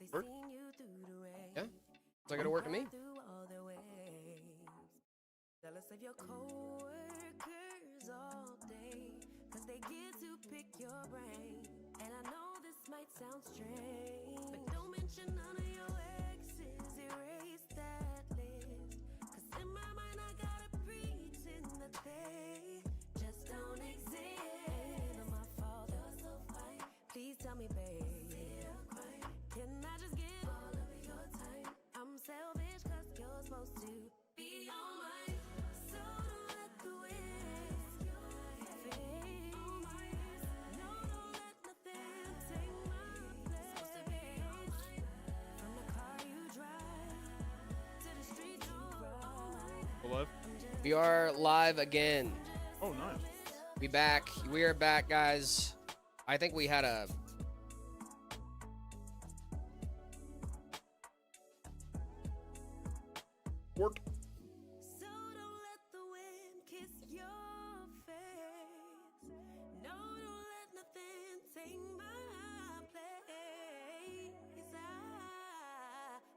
Work? Yeah. It's not gonna work to me. Jealous of your coworkers all day, 'cause they get to pick your brain. And I know this might sound strange, but don't mention none of your exes, erase that list. 'Cause in my mind I gotta pretend that they just don't exist. Not my fault, you're so fine. Please tell me, babe, can I just get all of your time? I'm selfish 'cause you're supposed to be all mine. So don't let the wind fade. No, don't let nothing take my place. From the car you drive to the street you ride. Alive? We are live again. Oh, nice. We are back, guys. I think we had a Work. So don't let the wind kiss your face. No, don't let nothing take my place.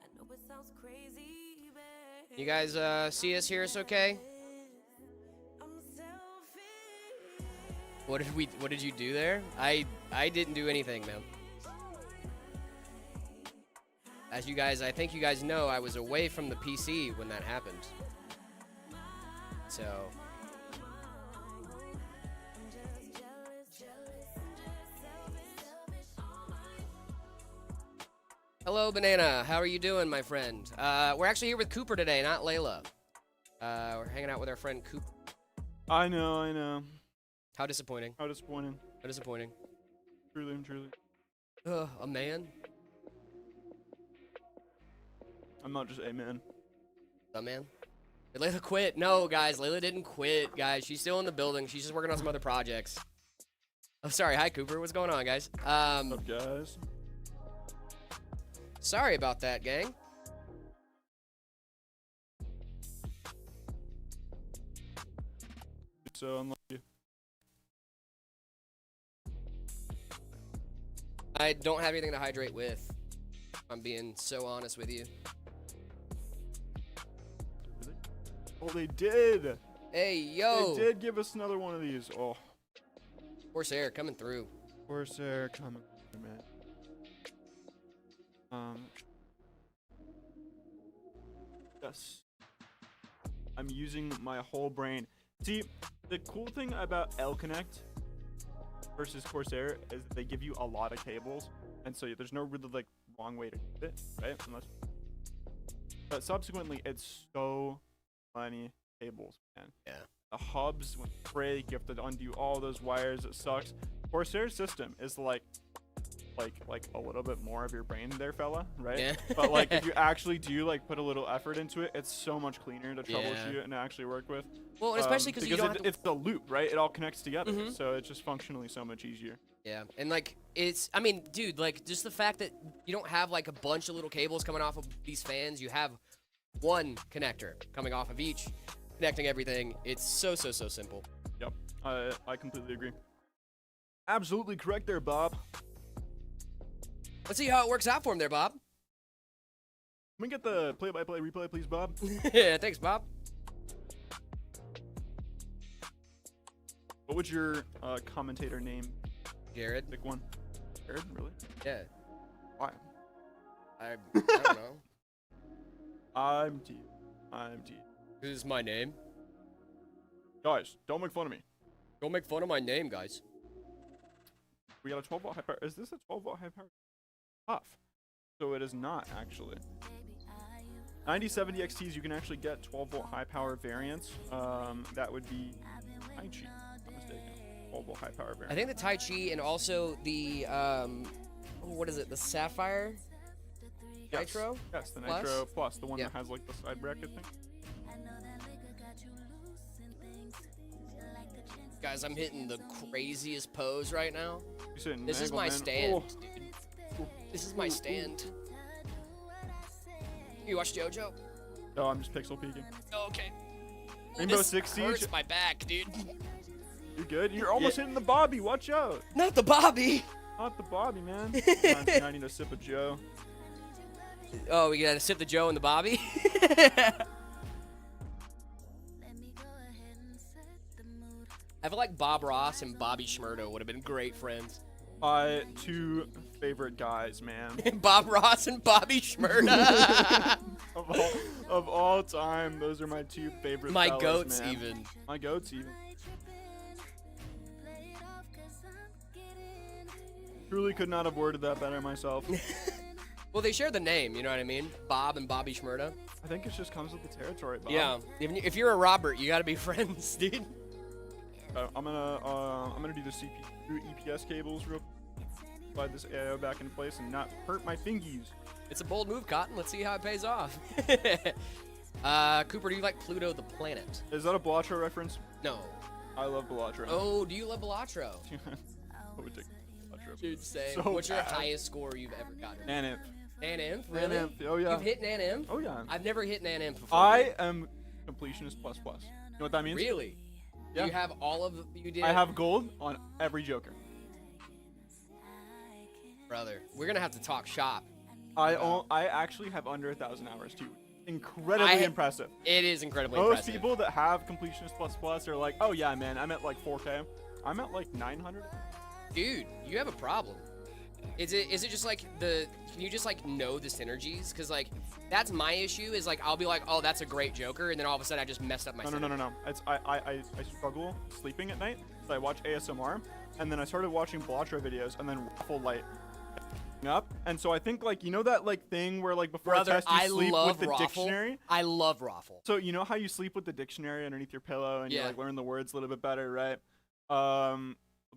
I know it sounds crazy, babe. You guys see us, hear us okay? I'm selfish. What did you do there? I didn't do anything, man. As you guys, I think you guys know, I was away from the PC when that happened. So hello, Banana. How are you doing, my friend? We're actually here with Cooper today, not Layla. We're hanging out with our friend Cooper. I know. How disappointing. How disappointing. How disappointing. Truly. A man? I'm not just a man. A man? Did Layla quit? No, guys. Layla didn't quit, guys. She's still in the building. She's just working on some other projects. Oh, sorry. Hi, Cooper. What's going on, guys? What's up, guys? Sorry about that, gang. So unlucky. I don't have anything to hydrate with. I'm being so honest with you. Really? Oh, they did. Hey, yo. They did give us another one of these. Oh. Corsair coming through. Corsair coming through, man. Yes. I'm using my whole brain. See, the cool thing about L-Connect versus Corsair is that they give you a lot of cables, and so there's no really like wrong way to do it, right? But subsequently, it's so many cables, man. Yeah. The hubs when you break, you have to undo all those wires. It sucks. Corsair's system is like a little bit more of your brain there, fella, right? Yeah. But like if you actually do like put a little effort into it, it's so much cleaner to troubleshoot and actually work with. Well, and especially because you don't have to... it's the loop, right? It all connects together, so it's just functionally so much easier. Yeah, and like I mean, dude, like just the fact that you don't have like a bunch of little cables coming off of these fans, you have one connector coming off of each, connecting everything. It's so simple. Yep, I completely agree. Absolutely correct there, Bob. Let's see how it works out for him there, Bob. Can we get the play-by-play replay, please, Bob? Yeah, thanks, Bob. What would your commentator name? Jared. Pick one. Jared, really? Yeah. Why? I don't know. I'm D. This is my name. Guys, don't make fun of me. Don't make fun of my name, guys. We got a 12 volt high power. Is this a 12 volt high power? Tough. So it is not actually. 9070 XTs, you can actually get 12 volt high power variants. That would be Tai Chi, if I'm not mistaken. 12 volt high power variant. I think the Tai Chi and also the what is it? The Sapphire Nitro? Yes, the Plus? Nitro Plus, the one Yeah. that has like the side bracket thing. Guys, I'm hitting the craziest pose right now. You said This is angle, my man. stand, Oh. dude. This is my stand. You watch JoJo? No, I'm just pixel peeking. Oh, okay. Rainbow This Six Siege. hurts my back, dude. You're good. You're almost hitting the Bobby. Watch out. Not the Bobby. Not the Bobby, man. I need a sip of Joe. Oh, we gotta sip the Joe and the Bobby. I feel like Bob Ross and Bobby Shmurda would have been great friends. Two favorite guys, man. Bob Ross and Bobby Shmurda. of all time, those are my two favorite. My fellas, goats, man. even. My goats, even. Truly could not have worded that better myself. Well, they share the name, you know what I mean? Bob and Bobby Shmurda. I think it just comes with the territory, Bob. Yeah. If you're a Robert, you gotta be friends, dude. I'm gonna do the through EPS cables real quick. Slide this AIO back in place and not hurt my fingies. It's a bold move, Cotton. Let's see how it pays off. Cooper, do you like Pluto the planet? Is that a Balatro reference? No. I love Balatro. Oh, do you love Balatro? I would take Balatro. Dude, same. So What's your bad. highest score you've ever gotten? Nanimp. Nanimp? Really? Nanimp. Oh yeah. You've hit Nanimp? Oh yeah. I've never hit Nanimp before. I am completionist plus plus. You know what that means? Really? Yeah. You have all of you did? I have gold on every Joker. Brother, we're gonna have to talk shop. I actually have under 1,000 hours too. Incredibly impressive. It is incredibly Most impressive. people that have completionist plus plus are like, oh yeah, man, I'm at like 4K. I'm at like 900. Dude, you have a problem. Is it just like can you just like know the synergies? Cause like that's my issue is like I'll be like, oh, that's a great Joker, and then all of a sudden I just messed up my No. It's I struggle sleeping at night, so I watch ASMR, and then I started watching Balatro videos, and then Raffle Light up, and so I think like, you know that like thing where like before Brother, a test you sleep love with the Raffle. dictionary. I love Raffle. So you know how you sleep with the dictionary underneath your pillow and you Yeah. like learn the words a little bit better, right?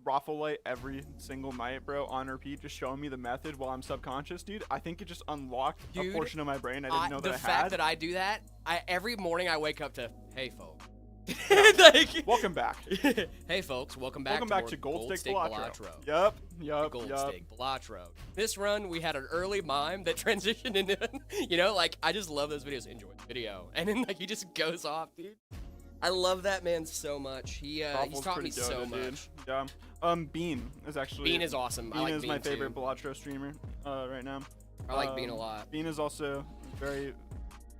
Raffle Light every single night, bro, on repeat, just showing me the method while I'm subconscious, dude. I think it just unlocked Dude, a portion of my brain I didn't know that I the had. fact that I do that, every morning I wake up to, hey folks. Like, Welcome back. hey folks, welcome back to Gold Steak Balatro. Yup. Gold Steak Balatro. This run, we had an early mime that transitioned into, you know, like, I just love those videos. Enjoy the video. And then, like, he just goes off, dude. I love that man so much. He's taught me so much. Yeah. Bean is actually... Bean is awesome. Bean I like is Bean my too. favorite Balatro streamer right now. I like Bean a lot. Bean is also very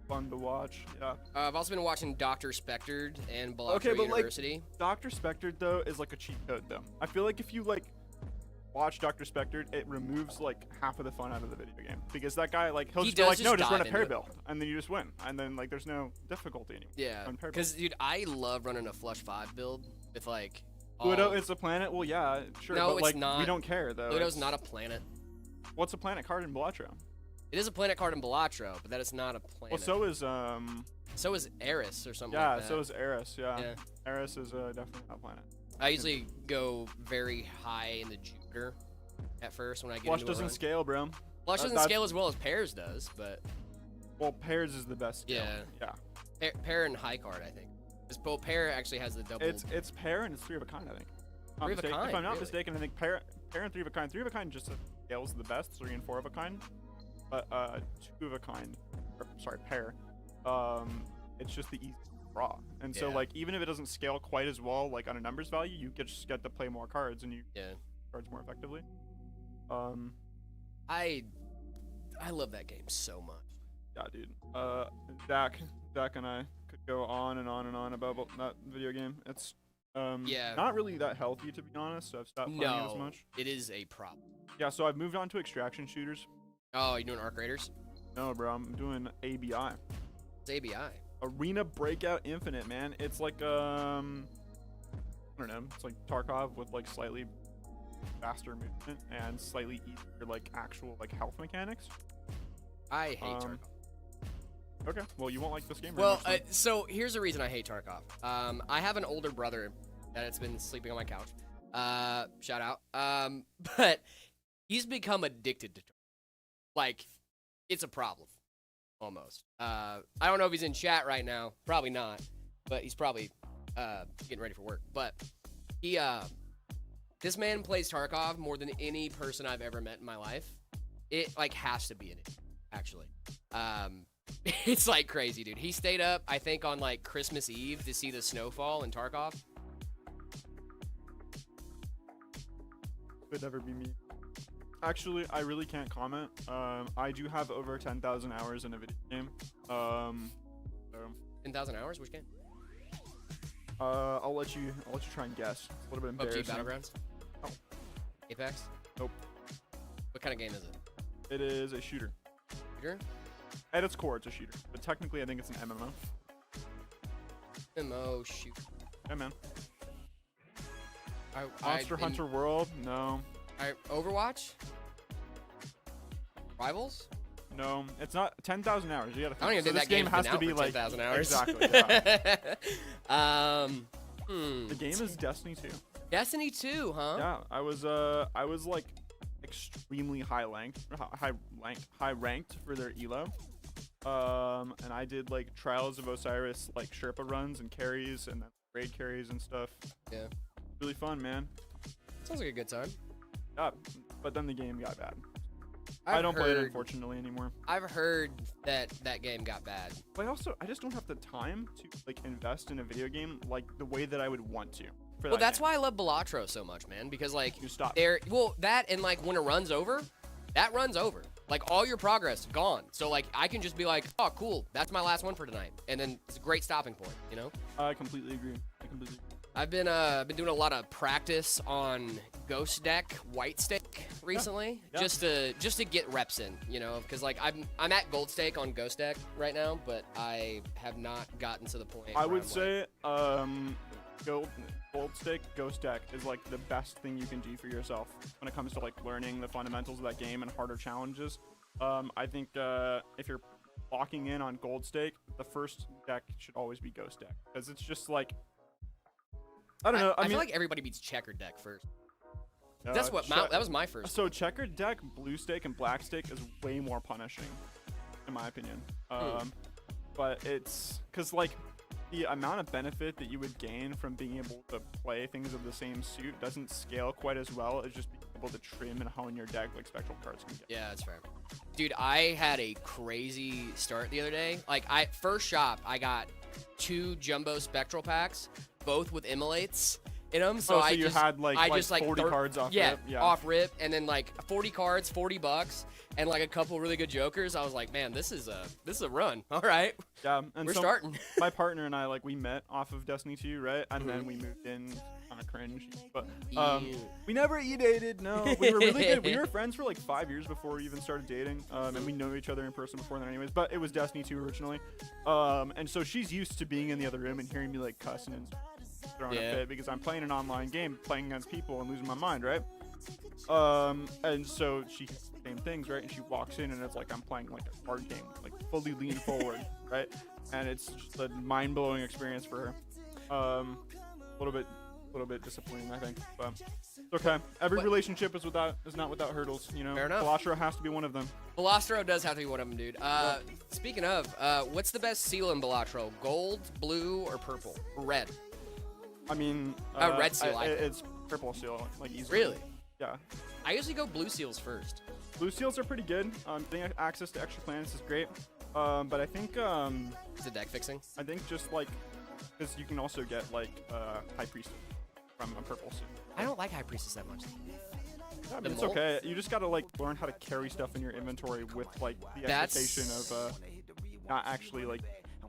fun to watch. Yeah. I've also been watching Dr. Spectred and Balatro Okay, but University. like Dr. Spectred though is like a cheat code though. I feel like if you like watch Dr. Spectred, it removes like half of the fun out of the video game because that guy like he'll He just be like, does no, just just run a dive parry into it. build, and then you just win, and then like there's no difficulty anymore. Yeah, on parry because build. dude, I love running a Flush 5 build with like. Pluto is a planet. Well, yeah, sure, No, but it's like not. we don't care though. Pluto's It's- not a planet. What's a planet card in Balatro? It is a planet card in Balatro, but that is not a planet. Well, so is So is Eris or something yeah, like that. so is Eris. Yeah, Yeah. Eris is definitely not a planet. I usually go very high in the Jupiter at first when I get Flush into a doesn't run. scale, bro. Flush doesn't that's- scale as well as Pairs does, but Well, pairs is the best scale. Yeah. Yeah. Pair and High Card, I think. Because Pair actually has the double. It's pair and it's 3 of a kind, I think. Three of a kind, If I'm not really? mistaken, I think pair and 3 of a kind. 3 of a kind just scales the best. 3 and 4 of a kind, but 2 of a kind, pair. It's just the easy draw. And so Yeah. like even if it doesn't scale quite as well like on a numbers value, you just get to play more cards and you Yeah. cards more effectively. I love that game so much. Yeah, dude. Dak and I could go on and on and on about that video game. It's Yeah. not really that healthy to be honest, so I've stopped playing it as No, much. it is a problem. Yeah, so I've moved on to extraction shooters. Oh, you doing Arc Raiders? No, bro, I'm doing ABI. It's ABI. Arena Breakout Infinite, man. It's like I don't know, it's like Tarkov with like slightly faster movement and slightly easier like actual like health mechanics. I hate Tarkov. Okay, well you won't like this game very Well, much, then. so here's the reason I hate Tarkov. I have an older brother that's been sleeping on my couch. Shout out. But he's become addicted to Tarkov. Like, it's a problem. Almost. I don't know if he's in chat right now. Probably not. But he's probably getting ready for work. But he this man plays Tarkov more than any person I've ever met in my life. It like has to be in it, actually. It's like crazy, dude. He stayed up, I think, on like Christmas Eve to see the snowfall in Tarkov. Could never be me. Actually, I really can't comment. I do have over 10,000 hours in a video game. So, 10,000 hours? Which game? I'll let you try and guess. It's a little bit PUBG embarrassing. Battlegrounds? Oh. Apex? Nope. What kind of game is it? It is a shooter. Shooter? At its core, it's a shooter. But technically, I think it's an MMO. MMO shoot. Yeah, man. I Monster Hunter World? No. Overwatch? Rivals? No. It's not 10,000 hours. You gotta I don't even so think this that game game's has been to out be for like 10,000 hours. Exactly. Yeah. The game is Destiny 2. Destiny 2, huh? Yeah, I was like extremely high ranked for their elo. And I did like Trials of Osiris like Sherpa runs and carries and then raid carries and stuff. Yeah. Really fun, man. Sounds like a good time. Yeah, but then the game got bad. I don't play it unfortunately anymore. I've heard that that game got bad. But I just don't have the time to like invest in a video game like the way that I would want to. Well, that's why I love Balatro so much, man. Because like You stop. that and like when it runs over, that runs over. Like all your progress gone. So like I can just be like, oh cool, that's my last one for tonight, and then it's a great stopping point. You know. I completely agree. I've been doing a lot of practice on Ghost Deck White Stake recently, Yeah. just to get reps in, you know, because like I'm at Gold Stake on Ghost Deck right now, but I have not gotten to the point. I where would I'm say Gold Stick, Ghost Deck is like the best thing you can do for yourself when it comes to like learning the fundamentals of that game and harder challenges. I think if you're locking in on Gold Stake, the first deck should always be Ghost Deck because it's just like I don't know. I mean, feel like everybody beats Checkered Deck first. That's what that was my first. So Checkered Deck, Blue Stake, and Black Stake is way more punishing, in my opinion. But it's because like the amount of benefit that you would gain from being able to play things of the same suit doesn't scale quite as well as just being able to trim and hone your deck like spectral cards can get. Yeah, that's fair. Dude, I had a crazy start the other day. Like first shop, I got 2 jumbo spectral packs, both with immolates in them. So you had like 40 cards off rip? Yeah, off rip, and then like 40 cards, $40, and like a couple really good jokers. I was like, man, this is a run. All right. Yeah, and we're so starting. My partner and I we met off of Destiny 2, right? And then we moved in. Kind of cringe, but we never dated. No, we were really good. We were friends for like 5 years before we even started dating, and we know each other in person before then, anyways. But it was Destiny 2 originally, and so she's used to being in the other room and hearing me like cussing and throwing a fit because I'm playing an online game, playing against people and losing my mind, right? And so she same things, right? And she walks in and it's like I'm playing like a card game, like fully lean forward, right? And it's just a mind-blowing experience for her. A little bit disappointing, I think, but it's okay. Every relationship is not without hurdles, you know. Fair enough. Balatro has to be one of them. Balatro does have to be one of them, dude. Speaking of, what's the best seal in Balatro? Gold, blue, or purple? Or red? I mean, red seal. It's purple seal, like easily. Really? Yeah. I usually go blue seals first. Blue seals are pretty good. Getting access to extra planets is great. But I think Is it deck fixing? I think just like because you can also get like High Priest from a purple suit. I don't like High Priestess that much. Yeah, I mean, it's okay. You just gotta like learn how to carry stuff in your inventory with like the expectation of not actually like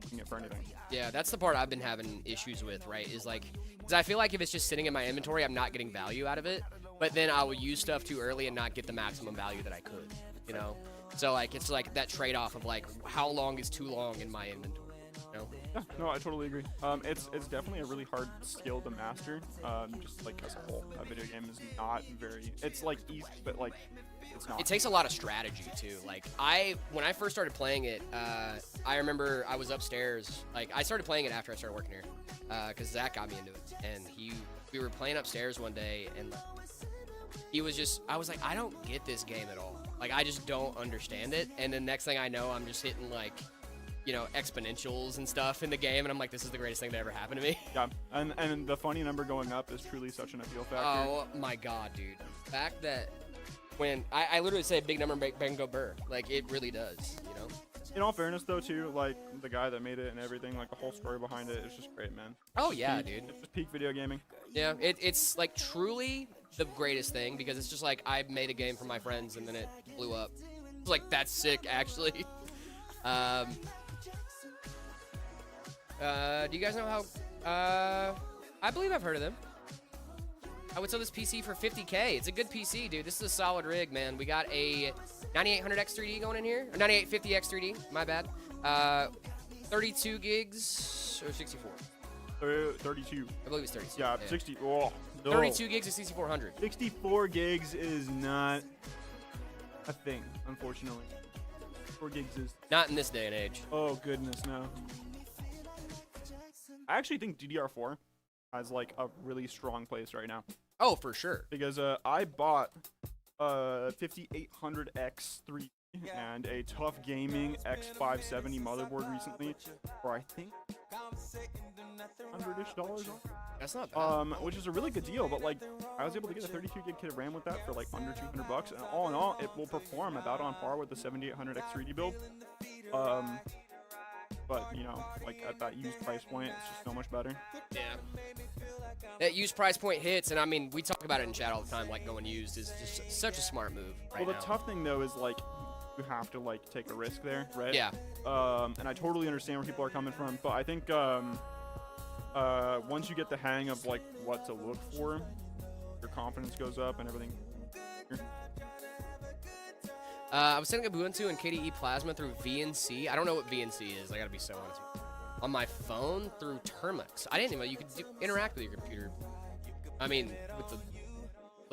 using it for anything. Yeah, that's the part I've been having issues with, right? Is like, because I feel like if it's just sitting in my inventory, I'm not getting value out of it. But then I will use stuff too early and not get the maximum value that I could, you know? So like, it's like that trade-off of like, how long is too long in my inventory? You know? Yeah, no, I totally agree. It's definitely a really hard skill to master. Just like as a whole, a video game is not very. It's like easy, but like it's not. It takes a lot of strategy too. Like when I first started playing it, I remember I was upstairs. Like I started playing it after I started working here, because Zach got me into it, and we were playing upstairs one day, and I was like, I don't get this game at all. Like I just don't understand it. And then next thing I know, I'm just hitting like, you know, exponentials and stuff in the game, and I'm like, this is the greatest thing that ever happened to me. Yeah, and the funny number going up is truly such an appeal factor. Oh my god, dude. The fact that when I literally say big number bang go burr, like it really does, you know. In all fairness though too, like the guy that made it and everything, like the whole story behind it is just great, man. Oh yeah, dude. It's just peak video gaming. Yeah, it's like truly the greatest thing because it's just like I made a game for my friends and then it blew up. It's like that's sick, actually. Do you guys know how? I believe I've heard of them. I would sell this PC for $50K. It's a good PC, dude. This is a solid rig, man. We got a 9800X3D going in here, or 9850X3D. My bad. 32 gigs or 64. 32. I believe it's 32. Yeah, 60. Oh, no. 32 gigs of 6400. 64 gigs is not a thing, unfortunately. 4 gigs is. Not in this day and age. Oh, goodness, no. I actually think DDR4 has like a really strong place right now. Oh, for sure. Because I bought 5800X3 and a Tough Gaming X570 motherboard recently for I think $100-ish off. That's not bad. Which is a really good deal, but like I was able to get a 32 gig kit of RAM with that for like under $200, and all in all, it will perform about on par with the 7800X3D build. But you know, like at that used price point, it's just so much better. Yeah. That used price point hits, and I mean, we talk about it in chat all the time. Like going used is just such a smart move. Right Well, the now. tough thing though is like you have to like take a risk there, right? Yeah. And I totally understand where people are coming from, but I think once you get the hang of like what to look for, your confidence goes up and everything. I was setting up Ubuntu and KDE Plasma through VNC. I don't know what VNC is. I gotta be so honest with you. On my phone through Termux. I didn't even know you could interact with your computer. I mean, with the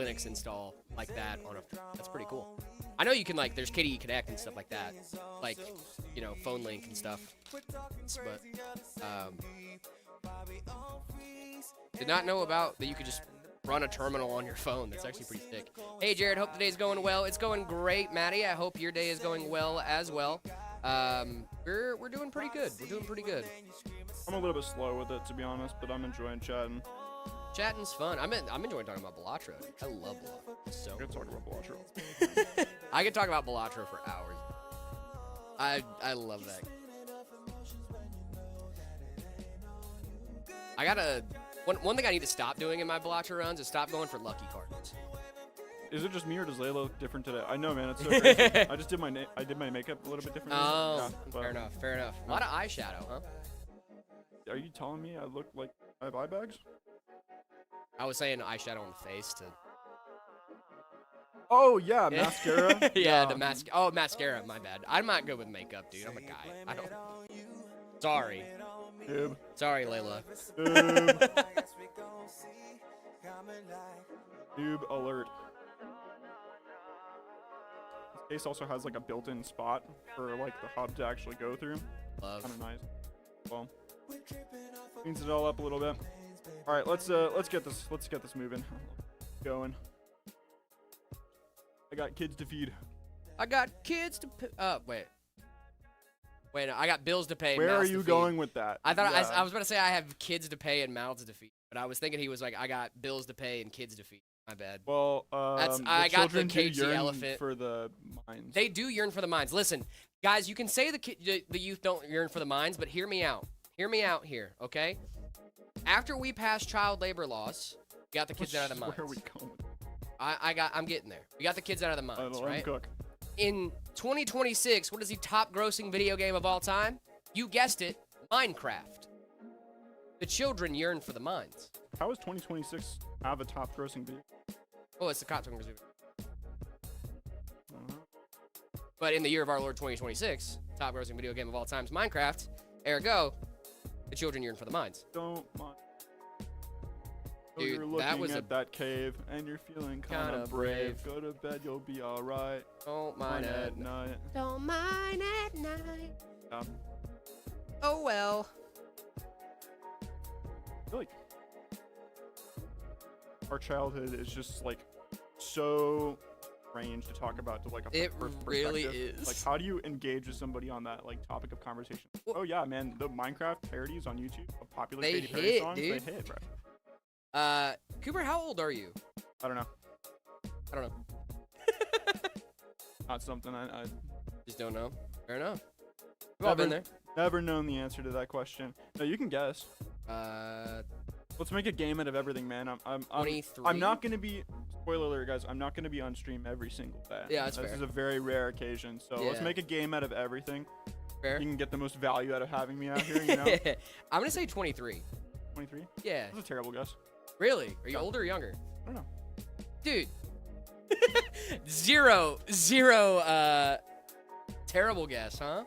Linux install like that on a. That's pretty cool. I know you can like. There's KDE Connect and stuff like that, like you know, phone link and stuff. But did not know about that. You could just run a terminal on your phone. That's actually pretty sick. Hey, Jared, hope the day's going well. It's going great, Maddie. I hope your day is going well as well. We're doing pretty good. We're doing pretty good. I'm a little bit slow with it, to be honest, but I'm enjoying chatting. Chatting's fun. I'm enjoying talking about Balatro. I love Balatro. So I'm gonna talk about Balatro. I could talk about Balatro for hours. I love that. I gotta one thing I need to stop doing in my Balatro runs is stop going for lucky cards. Is it just me or does Layla look different today? I know, man. It's so crazy. I just did my makeup a little bit different. Oh, yeah, fair enough. Fair enough. A lot of eyeshadow, huh? Are you telling me I look like I have eye bags? I was saying eyeshadow on the face to. Oh yeah, mascara. Yeah, the mascara. Oh, mascara. My bad. I'm not good with makeup, dude. I'm a guy. I don't. Sorry. Noob. Sorry, Layla. Noob. Noob alert. This case also has like a built-in spot for like the hub to actually go through. Love. Kind of nice. Well, cleans it all up a little bit. All right, let's get this moving, going. I got kids to feed. I got kids to. Wait, I got bills to pay. And Where are mouths you to feed. going with that? I thought Yeah. I was about to say I have kids to pay and mouths to feed, but I was thinking he was like I got bills to pay and kids to feed. My bad. Well, I got the children do cagey yearn elephant. for the mines. They do yearn for the mines. Listen, guys, you can say the youth don't yearn for the mines, but hear me out. Hear me out here, okay? After we pass child labor laws, we got the kids out of the mines. Where are we going? I'm getting there. We got the kids out of the mines, right? Cook. In 2026, what is the top grossing video game of all time? You guessed it, Minecraft. The children yearn for the mines. How is 2026 have a top grossing video? Oh, it's the top grossing video. But in the year of our Lord 2026, top grossing video game of all time is Minecraft. Ergo, the children yearn for the mines. Don't mind. So Dude, you're looking that was at that cave and you're feeling kind Kinda of brave. brave. Go to bed, you'll be alright. Don't mind it. night. Don't mind at night. Yeah. Oh well. I feel like our childhood is just like so strange to talk about to like a It first really perspective. is. Like, how do you engage with somebody on that like topic of conversation? Well- Oh yeah, man, the Minecraft parodies on YouTube, popular They Katy Perry hit, songs, dude. they hit, bro. Cooper, how old are you? I don't know. I don't know. Not something I Just don't know. Fair enough. We've all been there. never known the answer to that question. No, you can guess. Let's make a game out of everything, man. I'm 23? I'm not gonna be. Spoiler alert, guys. I'm not gonna be on stream every single day. Yeah, that's This fair. is a very rare occasion. So let's Yeah. make a game out of everything. Fair. You can get the most value out of having me out here. You know. I'm gonna say 23. 23. Yeah. That's a terrible guess. Really? Are you Yeah. older or younger? I don't know. Dude. zero. Terrible guess, huh?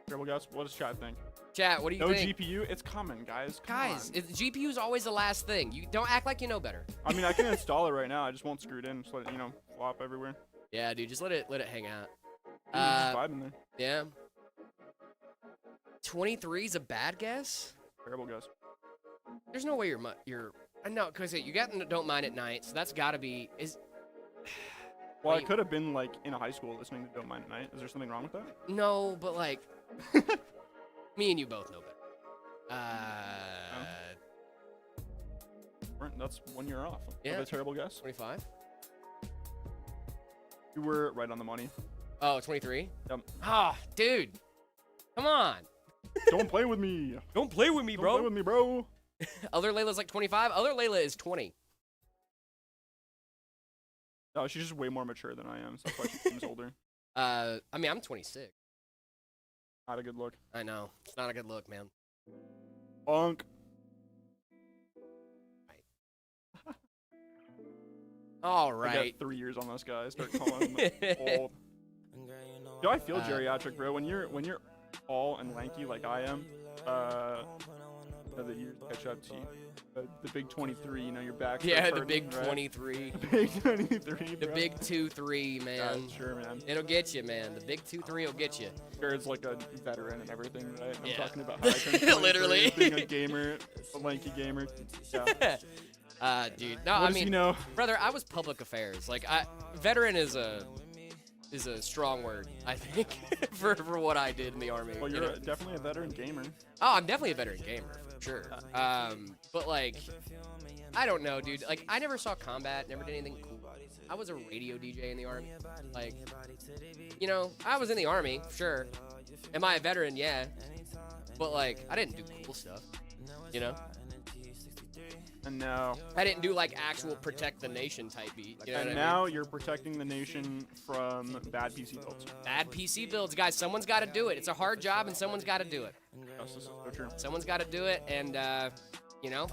Terrible guess. What does chat think? Chat, what do you No think? GPU. It's coming, guys. Come Guys, on. GPU is always the last thing. You don't act like you know better. I mean, I can install it right now. I just won't screw it in. Just let it, flop everywhere. Yeah, dude, just let it hang out. Just vibe in there. Yeah. 23 is a bad guess. Terrible guess. There's no way you're. I know, cause you got Don't Mind at Night, so that's gotta be is. Well, I Wait. could have been like in high school listening to Don't Mind at Night. Is there something wrong with that? No, but like, me and you both know better. That's 1 year off. Yeah. Of a terrible guess. 25. You were right on the money. Oh, 23. Yep. Ah, dude, come on. Don't play with me. Don't play with me, Don't play with me, bro. Other Layla's like 25. Other Layla is 20. No, she's just way more mature than I am, so that's why she seems older. I mean, I'm 26. Not a good look. I know. It's not a good look, man. Bunk. All I right. got 3 years on this guy. Start calling him old. Yo, I feel geriatric, bro. When you're tall and lanky like I am, the years catch up to you. The big 23, your back. Yeah, starts the big hurting, right? 23. The big 23, The bro. big 2-3, man. Yeah, sure, man. It'll get you, man. The big 2-3 will get you. Jared's like a veteran and everything, right? I'm Yeah. talking about how I turned 23, Literally. being a gamer, a lanky gamer. Yeah. Dude. No, What I does mean, he know? brother, I was public affairs. Like, veteran is a strong word, I think, for what I did in the army. Well, you you're know? definitely a veteran gamer. Oh, I'm definitely a veteran gamer, for sure. But like, I don't know, dude. Like, I never saw combat, never did anything cool. I was a radio DJ in the army. Like, I was in the army, sure. Am I a veteran? Yeah. But like, I didn't do cool stuff, And now, I didn't do like actual protect the nation type beat. You know and what I now mean? you're protecting the nation from bad PC builds. Bad PC builds, guys. Someone's got to do it. It's a hard job, and someone's got to do it. Yes, this is so true. Someone's got to do it, and I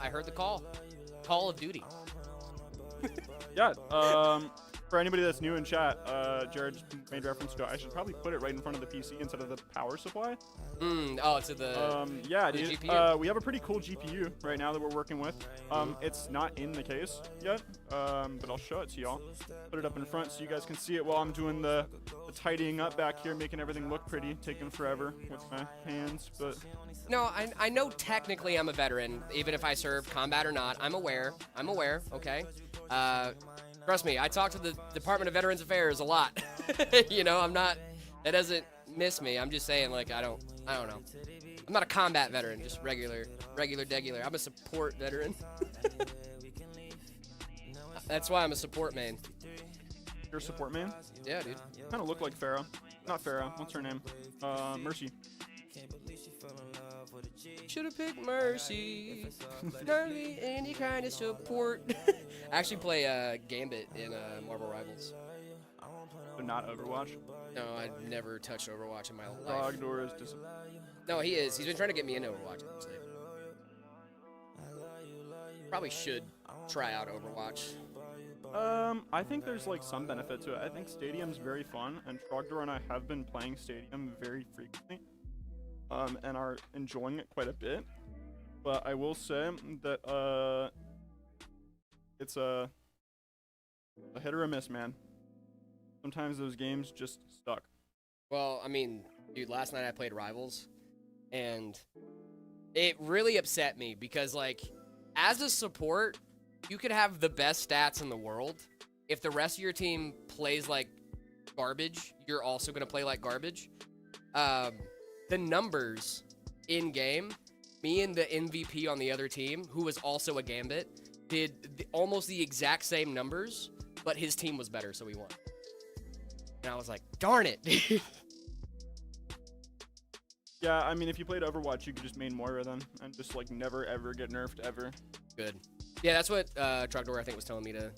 heard the call. Call of Duty. Yeah. For anybody that's new in chat, Jared just made reference to. I should probably put it right in front of the PC instead of the power supply. Oh, to the. Yeah, the dude. GPU? We have a pretty cool GPU right now that we're working with. It's not in the case yet, but I'll show it to y'all. Put it up in front so you guys can see it while I'm doing the tidying up back here, making everything look pretty. Taking forever with my hands, but No, I know technically I'm a veteran, even if I serve combat or not. I'm aware. Okay. Trust me, I talk to the Department of Veterans Affairs a lot. I'm not. That doesn't miss me. I'm just saying, like, I don't know. I'm not a combat veteran, just regular degular. I'm a support veteran. That's why I'm a support main. you're a support man. Yeah, dude. Kind of look like Farah. Not Farah. What's her name? Mercy. Should've picked Mercy. Hardly any kind of support. I actually play Gambit in Marvel Rivals. So not Overwatch. No, I've never touched Overwatch in my life. Dogdoor is just. No, he is. He's been trying to get me into Overwatch, actually. Probably should try out Overwatch. I think there's like some benefit to it. I think Stadium's very fun, and Trogdor and I have been playing Stadium very frequently, and are enjoying it quite a bit. But I will say that it's a hit or a miss, man. Sometimes those games just suck. Well, I mean, dude, last night I played Rivals, and it really upset me because, like, as a support, you could have the best stats in the world. If the rest of your team plays like garbage, you're also going to play like garbage. The numbers in game, me and the MVP on the other team, who was also a Gambit, did almost the exact same numbers, but his team was better, so we won. And I was like, darn it. Yeah, I mean, if you played Overwatch, you could just main Moira then, and just like never ever get nerfed ever. Good. Yeah, that's what Trogdor I think was telling me to.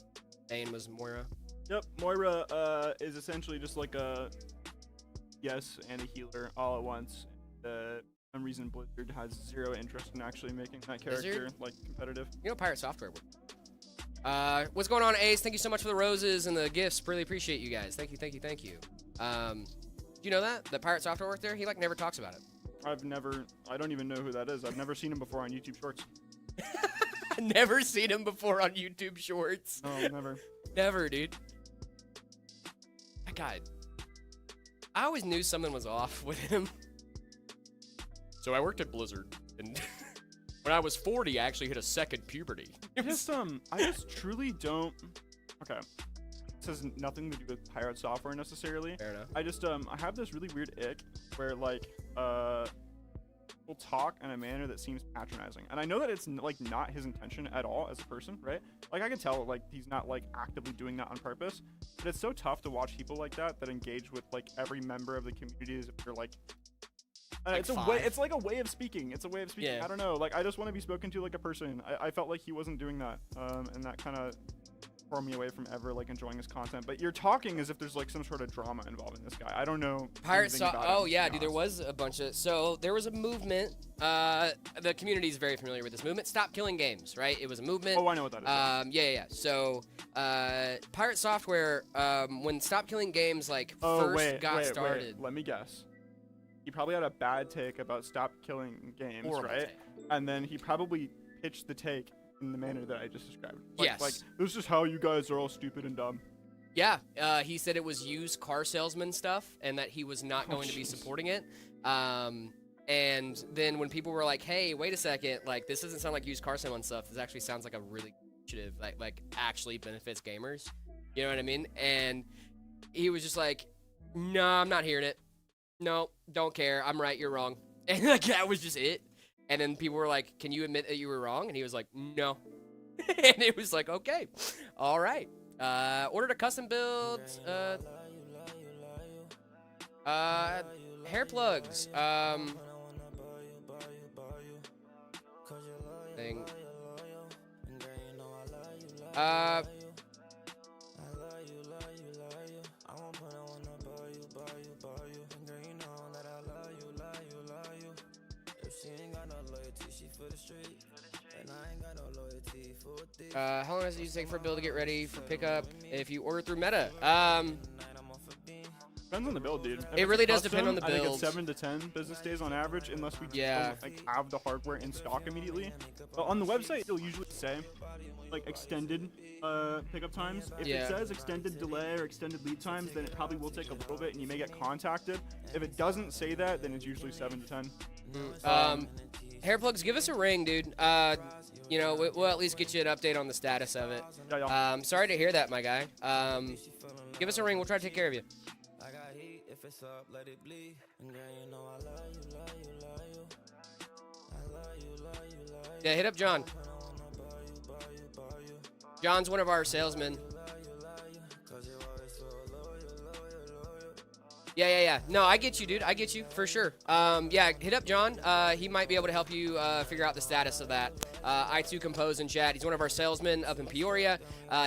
Bane was Moira. Yep, Moira is essentially just like a yes and a healer all at once. For some reason Blizzard has zero interest in actually making that character Blizzard? like competitive. You know, Pirate Software. What's going on, Ace? Thank you so much for the roses and the gifts. Really appreciate you guys. Thank you. Do you know that Pirate Software worked there? He like never talks about it. I don't even know who that is. I've never seen him before on YouTube Shorts. Never seen him before on YouTube Shorts. No, never. Never, dude. That guy. I always knew something was off with him. So I worked at Blizzard, and when I was 40, I actually hit a second puberty. I just truly don't. Okay, this has nothing to do with Pirate Software necessarily. Fair enough. I have this really weird ick where like will talk in a manner that seems patronizing, and I know that it's like not his intention at all as a person, right? Like I can tell like he's not like actively doing that on purpose, but it's so tough to watch people like that engage with like every member of the community as if they're like it's like a way of speaking. It's a way of speaking. Yeah. I don't know. Like I just want to be spoken to like a person. I felt like he wasn't doing that, and that kind of tore me away from ever like enjoying his content. But you're talking as if there's like some sort of drama involving this guy. I don't know. Oh yeah, dude. There was a bunch of. So there was a movement. The community is very familiar with this movement. Stop killing games, right? It was a movement. Oh, I know what that is. Yeah. So Pirate Software, when Stop Killing Games like got started. Let me guess. He probably had a bad take about Stop Killing Games, Horrible right? take. And then he probably pitched the take in the manner that I just described. Yes. Like, this is how you guys are all stupid and dumb. Yeah. He said it was used car salesman stuff and that he was not going to be supporting it. And then when people were like, hey, wait a second, like, this doesn't sound like used car salesman stuff. This actually sounds like a really initiative, like actually benefits gamers. You know what I mean? And he was just like, no, I'm not hearing it. No, don't care. I'm right. You're wrong. And like that was just it. And then people were like, can you admit that you were wrong? And he was like, no. And it was like, okay, all right. Ordered a custom build. Hair plugs. Thing. How long does it usually take for a build to get ready for pickup if you order through Meta? Depends on the build, dude. It really does depend on the I think build. it's 7 to 10 business days on average, unless we don't, like, have the hardware in stock immediately. But on the website, they'll usually say like extended pickup times. If it says extended delay or extended lead times, then it probably will take a little bit, and you may get contacted. If it doesn't say that, then it's usually 7 to 10. Hair plugs, give us a ring, dude. You know, we'll at least get you an update on the status of it. Yeah. Sorry to hear that, my guy. Give us a ring. We'll try to take care of you. Yeah, hit up John. John's one of our salesmen. Yeah. No, I get you, dude. I get you for sure. Yeah, hit up John. He might be able to help you figure out the status of that. I2 Compose in chat. He's one of our salesmen up in Peoria.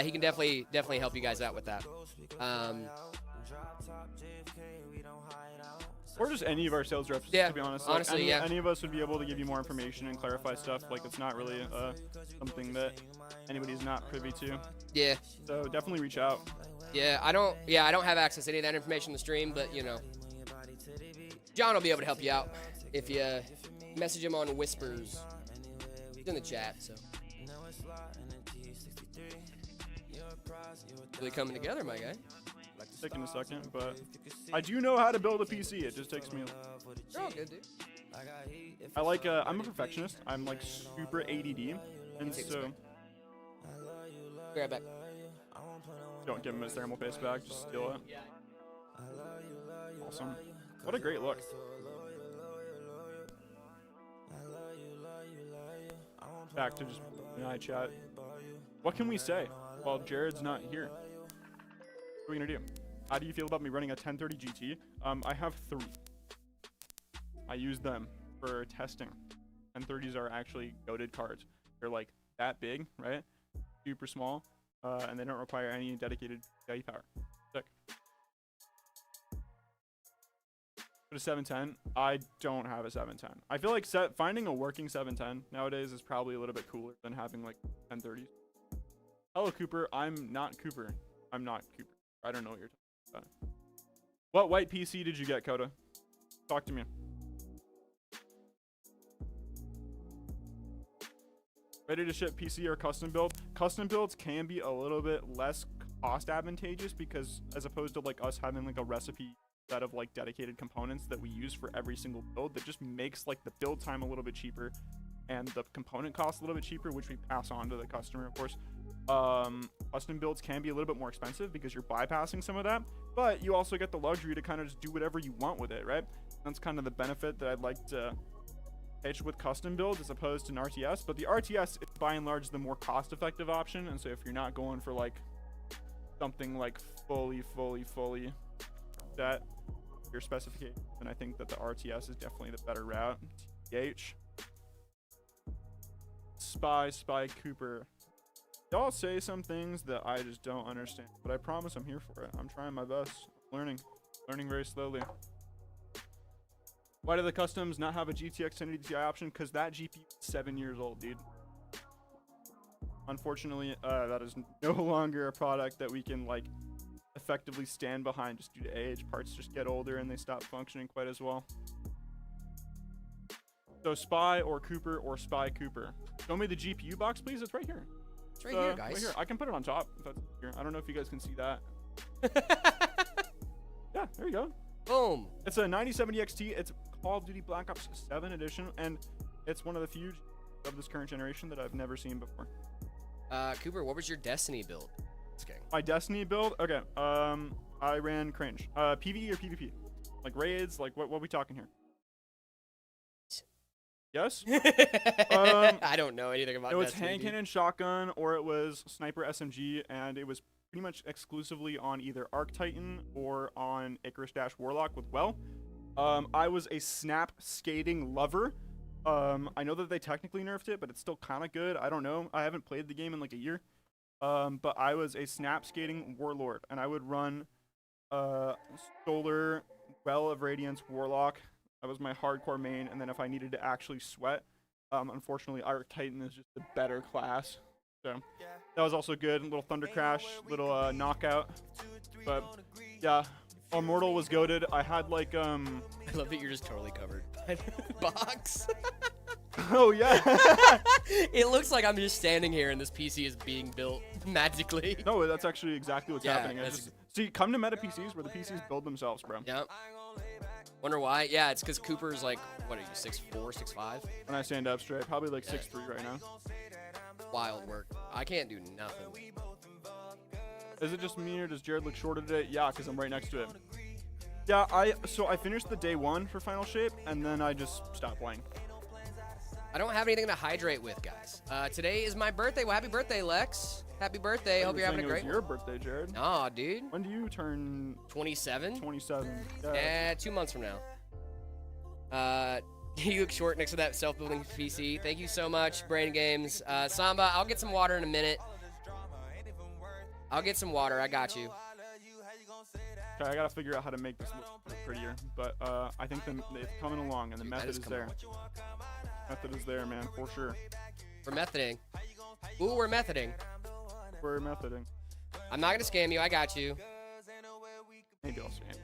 He can definitely help you guys out with that. Or just any of our sales reps, yeah, to be honest. Honestly, like any of us would be able to give you more information and clarify stuff. Like, it's not really something that anybody's not privy to. Yeah. So definitely reach out. Yeah, I don't have access to any of that information in the stream, but you know, John will be able to help you out if you message him on Whispers. He's in the chat, so. Really coming together, my guy. Taking a second, but I do know how to build a PC. It just takes me. You're all good, dude. I like. I'm a perfectionist. I'm like super ADD, and so. Be right back. Don't give him his thermal paste back. Just steal it. Awesome. What a great look. Back to just night chat. What can we say while Jared's not here? What are we gonna do? How do you feel about me running a 1030 GT? I have 3. I use them for testing. 1030s are actually goated cards. They're like that big, right? Super small, and they don't require any dedicated PCIe power. Sick. But a 710, I don't have a 710. I feel like finding a working 710 nowadays is probably a little bit cooler than having like 1030s. Hello, Cooper. I'm not Cooper. I'm not Cooper. I don't know what you're talking about. What white PC did you get, Coda? Talk to me. Ready to ship PC or custom build? Custom builds can be a little bit less cost advantageous because as opposed to like us having like a recipe set of like dedicated components that we use for every single build, that just makes like the build time a little bit cheaper and the component cost a little bit cheaper, which we pass on to the customer, of course. Custom builds can be a little bit more expensive because you're bypassing some of that, but you also get the luxury to kind of just do whatever you want with it, right? That's kind of the benefit that I'd like to pitch with custom builds as opposed to an RTS. But the RTS is by and large the more cost-effective option, and so if you're not going for like something like fully set your specification, then I think that the RTS is definitely the better route. TH Spy Cooper. Y'all say some things that I just don't understand, but I promise I'm here for it. I'm trying my best. Learning very slowly. Why do the customs not have a GTX 1080 Ti option? Because that GPU is 7 years old, dude. Unfortunately, that is no longer a product that we can like effectively stand behind just due to age. Parts just get older and they stop functioning quite as well. So Spy or Cooper or Spy Cooper. Show me the GPU box, please. It's right here. It's right here, guys. Right here. I can put it on top if that's here. I don't know if you guys can see that. Yeah, there you go. Boom. It's a 9070 XT. It's Call of Duty Black Ops 7 edition, and it's one of the few of this current generation that I've never seen before. Cooper, what was your Destiny build? Just kidding. My Destiny build? Okay. I ran cringe. PvE or PvP? Like raids? Like what are we talking here? Yes? I don't know anything about it was Destiny, hand dude. cannon shotgun, or it was sniper SMG, and it was pretty much exclusively on either Arc Titan or on Icarus Dash Warlock with Well. I was a snap skating lover. I know that they technically nerfed it, but it's still kind of good. I don't know. I haven't played the game in like a year. But I was a snap skating warlord, and I would run Solar, Well of Radiance, Warlock. That was my hardcore main, and then if I needed to actually sweat, unfortunately, Arc Titan is just a better class. So that was also good. Little Thunder Crash, little knockout. But yeah, Immortal was goated. I had like I love that you're just totally covered by the box. Oh yeah. It looks like I'm just standing here and this PC is being built magically. No, that's actually exactly what's happening. that's- See, come to meta PCs where the PCs build themselves, bro. Yep. Wonder why? Yeah, it's because Cooper's like, what are you, 6'4", 6'5"? When I stand up straight, probably like 6'3" right now. Wild work. I can't do nothing. Is it just me or does Jared look shorter today? Yeah, because I'm right next to it. Yeah, I finished the day one for Final Shape, and then I just stopped playing. I don't have anything to hydrate with, guys. Today is my birthday. Well, happy birthday, Lex. Happy birthday. Hope you're having a great It was your birthday, Jared. Aw, dude. When do you turn 27? 27? Yeah, 2 months from now. You look short next to that self-building PC. Thank you so much, Brain Games. Samba, I'll get some water in a minute. I'll get some water. I got you. Okay, I gotta figure out how to make this look prettier, but I think it's coming along, and the method is there. Method is there, man, for sure. We're methoding. Ooh, we're methoding. We're methoding. I'm not gonna scam you. I got you. Maybe I'll scam.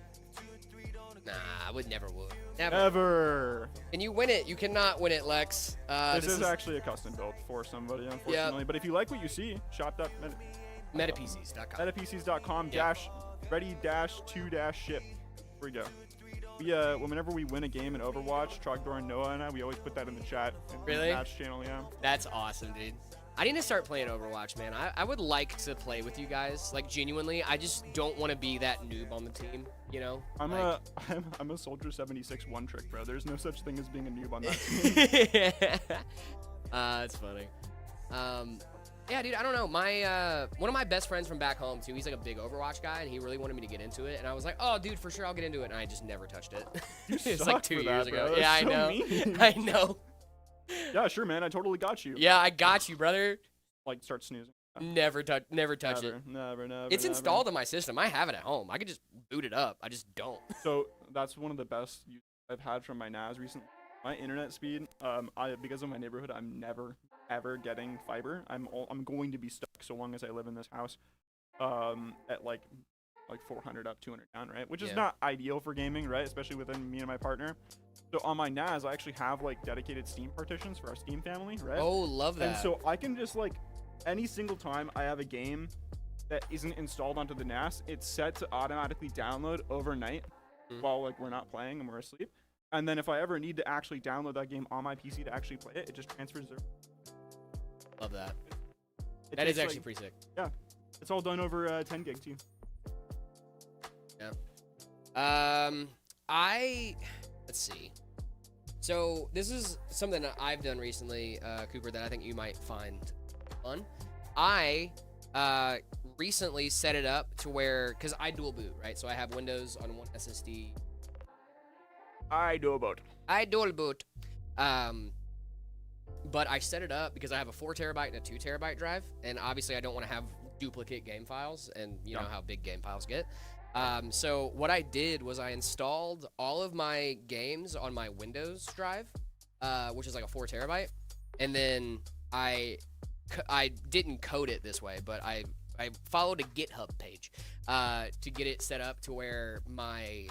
Nah, I would never would. Never. Ever. Can you win it? You cannot win it, Lex. This is actually a custom build for somebody, unfortunately. Yep. But if you like what you see, shop.metapcs.com. Metapcs.com /ready-to-ship. Here we go. Whenever we win a game in Overwatch, Trogdor and Noah and I, we always put that in the chat. Really? The match channel, yeah. That's awesome, dude. I need to start playing Overwatch, man. I would like to play with you guys, like genuinely. I just don't want to be that noob on the team, you know? I'm a Soldier 76 one trick, bro. There's no such thing as being a noob on that team. That's funny. Yeah, dude, I don't know. My one of my best friends from back home too. He's like a big Overwatch guy, and he really wanted me to get into it. And I was like, "Oh, dude, for sure, I'll get into it." And I just never touched it. You It's suck like 2 for years that, ago. bro. Yeah, That's I know. so mean. I know. Yeah, sure, man. I totally got you. Yeah, I got you, brother. Like, start snoozing. Never touch it. Never. It's Never. installed on my system. I have it at home. I could just boot it up. I just don't. So that's one of the best use I've had from my NAS recently. My internet speed, because of my neighborhood, I'm never ever getting fiber. I'm going to be stuck so long as I live in this house, at like 400 up, 200 down, right? Which is Yeah. not ideal for gaming, right? Especially within me and my partner. So on my NAS, I actually have like dedicated Steam partitions for our Steam family, right? Oh, love that. And so I can just like any single time I have a game that isn't installed onto the NAS, it's set to automatically download overnight while like we're not playing and we're asleep. And then if I ever need to actually download that game on my PC to actually play it, it just transfers there. Love that. It That is takes, actually like, pretty sick. yeah. It's all done over 10 gig too. Yeah. Let's see. So this is something that I've done recently, Cooper, that I think you might find fun. I recently set it up to where, because I dual boot, right? So I have Windows on one SSD. I know about. I dual boot. But I set it up because I have a 4 terabyte and a 2 terabyte drive, and obviously I don't want to have duplicate game files, and you know how big game files get. So what I did was I installed all of my games on my Windows drive, which is like a 4 terabyte, and then I didn't code it this way, but I followed a GitHub page to get it set up to where my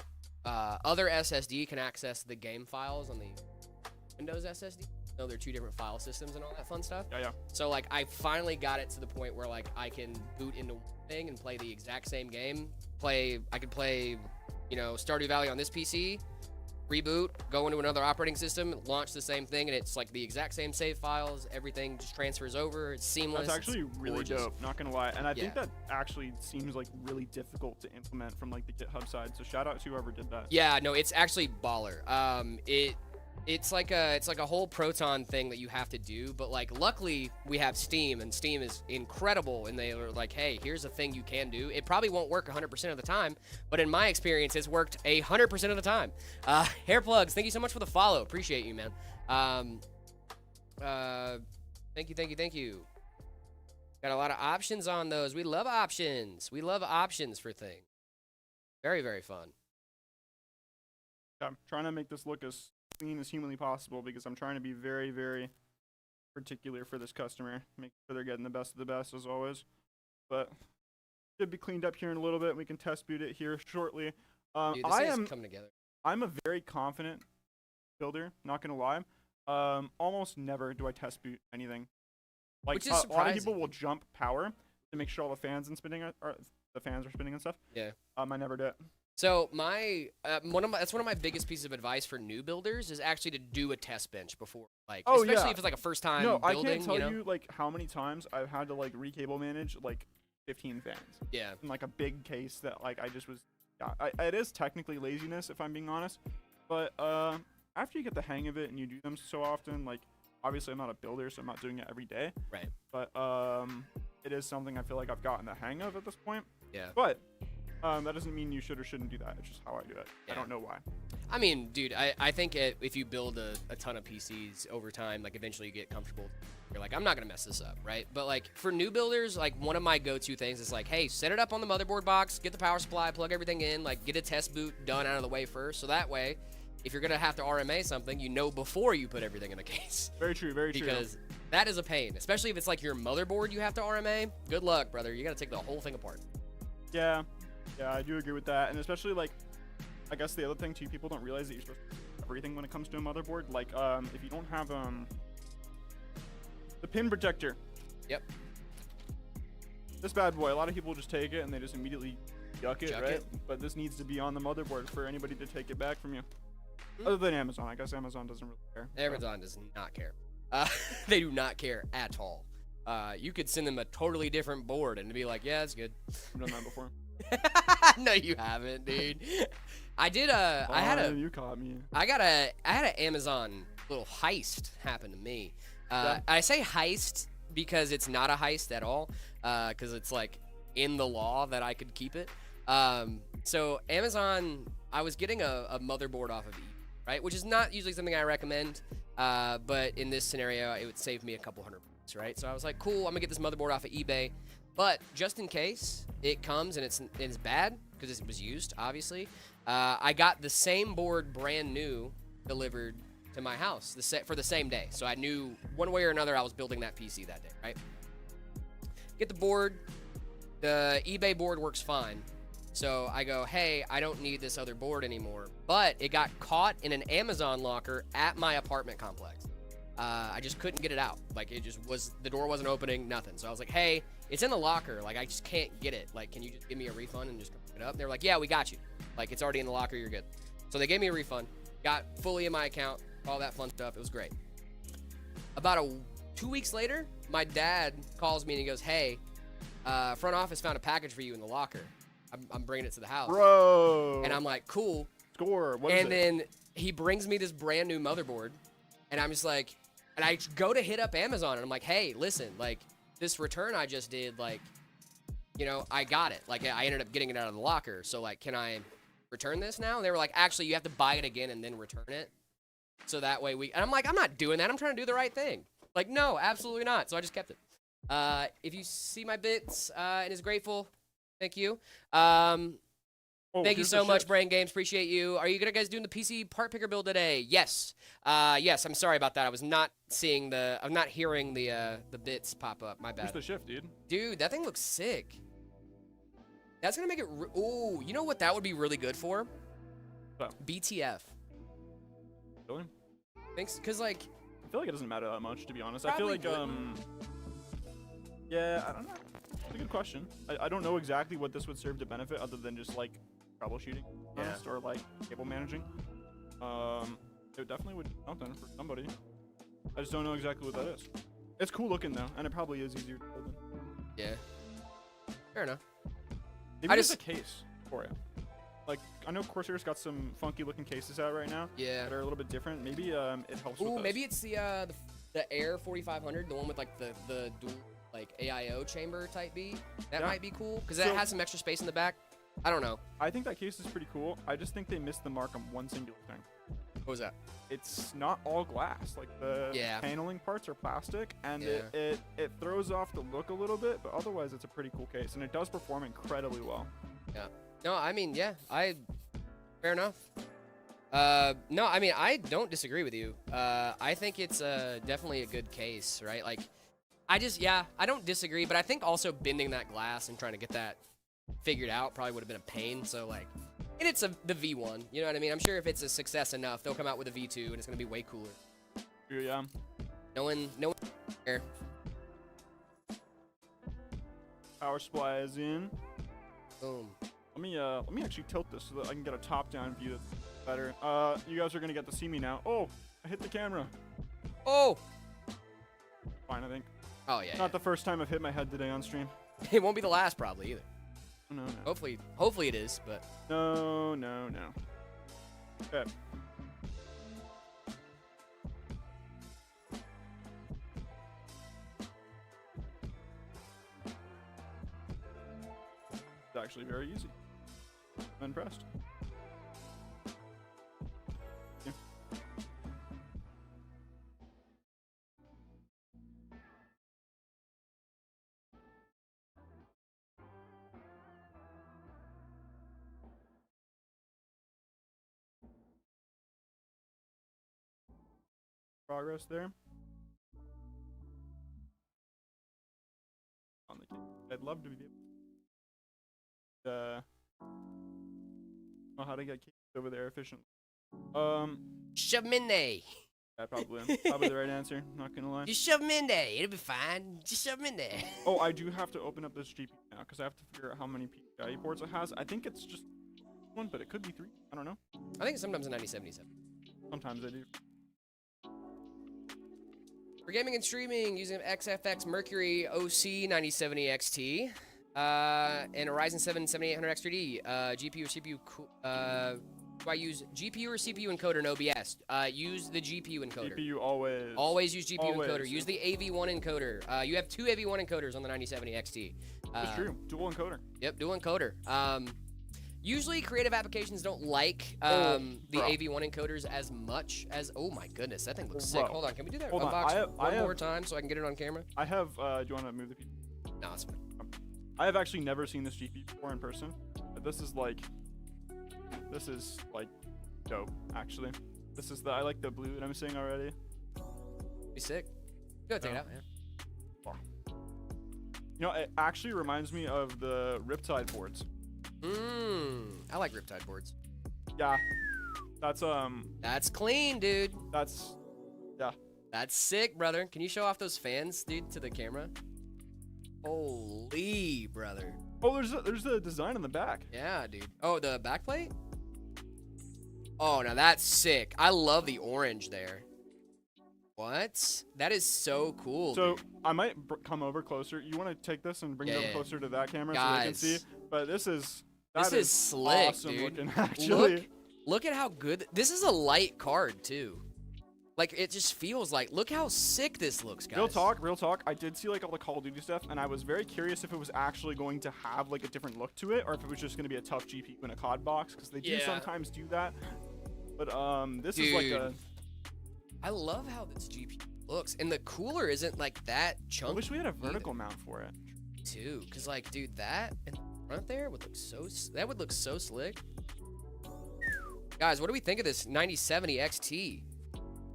other SSD can access the game files on the Windows SSD. So they're 2 different file systems and all that fun stuff. Yeah. So like I finally got it to the point where like I can boot into one thing and play the exact same game. I could play, you know, Stardew Valley on this PC, reboot, go into another operating system, launch the same thing, and it's like the exact same save files. Everything just transfers over. It's seamless. That's actually it's really gorgeous. dope. Not gonna lie, and I think Yeah. that actually seems like really difficult to implement from like the GitHub side. So shout out to whoever did that. Yeah, no, it's actually baller. It's like a whole Proton thing that you have to do, but like luckily we have Steam, and Steam is incredible, and they are like, hey, here's a thing you can do. It probably won't work 100% of the time, but in my experience, it's worked 100% of the time. Hair Plugs, thank you so much for the follow. Appreciate you, man. Thank you. Got a lot of options on those. We love options. We love options for things. Very, very fun. I'm trying to make this look as clean as humanly possible because I'm trying to be very, very particular for this customer. Make sure they're getting the best of the best as always. But should be cleaned up here in a little bit. We can test boot it here shortly. Dude, this thing's coming together. I'm a very confident builder, not gonna lie. Almost never do I test boot anything. Like Which is a lot of surprising. people will jump power to make sure all the fans and spinning are the fans are spinning and stuff. Yeah. I never do it. So my that's one of my biggest pieces of advice for new builders is actually to do a test bench before, like, Oh, especially yeah. if it's like a first time No, I building. can't tell you know? you like how many times I've had to like recable manage like 15 fans Yeah. in like a big case that like I just was. Yeah, it is technically laziness if I'm being honest, but after you get the hang of it and you do them so often, like obviously I'm not a builder, so I'm not doing it every day. Right. But it is something I feel like I've gotten the hang of at this point. Yeah. But that doesn't mean you should or shouldn't do that. It's just how I do it. Yeah. I don't know why. I mean, dude, I think if you build a ton of PCs over time, like eventually you get comfortable. You're like, I'm not gonna mess this up, right? But like for new builders, like one of my go-to things is like, hey, set it up on the motherboard box, get the power supply, plug everything in, like get a test boot done out of the way first, so that way, if you're gonna have to RMA something, you know before you put everything in the case. Very true. Very true. Because that is a pain, especially if it's like your motherboard you have to RMA. Good luck, brother. You gotta take the whole thing apart. Yeah, I do agree with that, and especially like, I guess the other thing too, people don't realize that you're supposed to do everything when it comes to a motherboard. Like, if you don't have the pin protector. Yep. This bad boy, a lot of people just take it and they just immediately yuck it, Chuck right? it. But this needs to be on the motherboard for anybody to take it back from you. Other than Amazon, I guess Amazon doesn't really care. Amazon does not care. They do not care at all. You could send them a totally different board and be like, yeah, it's good. I've done that before. No, you haven't, dude. I did You caught me. I had an Amazon little heist happen to me. I say heist because it's not a heist at all, because it's like in the law that I could keep it. So Amazon, I was getting a motherboard off of eBay, right? Which is not usually something I recommend. But in this scenario, it would save me a couple $100, right? So I was like, cool, I'm gonna get this motherboard off of eBay. But just in case it comes and it's bad, because it was used, obviously, I got the same board brand new delivered to my house for the same day. So I knew one way or another I was building that PC that day, right? Get the board. The eBay board works fine. So I go, hey, I don't need this other board anymore. But it got caught in an Amazon locker at my apartment complex. I just couldn't get it out. Like, it just was, the door wasn't opening, nothing. So I was like, hey, it's in the locker. Like, I just can't get it. Like, can you just give me a refund and just pick it up? And they were like, yeah, we got you. Like, it's already in the locker. You're good. So they gave me a refund. Got fully in my account. All that fun stuff. It was great. About 2 weeks later, my dad calls me and he goes, hey, front office found a package for you in the locker. I'm bringing it to the house. Bro. And I'm like, cool. Score. What is it? And then he brings me this brand new motherboard. And I'm just like, and I go to hit up Amazon and I'm like, hey, listen, like, this return I just did, like, you know, I got it. Like, I ended up getting it out of the locker. So, like, can I return this now? And they were like, actually, you have to buy it again and then return it. So that way and I'm like, I'm not doing that. I'm trying to do the right thing. Like, no, absolutely not. So I just kept it. If you see my bits and is grateful, thank you. Thank you so much, Brain Games. Appreciate you. Are you guys doing the PC part picker build today? Yes. Yes. I'm sorry about that. I was not seeing I'm not hearing the bits pop up. My bad. Where's the shift, dude? Dude, that thing looks sick. That's gonna make it. Ooh, you know what that would be really good for? What? BTF. Really? Thanks, cause like. I feel like it doesn't matter that much, to be honest. I feel Probably like wouldn't. yeah, I don't know. It's a good question. I don't know exactly what this would serve to benefit other than just like troubleshooting, honest, or like cable managing. It definitely would do something for somebody. I just don't know exactly what that is. It's cool looking though, and it probably is easier to build in. Yeah. Fair enough. Maybe there's a case for it. Like, I know Corsair's got some funky looking cases out right now. Yeah. That are a little bit different. Maybe it helps with Ooh, this. maybe it's the Air 4500, the one with like the dual like AIO chamber type B. That might be cool because that has some extra space in the back. I don't know. I think that case is pretty cool. I just think they missed the mark on one singular thing. What was that? It's not all glass. Like the paneling parts are plastic, and it throws off the look a little bit, but otherwise it's a pretty cool case, and it does perform incredibly well. Yeah. No, I mean, yeah, fair enough. No, I mean, I don't disagree with you. I think it's definitely a good case, right? Like, I don't disagree, but I think also bending that glass and trying to get that figured out probably would have been a pain. So, like, and it's the V1, you know what I mean? I'm sure if it's a success enough, they'll come out with a V2, and it's going to be way cooler. Yeah. No one here. Power supply is in. Boom. Let me actually tilt this so that I can get a top-down view that's better. You guys are gonna get to see me now. Oh, I hit the camera. Oh. Fine, I think. Oh yeah. Not the first time I've hit my head today on stream. It won't be the last, probably either. No. Hopefully it is, but. No. Okay. It's actually very easy. I'm impressed. Yeah. Progress there. On the I'd love to be able to know how to get cases over there efficiently. Shove 'em in there. Yeah, probably the right answer. Not gonna lie. Just shove 'em in there. It'll be fine. Just shove 'em in there. Oh, I do have to open up this GPU now because I have to figure out how many PCIe ports it has. I think it's just one, but it could be 3. I don't know. I think sometimes a 9077. Sometimes I do. For gaming and streaming, using XFX Mercury OC 9070 XT and a Ryzen 7 7800X 3D. GPU or CPU. Do I use GPU or CPU encoder? No BS. Use the GPU encoder. GPU always. Always use GPU encoder. Use the AV1 encoder. You have 2 AV1 encoders on the 9070 XT. That's true. Dual encoder. Yep, dual encoder. Usually, creative applications don't like bro. the AV1 encoders as much as. Oh my goodness, that thing looks sick. Bro. Hold on, can we do that Hold on, unbox I one have- more time so I can get it on camera? I have. Do you want to move the people? No, it's fine. I have actually never seen this GP before in person. But this is like dope. Actually, this is I like the blue that I'm seeing already. Be sick. Go take it Yeah. out. Yeah. You know, it actually reminds me of the Riptide boards. I like Riptide boards. Yeah, that's That's clean, dude. that's That's sick, brother. Can you show off those fans, dude, to the camera? Holy, brother. oh, there's the design on the back. Yeah, dude. Oh, the backplate? Oh, now that's sick. I love the orange there. What? That is so cool. So dude. I might come over closer. You want to take this and bring it Yeah, over yeah. closer to that camera so they can Guys. see? But this is Slick, awesome dude. looking. Actually, Look at how good. This is a light card too. Like it just feels like. Look how sick this looks, guys. real talk. I did see like all the Call of Duty stuff, and I was very curious if it was actually going to have like a different look to it, or if it was just going to be a tough GPU in a COD box, because they do Yeah. sometimes do that. But this is like Dude. a. I love how this GPU looks, and the cooler isn't like that I chunky. wish we had a vertical mount for it. Too, cause like, dude, that in the front there would look so. That would look so slick. Guys, what do we think of this 9070 XT?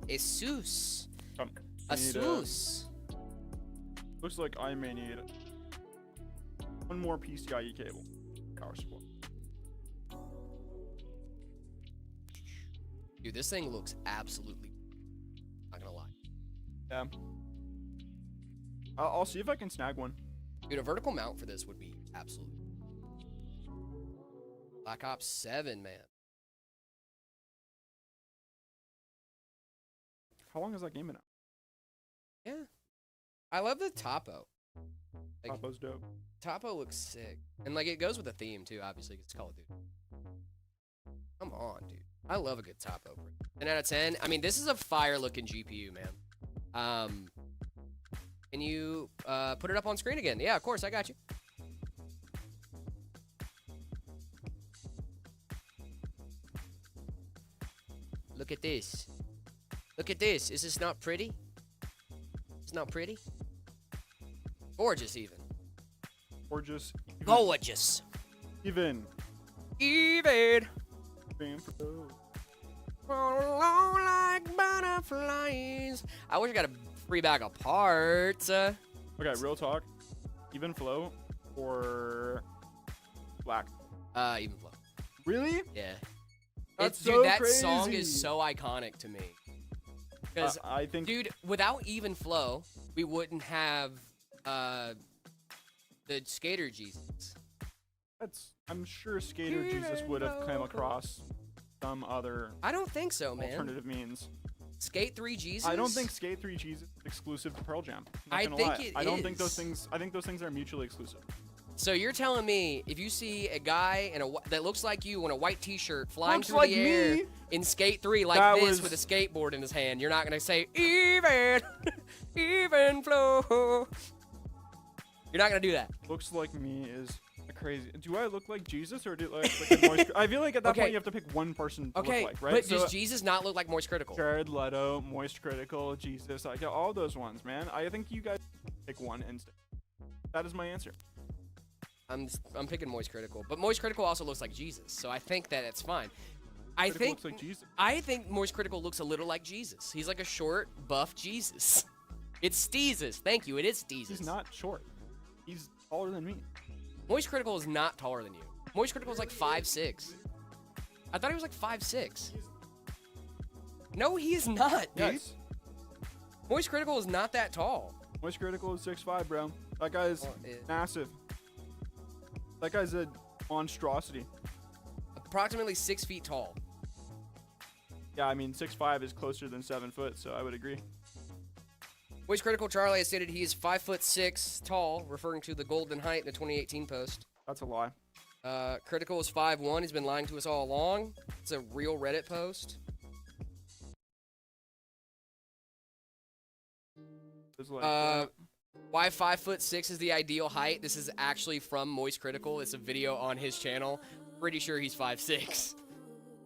Asus. I need a- Asus. Looks like I may need one more PCIe cable. Power supply. Dude, this thing looks absolutely. Not gonna lie. Yeah. I'll see if I can snag one. Dude, a vertical mount for this would be absolutely. Black Ops 7, man. How long has that game been out? Yeah. I love the topo. Like, Topo's dope. topo looks sick. And like it goes with the theme too, obviously, 'cause it's Call of Duty. Come on, dude. I love a good topo. 10 out of 10. I mean, this is a fire looking GPU, man. Can you put it up on screen again? Yeah, of course, I got you. Look at this. Look at this. Is this not pretty? It's not pretty? Gorgeous, even. Or just Gorgeous. even. Even. Pro. Along like butterflies. I wish I got a free bag of parts. Okay, real talk. Even flow or black. Even flow. Really? Yeah. That's Dude, so that crazy. song is so iconic to me. Because, I think. dude, without even flow, we wouldn't have the Skater Jesus. I'm sure Skater Jesus would have come across some other I don't think so, man. alternative means. Skate 3 Jesus? I don't think Skate 3 Jesus is exclusive to Pearl Jam. I Not gonna think lie. it I don't think those is. things. I think those things are mutually exclusive. So you're telling me if you see a guy that looks like you in a white T-shirt flying Looks through like the air me. in Skate 3 like That this was- with a skateboard in his hand, you're not gonna say even, even flow. You're not gonna do that. Looks like me is crazy. Do I look like Jesus or do I look like Moist? I feel like at that Okay. point you have to pick one person to Okay, look like, right? but So, does Jesus not look like Moist Critical? Jared Leto, Moist Critical, Jesus, I get all those ones, man. I think you guys pick one instant. That is my answer. I'm picking Moist Critical, but Moist Critical also looks like Jesus, so I think that it's fine. Critical looks like Jesus. I think Moist Critical looks a little like Jesus. He's like a short, buff Jesus. It's Steezus. Thank you. It is Steezus. He's not short. He's taller than me. Moist Critical is not taller than you. Moist Critical is like 5'6". I thought he was like 5'6". No, he is not, dude. Yes. Moist Critical is not that tall. Moist Critical is 6'5", bro. That guy's Well, it- massive. That guy's a monstrosity. Approximately 6 feet tall. Yeah, I mean 6'5" is closer than 7 foot, so I would agree. Moist Critical Charlie has stated he is 5'6" tall, referring to the golden height in the 2018 post. That's a lie. Critical is 5'1". He's been lying to us all along. It's a real Reddit post. It's like, Uh, Why 5'6" is the ideal height? This is actually from Moist Critical. It's a video on his channel. Pretty sure he's 5'6".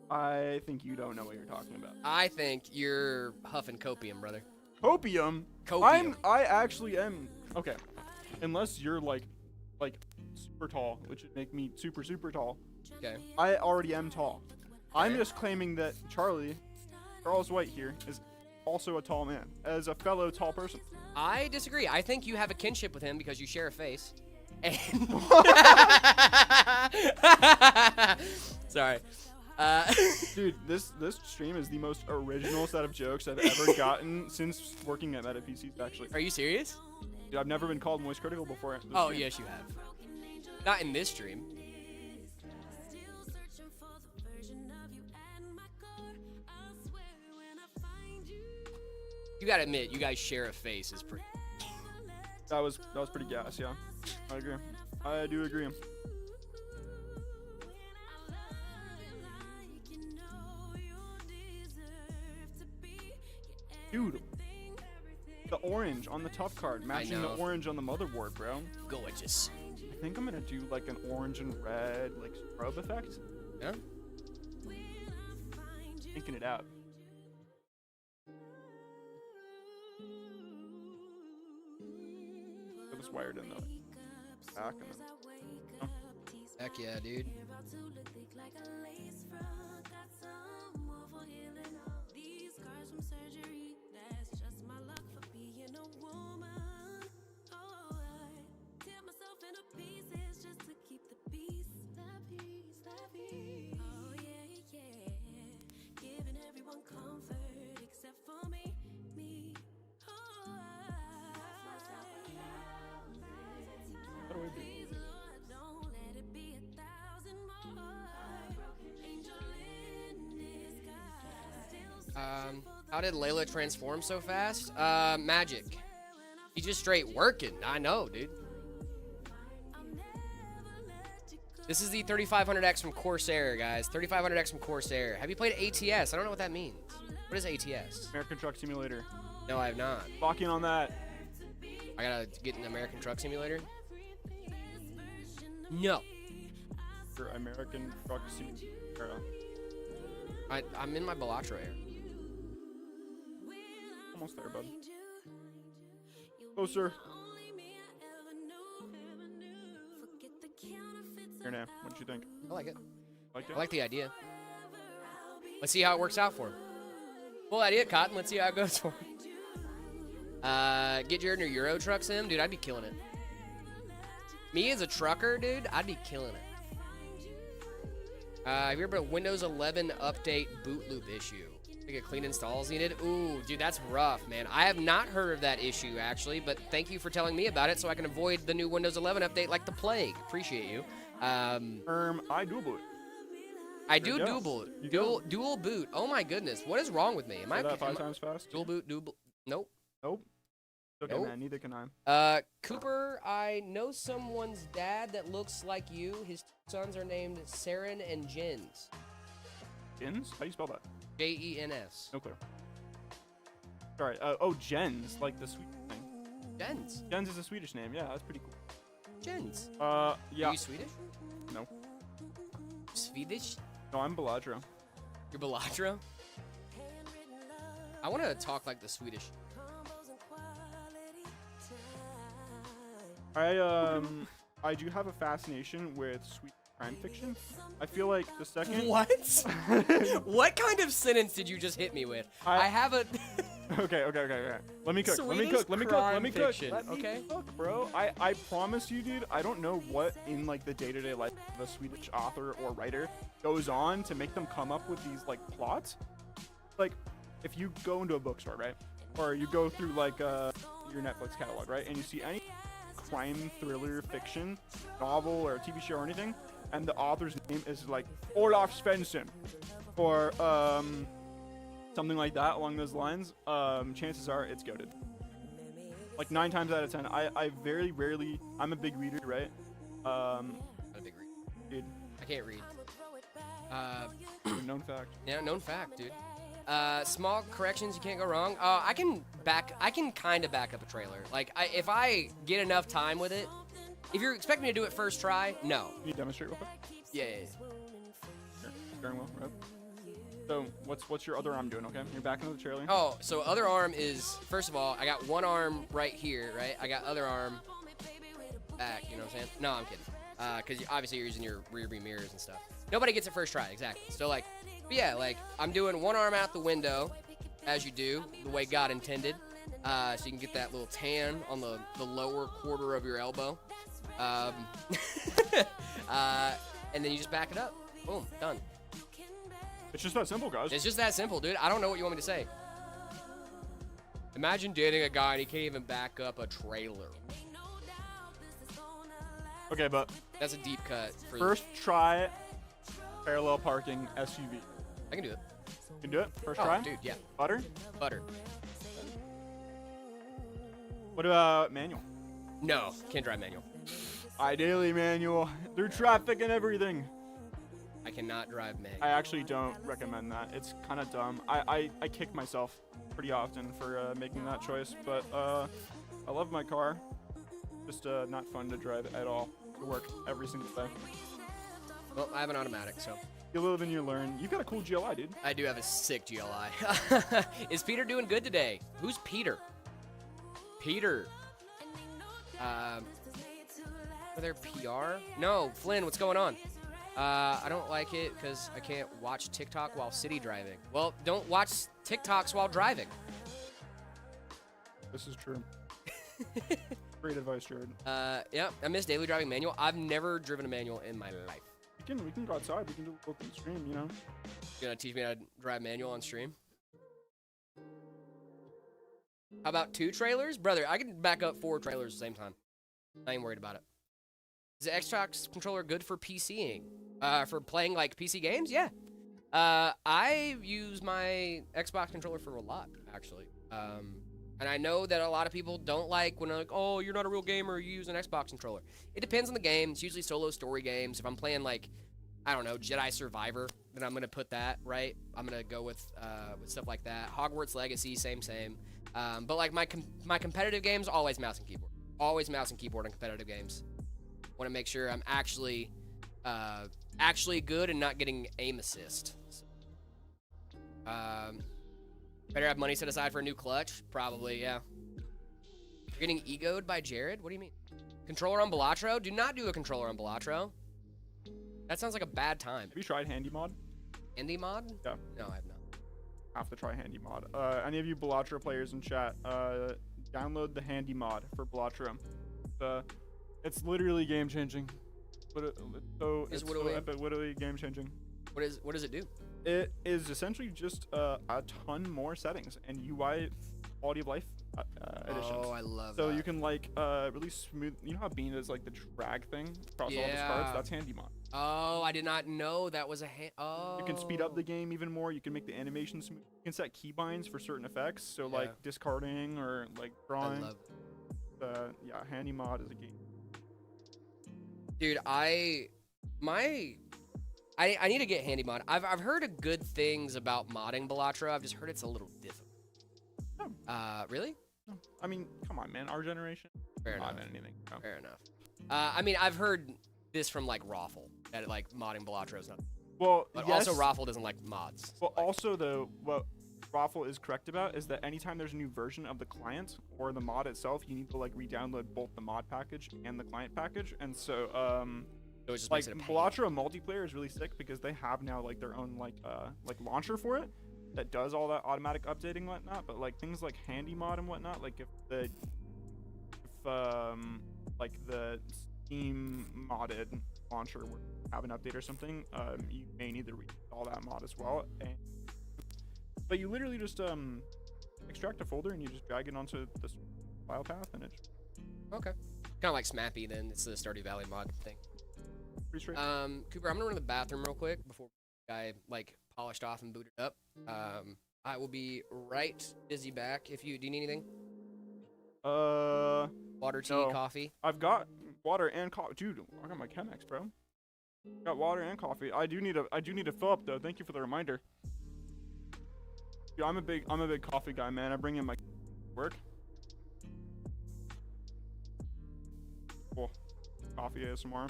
I think you don't know what you're talking about. I think you're huffing copium, brother. Copium? Copium. I actually am. Okay. Unless you're like super tall, which would make me super, super tall. Okay. I already am tall. I'm Okay. just claiming that Charles White here, is also a tall man, as a fellow tall person. I disagree. I think you have a kinship with him because you share a face. And sorry. Dude, this stream is the most original set of jokes I've ever gotten since working at Meta PCs, actually. Are you serious? Dude, I've never been called Moist Critical before. this Oh, stream. yes, you have. Not in this stream. You gotta admit, you guys share a face is pretty. That was pretty gas, yeah. I agree. I do agree. Dude, the orange on the tough card matching the know. orange on the motherboard, bro. Gorgeous. I think I'm gonna do like an orange and red like strobe effect. Yeah. Thinking it out. Get this wired in the back and then. Oh. Heck yeah, dude. How do I do? How did Layla transform so fast? Magic. He's just straight working. I know, dude. This is the 3500X from Corsair, guys. 3500X from Corsair. Have you played ATS? I don't know what that means. What is ATS? American Truck Simulator. No, I have not. Lock in on that. I gotta get an American Truck Simulator. No. For American Truck Simulator. I'm in my Balatro area. Almost there, bud. Closer. Here now. What did you think? I like it. Like it? I like the idea. Let's see how it works out for him. Cool idea, Cotton. Let's see how it goes for him. Get Jared in a Euro Truck Sim? Dude, I'd be killing it. Me as a trucker, dude, I'd be killing it. Have you ever heard of Windows 11 update boot loop issue? Like a clean install is needed? Ooh, dude, that's rough, man. I have not heard of that issue, actually, but thank you for telling me about it so I can avoid the new Windows 11 update like the plague. Appreciate you. I do boot. I do There you go. dual boot. Oh my goodness, what is wrong with me? Am Say I that 5 times fast? dual boot? Nope. Nope. Okay, Nope. man. Neither can I. Cooper, I know someone's dad that looks like you. His sons are named Saren and Jens. Jens? How do you spell that? Jens. No clue. Sorry. Oh, Jens, like the Swedish thing. Jens. Jens is a Swedish name. Yeah, that's pretty cool. Jens. Yeah. Are you Swedish? No. Swedish? No, I'm Balatro. You're Balatro? I want to talk like the Swedish. I do have a fascination with sweet crime fiction. I feel like the second. What? What kind of sentence did you just hit me with? I have a. Okay. Let me cook. Let me cook. fiction, Let me okay? cook, bro. I promise you, dude. I don't know what in like the day-to-day life of a Swedish author or writer goes on to make them come up with these like plots. Like, if you go into a bookstore, right, or you go through like your Netflix catalog, right, and you see any crime thriller fiction novel or TV show or anything, and the author's name is like Olaf Svensson or something like that along those lines, chances are it's goated. Like 9 times out of 10. I very rarely. I'm a big reader, right? Not a big read. Dude, I can't read. known fact. Yeah, known fact, dude. Small corrections, you can't go wrong. I can kind of back up a trailer. Like, if I get enough time with it, if you're expecting me to do it first try, no. Can you demonstrate real quick? Yeah. Sure. Steering wheel, right? So what's your other arm doing? Okay, you're back into the trailer. Oh, so other arm is, first of all, I got one arm right here, right? I got other arm back. You know what I'm saying? No, I'm kidding. Because obviously you're using your rear view mirrors and stuff. Nobody gets it first try, exactly. So like, but yeah, like I'm doing one arm out the window, as you do, the way God intended. So you can get that little tan on the lower quarter of your elbow. And then you just back it up. Boom, done. It's just that simple, guys. It's just that simple, dude. I don't know what you want me to say. Imagine dating a guy and he can't even back up a trailer. Okay, but That's a deep cut. For first try parallel parking SUV. I can do it. You can do it? First Oh, try? dude, yeah. Butter? Butter. What about manual? No, can't drive manual. Ideally manual. Through traffic and everything. I cannot drive manual. I actually don't recommend that. It's kind of dumb. I kick myself pretty often for making that choice, but I love my car. Just not fun to drive at all to work every single day. Well, I have an automatic, so. You live and you learn. You've got a cool GLI, dude. I do have a sick GLI. Is Peter doing good today? Who's Peter? Peter. Are there PR? No, Flynn, what's going on? I don't like it because I can't watch TikTok while city driving. Well, don't watch TikToks while driving. This is true. Great advice, Jared. Yeah, I miss daily driving manual. I've never driven a manual in my life. We can go outside. We can do both on the stream, you know? You gonna teach me how to drive manual on stream? How about 2 trailers? Brother, I can back up 4 trailers at the same time. I ain't worried about it. Is the Xbox controller good for PCing? For playing, like, PC games? Yeah. I use my Xbox controller for a lot, actually. And I know that a lot of people don't like when they're like, oh, you're not a real gamer, you use an Xbox controller. It depends on the game. It's usually solo story games. If I'm playing, like, I don't know, Jedi Survivor, then I'm going to put that, right? I'm going to go with stuff like that. Hogwarts Legacy, same. But, like, my competitive games, always mouse and keyboard. Always mouse and keyboard on competitive games. Want to make sure I'm actually good and not getting aim assist. So, better have money set aside for a new clutch? Probably, yeah. You're getting egoed by Jared? What do you mean? Controller on Balatro? Do not do a controller on Balatro. That sounds like a bad time. Have you tried Handy Mod? Indie mod? Yeah. No, I have not. Have to try Handy Mod. Any of you Balatro players in chat, download the Handy Mod for Balatro. It's literally game changing. It's literally game changing. What does it do? It is essentially just a ton more settings and UI quality of life additions. Oh, I love so that. you can like really smooth. You know how Bean is like the drag thing across all the cards? That's Handy Mod. Oh, I did not know that was a Oh. You can speed up the game even more. You can make the animation smooth. You can set keybinds for certain effects. So like discarding or like drawing. I love yeah, Handy Mod is a game. Dude, I need to get Handy Mod. I've heard good things about modding Balatro. I've just heard it's a little difficult. No. Really? No. I mean, come on, man. Our generation. Fair enough. Anything. No. Fair enough. I mean, I've heard this from like Raffle that like modding Balatro is not. Well, But yes, also Raffle doesn't like mods. Well, also though, what Raffle is correct about is that anytime there's a new version of the client or the mod itself, you need to like re-download both the mod package and the client package. And so, So it just like makes it a pain. Balatro multiplayer is really sick because they have now like their own like launcher for it that does all that automatic updating and whatnot. But like things like Handy Mod and whatnot, like if like the Steam modded launcher would have an update or something, you may need to reinstall that mod as well. But you literally just extract a folder and you just drag it onto the file path and it. Okay. Kind of like Smappy then. It's the Stardew Valley mod thing. Pretty straight. Cooper, I'm gonna run to the bathroom real quick before I like polished off and booted up. I will be right busy back. Do you need anything? Water, tea, no. coffee. I've got water and coffee, dude. I got my Chemex, bro. Got water and coffee. I do need to fill up though. Thank you for the reminder. Yeah, I'm a big coffee guy, man. I bring in my work. Cool. Coffee ASMR.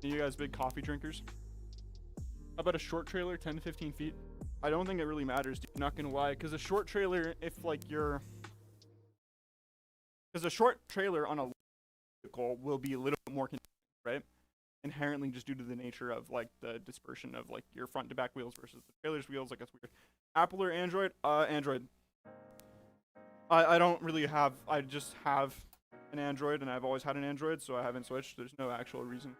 You guys big coffee drinkers? How about a short trailer, 10 to 15 feet? I don't think it really matters, dude. Not gonna lie, because a short trailer, because a short trailer on a vehicle will be a little bit more, right? Inherently, just due to the nature of like the dispersion of like your front to back wheels versus the trailer's wheels. Like that's weird. Apple or Android? Android. I don't really have. I just have an Android, and I've always had an Android, so I haven't switched. There's no actual reason.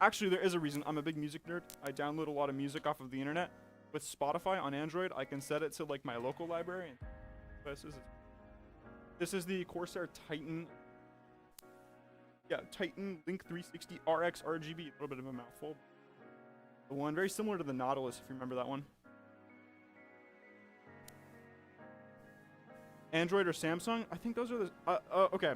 Actually, there is a reason. I'm a big music nerd. I download a lot of music off of the internet. With Spotify on Android, I can set it to like my local library. And this is the Corsair Titan. Yeah, Titan Link 360 RX RGB. A little bit of a mouthful. The one very similar to the Nautilus, if you remember that one. Android or Samsung? I think those are the. Okay.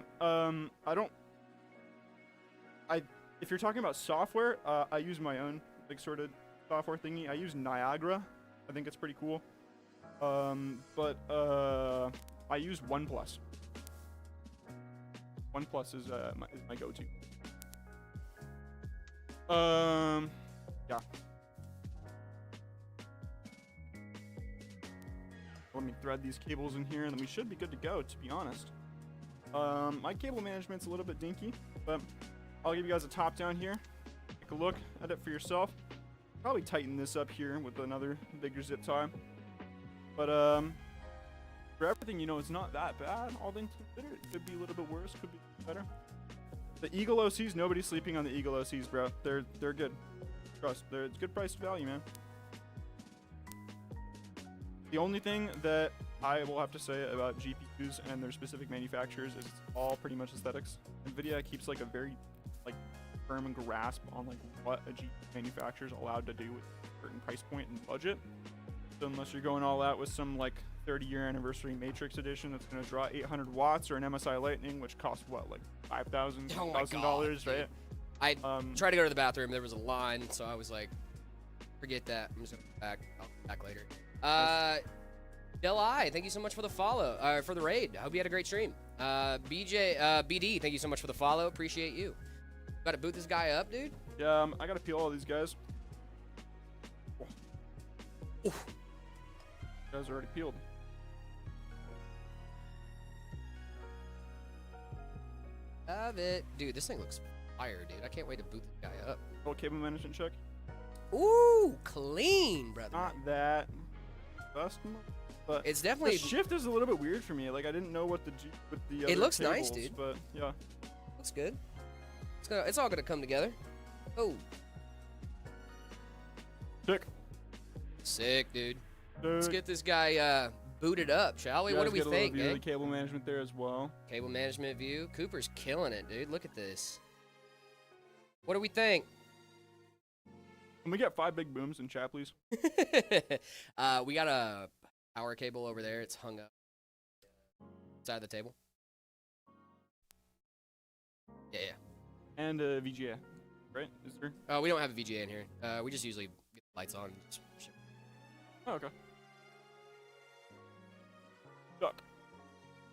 If you're talking about software, I use my own like sort of software thingy. I use Niagara. I think it's pretty cool. But I use OnePlus. OnePlus is my go-to. Yeah. Let me thread these cables in here, and then we should be good to go. To be honest, my cable management's a little bit dinky, but I'll give you guys a top down here. Take a look at it for yourself. Probably tighten this up here with another bigger zip tie. But for everything, it's not that bad. All things considered, it could be a little bit worse, could be better. The Eagle OCs, nobody's sleeping on the Eagle OCs, bro. They're good. Trust, it's good price to value, man. The only thing that I will have to say about GPUs and their specific manufacturers is it's all pretty much aesthetics. NVIDIA keeps like a very firm grasp on like what a GPU manufacturer is allowed to do with a certain price point and budget. So unless you're going all out with some like 30-year anniversary Matrix edition that's going to draw 800 watts, or an MSI Lightning, which costs what, like $5,000, $1,000, right? I tried to go to the bathroom. There was a line, so I was like, forget that. I'm just going to go back. I'll come back later. Del I, thank you so much for the follow, for the raid. I hope you had a great stream. BD, thank you so much for the follow. Appreciate you. Got to boot this guy up, dude. Yeah, I got to peel all these guys. Oof. Guys are already peeled. Love it. Dude, this thing looks fire, dude. I can't wait to boot this guy up. Oh, cable management check. Ooh, clean, brother. Not that custom, but it's definitely. The shift is a little bit weird for me. Like I didn't know what the other it looks cables, nice, dude. But yeah, looks good. It's all gonna come together. Oh, sick, dude. Let's get this guy booted up, shall we? What do we think, man? The cable management there as well. Cable management view. Cooper's killing it, dude. Look at this. What do we think? Can we get 5 big booms in chat, please? We got a power cable over there. It's hung up side of the table. Yeah. And a VGA, right? Is there? We don't have a VGA in here. We just usually get the lights on. Oh, okay. Duck.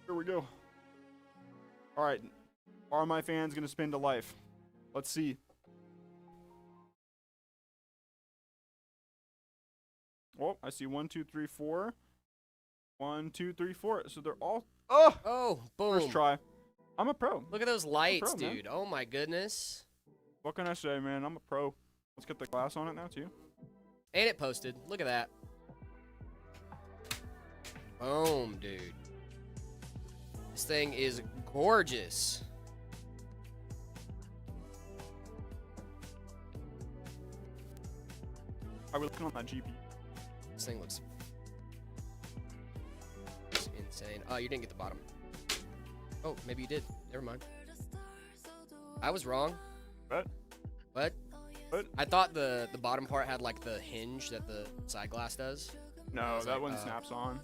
Here we go. All right. Are my fans gonna spin to life? Let's see. Oh, I see 1, 2, 3, 4. 1, 2, 3, 4. So they're all. Oh, boom. First try. I'm a pro. Look at those lights, pro, dude. Oh my goodness. What can I say, man? I'm a pro. Let's get the glass on it now too. And it posted. Look at that. Boom, dude. This thing is gorgeous. Are we looking on that GP? This thing looks insane. Oh, you didn't get the bottom. Oh, maybe you did. Never mind. I was wrong. What? What? What? I thought the bottom part had like the hinge that the side glass does. No, that one snaps on.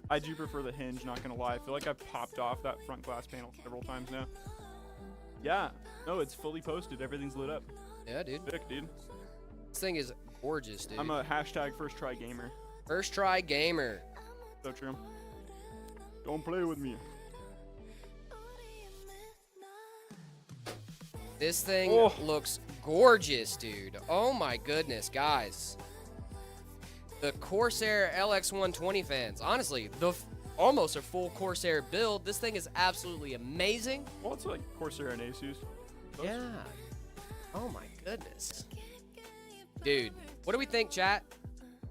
I do prefer the hinge, not gonna lie. I feel like I've popped off that front glass panel several times now. Yeah. No, it's fully posted. Everything's lit up. Yeah, dude. Sick, dude. This thing is gorgeous, dude. I'm a hashtag first try gamer. First try gamer. So true. Don't play with me. This thing Oh. looks gorgeous, dude. Oh my goodness, guys. The Corsair LX120 fans. Honestly, almost a full Corsair build. This thing is absolutely amazing. Well, it's like Corsair and Asus. Yeah. Oh my goodness. Dude, what do we think, chat?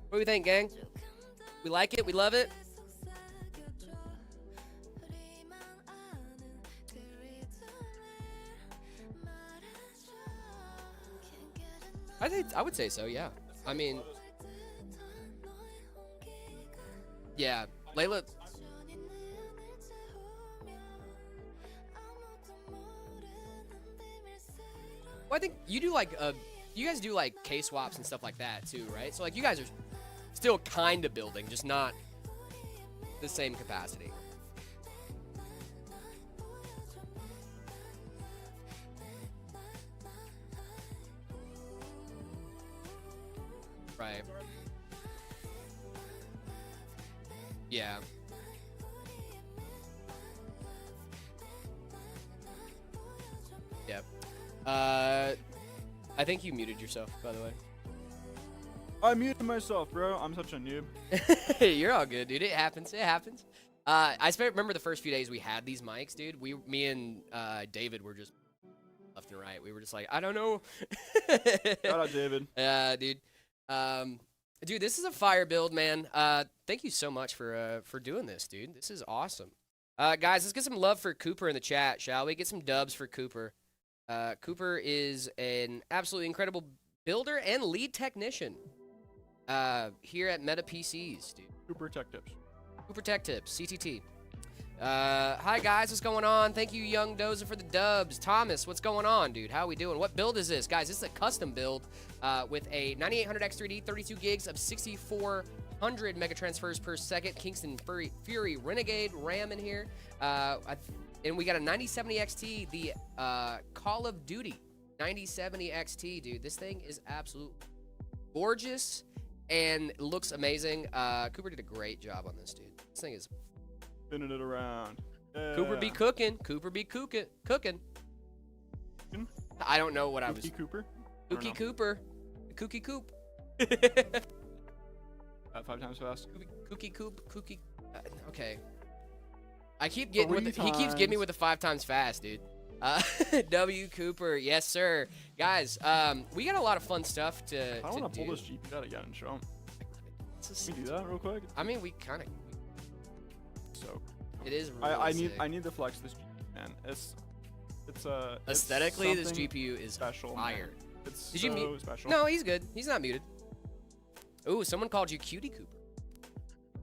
What do we think, gang? We like it? We love it? I would say so, yeah. I mean, yeah, Layla. Well, I think you do like you guys do like K swaps and stuff like that too, right? So like you guys are still kind of building, just not the same capacity. Right. Yeah. Yep. I think you muted yourself, by the way. I muted myself, bro. I'm such a noob. You're all good, dude. It happens. It happens. Remember the first few days we had these mics, dude. Me and David were just left and right. We were just like, I don't know. Shout out, David. Yeah, dude. Dude, this is a fire build, man. Thank you so much for doing this, dude. This is awesome. Guys, let's get some love for Cooper in the chat, shall we? Get some dubs for Cooper. Cooper is an absolutely incredible builder and lead technician here at Meta PCs, dude. Cooper Tech Tips. Cooper Tech Tips, CTT. Hi, guys. What's going on? Thank you, Young Dozer, for the dubs. Thomas, what's going on, dude? How we doing? What build is this? Guys, this is a custom build with a 9800 X3D, 32 gigs of 6400 mega transfers per second. Kingston Fury Renegade RAM in here. And we got a 9070 XT, the Call of Duty 9070 XT, dude. This thing is absolutely gorgeous and looks amazing. Cooper did a great job on this, dude. This thing is Spinning it around. Yeah. Cooper be cooking. Cooper be cooking. I don't know what I was. Cookie Cooper? Cookie Cooper. Cookie Coop. 5 times fast. Cookie Coop. Cookie. Okay. I keep getting with he keeps getting me with the 5 times fast, dude. W Cooper, yes sir, guys. We got a lot of fun stuff to. I want to pull this GP out again and show him. Can we do that real quick? I mean, we kind of. So. It is. Really I need to flex this GPU, man. It's aesthetically it's this GPU is special. fire. Man. It's Did so you mute? special. No, he's good. He's not muted. Ooh, someone called you Cutie Cooper.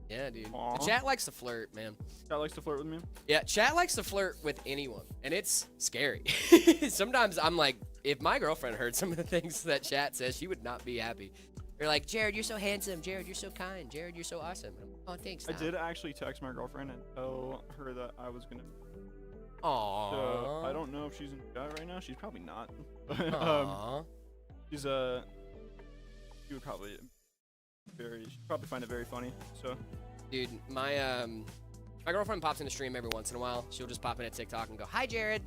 Yeah, dude. Aww. The chat likes to flirt, man. Chat likes to flirt with me. Yeah, chat likes to flirt with anyone, and it's scary. Sometimes I'm like, if my girlfriend heard some of the things that chat says, she would not be happy. They're like, Jared, you're so handsome. Jared, you're so kind. Jared, you're so awesome. Oh, thanks. I did actually text my girlfriend and tell her that I was gonna. Aww. So I don't know if she's in the chat right now. She's probably not. Aww. She's she would probably she'd probably find it very funny. So. Dude, my girlfriend pops in the stream every once in a while. She'll just pop in at TikTok and go, "Hi, Jared."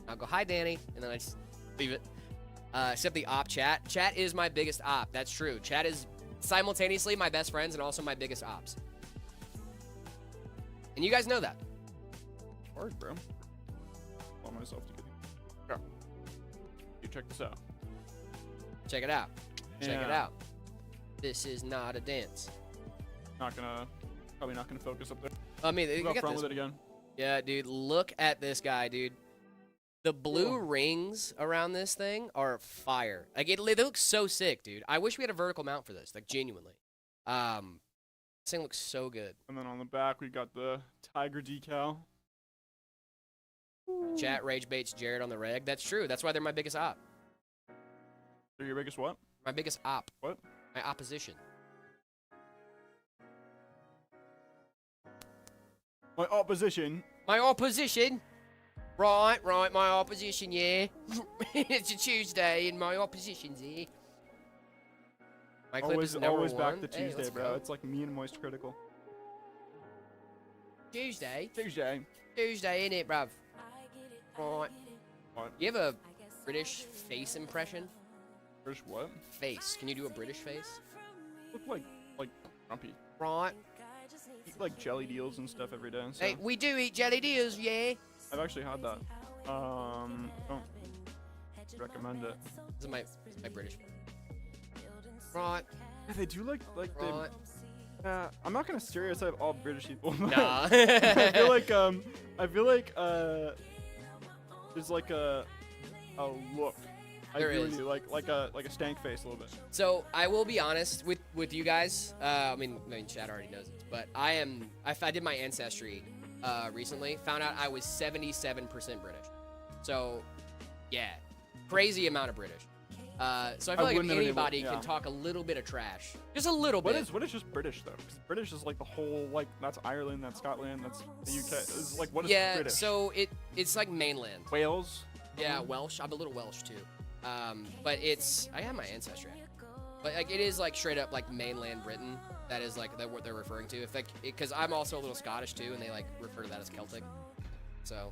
I'll go, "Hi, Danny," and then I just leave it. Except the op chat. Chat is my biggest op. That's true. Chat is simultaneously my best friends and also my biggest ops. And you guys know that. Hard, bro. Want myself to get. Here. You check this out. Check it out. Check it Yeah. out. This is not a dance. Probably not gonna focus up there. I mean, you Go got front this. with it again. Yeah, dude. Look at this guy, dude. The blue Cool. rings around this thing are fire. Like they look so sick, dude. I wish we had a vertical mount for this, like genuinely. This thing looks so good. And then on the back we got the tiger decal. Chat rage baits Jared on the reg. That's true. That's why they're my biggest op. They're your biggest what? My biggest op. What? My opposition. My opposition. My opposition. Right, my opposition, yeah. It's a Tuesday and my opposition's here. My clip Always, is number always one. back to Hey, Tuesday, let's bro. go. It's like me and Moist Critical. Tuesday, Tuesday. ain't it, bruv? Right. What? You have a British face impression? British what? Face. Can you do a British face? Look like grumpy. Right. Eat like jelly deals and stuff every day. So Hey, we do eat jelly deals, yeah. I've actually had that. Don't recommend it. This is my British. Right. Yeah, they do like they. Right. I'm not gonna stereotype all British people. but Nah. I feel like there's like a look. There I really is. do, like a stank face a little bit. So I will be honest with you guys. I mean, Chad already knows this, but I did my ancestry recently. Found out I was 77% British. So yeah, crazy amount of British. So I feel like if wouldn't have been able- anybody yeah. can talk a little bit of trash, just a little What bit. is just British though? 'Cause British is like the whole like that's Ireland, that's Scotland, that's the UK. It's like what is Yeah, British? so it's like mainland. Wales. Yeah, Welsh. I'm a little Welsh too. But I have my ancestry. But like it is like straight up like mainland Britain. That is like what they're referring to. If like because I'm also a little Scottish too, and they like refer to that as Celtic. So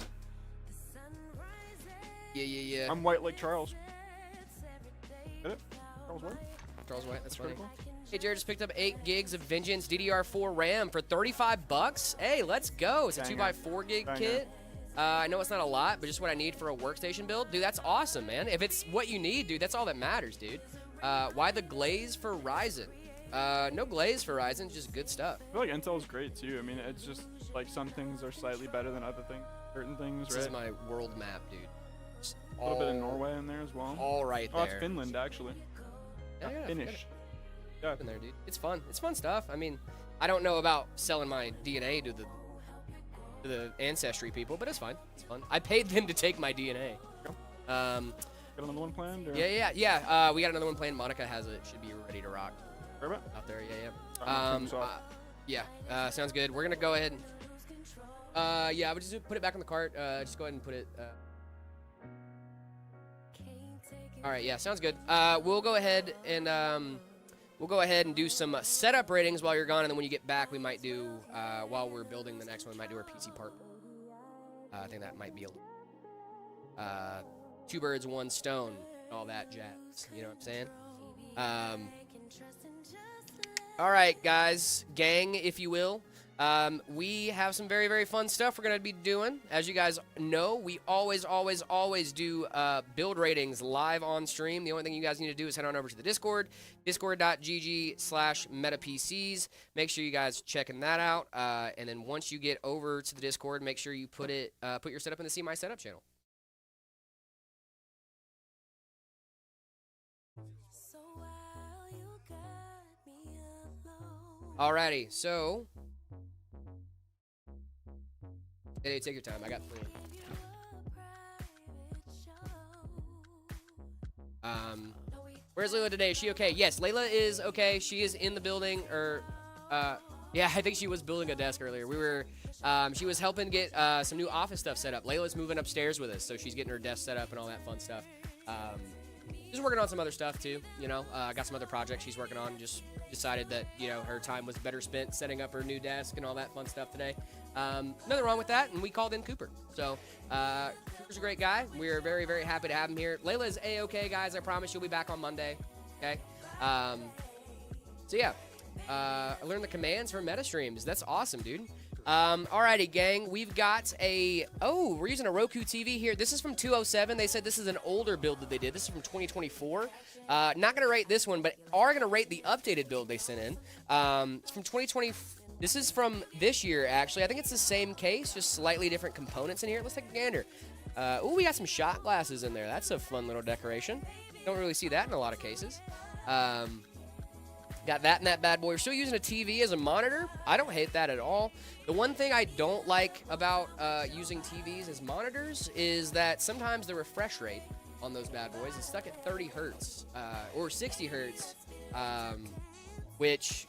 yeah. I'm white like Charles. Get it? Charles White. Charles White. That's funny. Pretty cool. Hey, Jared just picked up 8 gigs of Vengeance DDR4 RAM for $35. Hey, let's go. It's a Banger. 2x4 gig Banger. kit. I know it's not a lot, but just what I need for a workstation build. Dude, that's awesome, man. If it's what you need, dude, that's all that matters, dude. Why the glaze for Ryzen? No glaze for Ryzen, just good stuff. I feel like Intel's great too. I mean, it's just like some things are slightly better than other things. Certain things, This right? is my world map, dude. Just A little bit of Norway in there as well. All right Oh, there. it's Finland actually. Yeah, Finnish. Yeah. in there, dude. It's fun. It's fun stuff. I mean, I don't know about selling my DNA to the ancestry people, but it's fine. It's fun. I paid them to take my DNA. Got another one planned? Or? Yeah. We got another one planned. Monica has it. Should be ready to rock Where about? out there. Yeah. Comes off. Sounds good. We're gonna go ahead. I would just put it back on the cart. Just go ahead and put it. All right. Yeah. Sounds good. We'll go ahead and do some setup ratings while you're gone, and then when you get back, we might do while we're building the next one, we might do our PC part. I think that might be a 2 birds, 1 stone, all that jazz. You know what I'm saying? All right, guys, gang, if you will. We have some very, very fun stuff we're going to be doing. As you guys know, we always do build ratings live on stream. The only thing you guys need to do is head on over to the Discord, discord.gg/metapcs. Make sure you guys checking that out. And then once you get over to the Discord, make sure you put your setup in the See My Setup channel. So while you got me alone. Alrighty, so hey, take your time. I got 3. Where's Layla today? Is she okay? Yes, Layla is okay. She is in the building, yeah, I think she was building a desk earlier. She was helping get some new office stuff set up. Layla's moving upstairs with us, so she's getting her desk set up and all that fun stuff. Just working on some other stuff too, got some other projects she's working on. Just decided that, her time was better spent setting up her new desk and all that fun stuff today. Nothing wrong with that, and we called in Cooper. So, Cooper's a great guy. We are very, very happy to have him here. Layla is A-okay, guys. I promise you'll be back on Monday, okay? So yeah, I learned the commands from MetaStreams. That's awesome, dude. Alrighty, gang. We've got we're using a Roku TV here. This is from 207. They said this is an older build that they did. This is from 2024. Not going to rate this one, but are going to rate the updated build they sent in. It's from 2020. This is from this year, actually. I think it's the same case, just slightly different components in here. Let's take a gander. We got some shot glasses in there. That's a fun little decoration. Don't really see that in a lot of cases. Got that in that bad boy. We're still using a TV as a monitor. I don't hate that at all. The one thing I don't like about using TVs as monitors is that sometimes the refresh rate on those bad boys is stuck at 30 hertz or 60 hertz, which,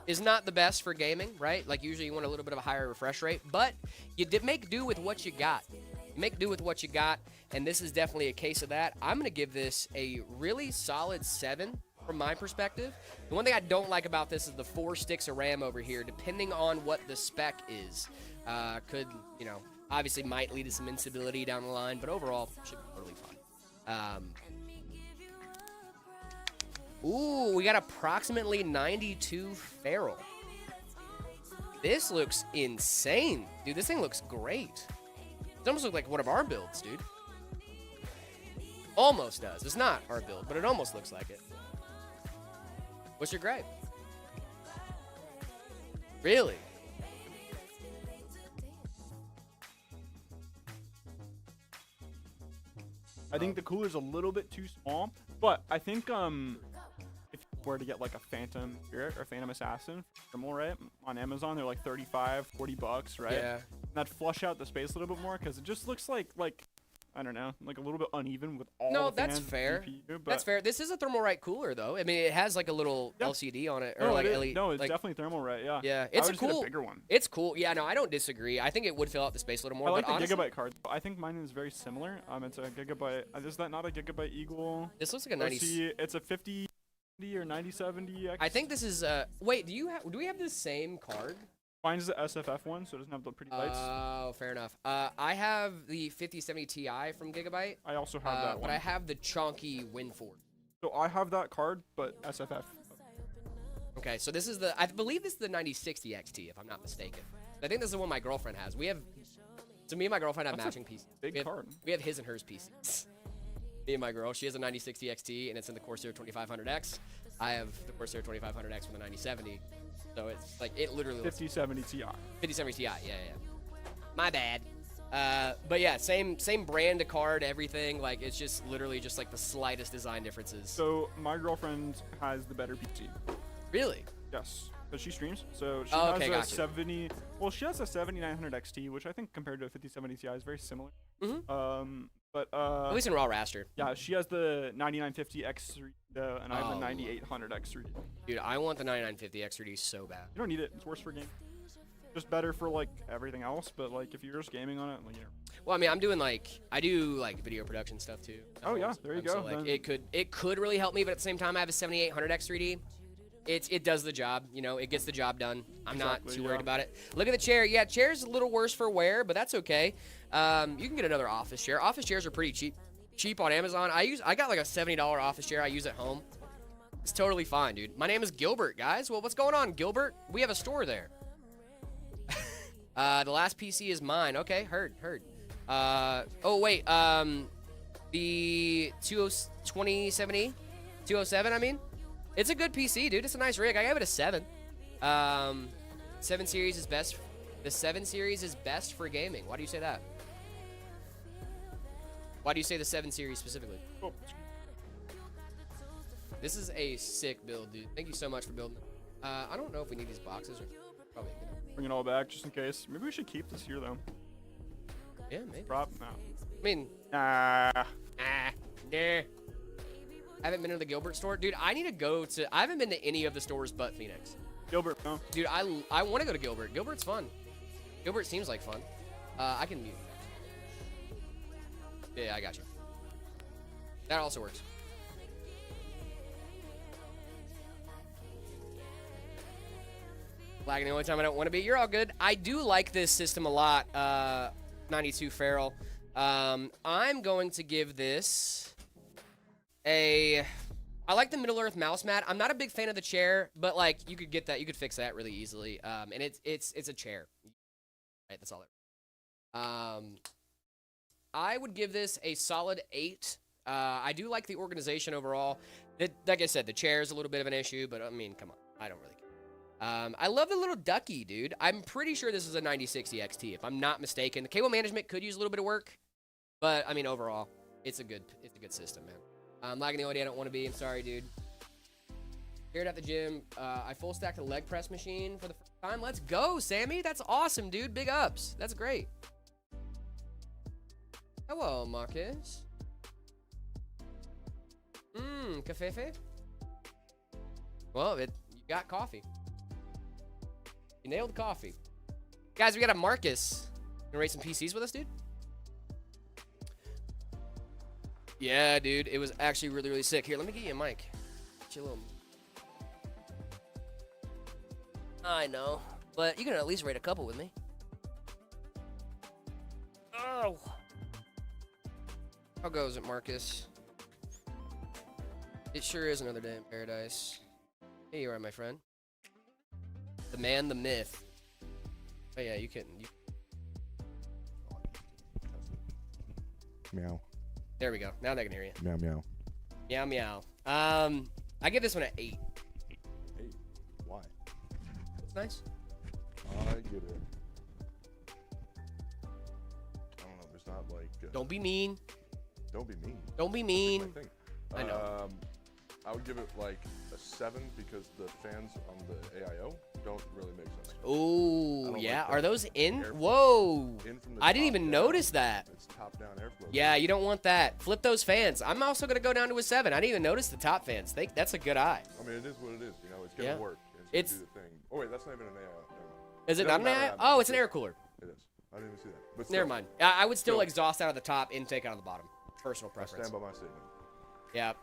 is not the best for gaming, right? Like, usually you want a little bit of a higher refresh rate, but you make do with what you got. You make do with what you got, and this is definitely a case of that. I'm going to give this a really solid 7 from my perspective. The one thing I don't like about this is the 4 sticks of RAM over here, depending on what the spec is. Could, you know, obviously might lead to some instability down the line, but overall should be totally fine. Ooh, we got approximately 92 feral. This looks insane. Dude, this thing looks great. It almost looks like one of our builds, dude. Almost does. It's not our build, but it almost looks like it. What's your gripe? Really? I think the cooler's a little bit too small, but I think if you were to get like a Phantom Spirit or Phantom Assassin thermal, right, on Amazon, they're like 35, 40 bucks, right? Yeah. And that'd flush out the space a little bit more because it just looks like I don't know, like a little bit uneven with all No, the that's fans, fair. CPU, but That's fair. This is a thermal right cooler, though. I mean, it has like a little Yeah. LCD on it, or No, like it is. LED. No, it's like, definitely thermal, right? Yeah. Yeah, I it's would a just get cool. a bigger one. It's cool. Yeah, no, I don't disagree. I think it would fill out the space a little more. I like but the honestly, gigabyte card. I think mine is very similar. It's a gigabyte. Is that not a gigabyte Eagle? This looks like a Let's 90. see, it's a 50 or 9070. I think this is. Wait, do we have the same card? Mine's the SFF one, so it doesn't have the pretty lights. Oh, fair enough. I have the 5070 Ti from Gigabyte. I also have that But one. I have the chonky Winford. So I have that card, but SFF. Okay, so this is the. I believe this is the 9060 XT, if I'm not mistaken. I think this is the one my girlfriend has. We have. So me and my girlfriend have That's a matching PCs. big card. We have his and hers PCs. Me and my girl, she has a 9060 XT, and it's in the Corsair 2500X. I have the Corsair 2500X with a 9070. So it's like, it literally looks 5070 Ti. 5070 Ti, yeah. My bad. But yeah, same brand of card, everything. Like, it's just literally just like the slightest design differences. So my girlfriend has the better PC. Really? Yes, because she streams. So she Oh, has okay, a gotcha. 70. Well, she has a 7900 XT, which I think compared to a 5070 Ti is very similar. Mhm. But At least in raw raster. yeah, she has the 9950 X3, and I have Oh, the 9800 X3. Dude, I want the 9950 X3D so bad. You don't need it. It's worse for game. Just better for like everything else, but like if you're just gaming on it, like Well, I mean, I do like video production stuff too. Oh, yeah, there you So go, like, then. it could really help me, but at the same time, I have a 7800 X3D. It does the job, you know, it gets the job done. I'm not Exactly, too worried yeah. about it. Look at the chair. Yeah, chair's a little worse for wear, but that's okay. You can get another office chair. Office chairs are pretty cheap on Amazon. I got like a $70 office chair I use at home. It's totally fine, dude. My name is Gilbert, guys. Well, what's going on, Gilbert? We have a store there. The last PC is mine. Okay, heard. Oh wait, the 2070, 207. I mean, it's a good PC, dude. It's a nice rig. I gave it a 7. 7 series is best. The 7 series is best for gaming. Why do you say that? Why do you say the 7 series specifically? oh, This is a sick build, dude. Thank you so much for building it. I don't know if we need these boxes or probably. bring it all back just in case. Maybe we should keep this here though. Yeah, maybe. Prop? No. I mean, Nah. nah. I haven't been to the Gilbert store. Dude, I need to go to... I haven't been to any of the stores but Phoenix. Gilbert, no. Dude, I want to go to Gilbert. Gilbert's fun. Gilbert seems like fun. I can mute. Yeah, I got you. That also works. Lagging the only time I don't want to be. You're all good. I do like this system a lot. 92 Feral. I'm going to give this a... I like the Middle Earth mouse mat. I'm not a big fan of the chair, but like you could get that, you could fix that really easily. And it's a chair. Right, that's all it. I would give this a solid 8. I do like the organization overall. Like I said, the chair is a little bit of an issue, but I mean, come on, I don't really care. I love the little ducky, dude. I'm pretty sure this is a 9060 XT, if I'm not mistaken. The cable management could use a little bit of work, but I mean, overall, it's a good system, man. I'm lagging the OD I don't want to be. I'm sorry, dude. Here at the gym, I full stacked a leg press machine for the first time. Let's go, Sammy. That's awesome, dude. Big ups. That's great. Hello, Marcus. Cafefe? Well, you got coffee. You nailed coffee. Guys, we got a Marcus. Gonna race some PCs with us, dude? Yeah, dude. It was actually really, really sick. Here, let me get you a mic. Get you a little. I know, but you can at least rate a couple with me. Oh. How goes it, Marcus? It sure is another day in paradise. Here you are, my friend. The man, the myth. Oh yeah, you can. Meow. There we go. Now they can hear you. Meow meow. Meow meow. I give this one an 8. 8. Why? It's nice. I give it. I don't know. There's not like. Don't be mean. Don't be mean. Don't be That's mean. my thing. I know. I would give it like a 7 because the fans on the AIO don't really make sense. Oh, like yeah. that Are those in? airflow. Whoa. In from the I didn't top even down. notice that. It's top down airflow. Yeah, you don't want that. Flip those fans. I'm also going to go down to a 7. I didn't even notice the top fans. That's a good eye. I mean, it is what it is. You know, it's gonna Yeah. work. It's- It's gonna do the thing. Oh wait, that's not even an AIO. Never mind. Is it It not doesn't an matter. eye? Oh, it's an air cooler. It is. I didn't even see that. But Never still, mind. I would still Still. exhaust out of the top, intake out of the bottom. Personal I preference. stand by my statement. Yeah.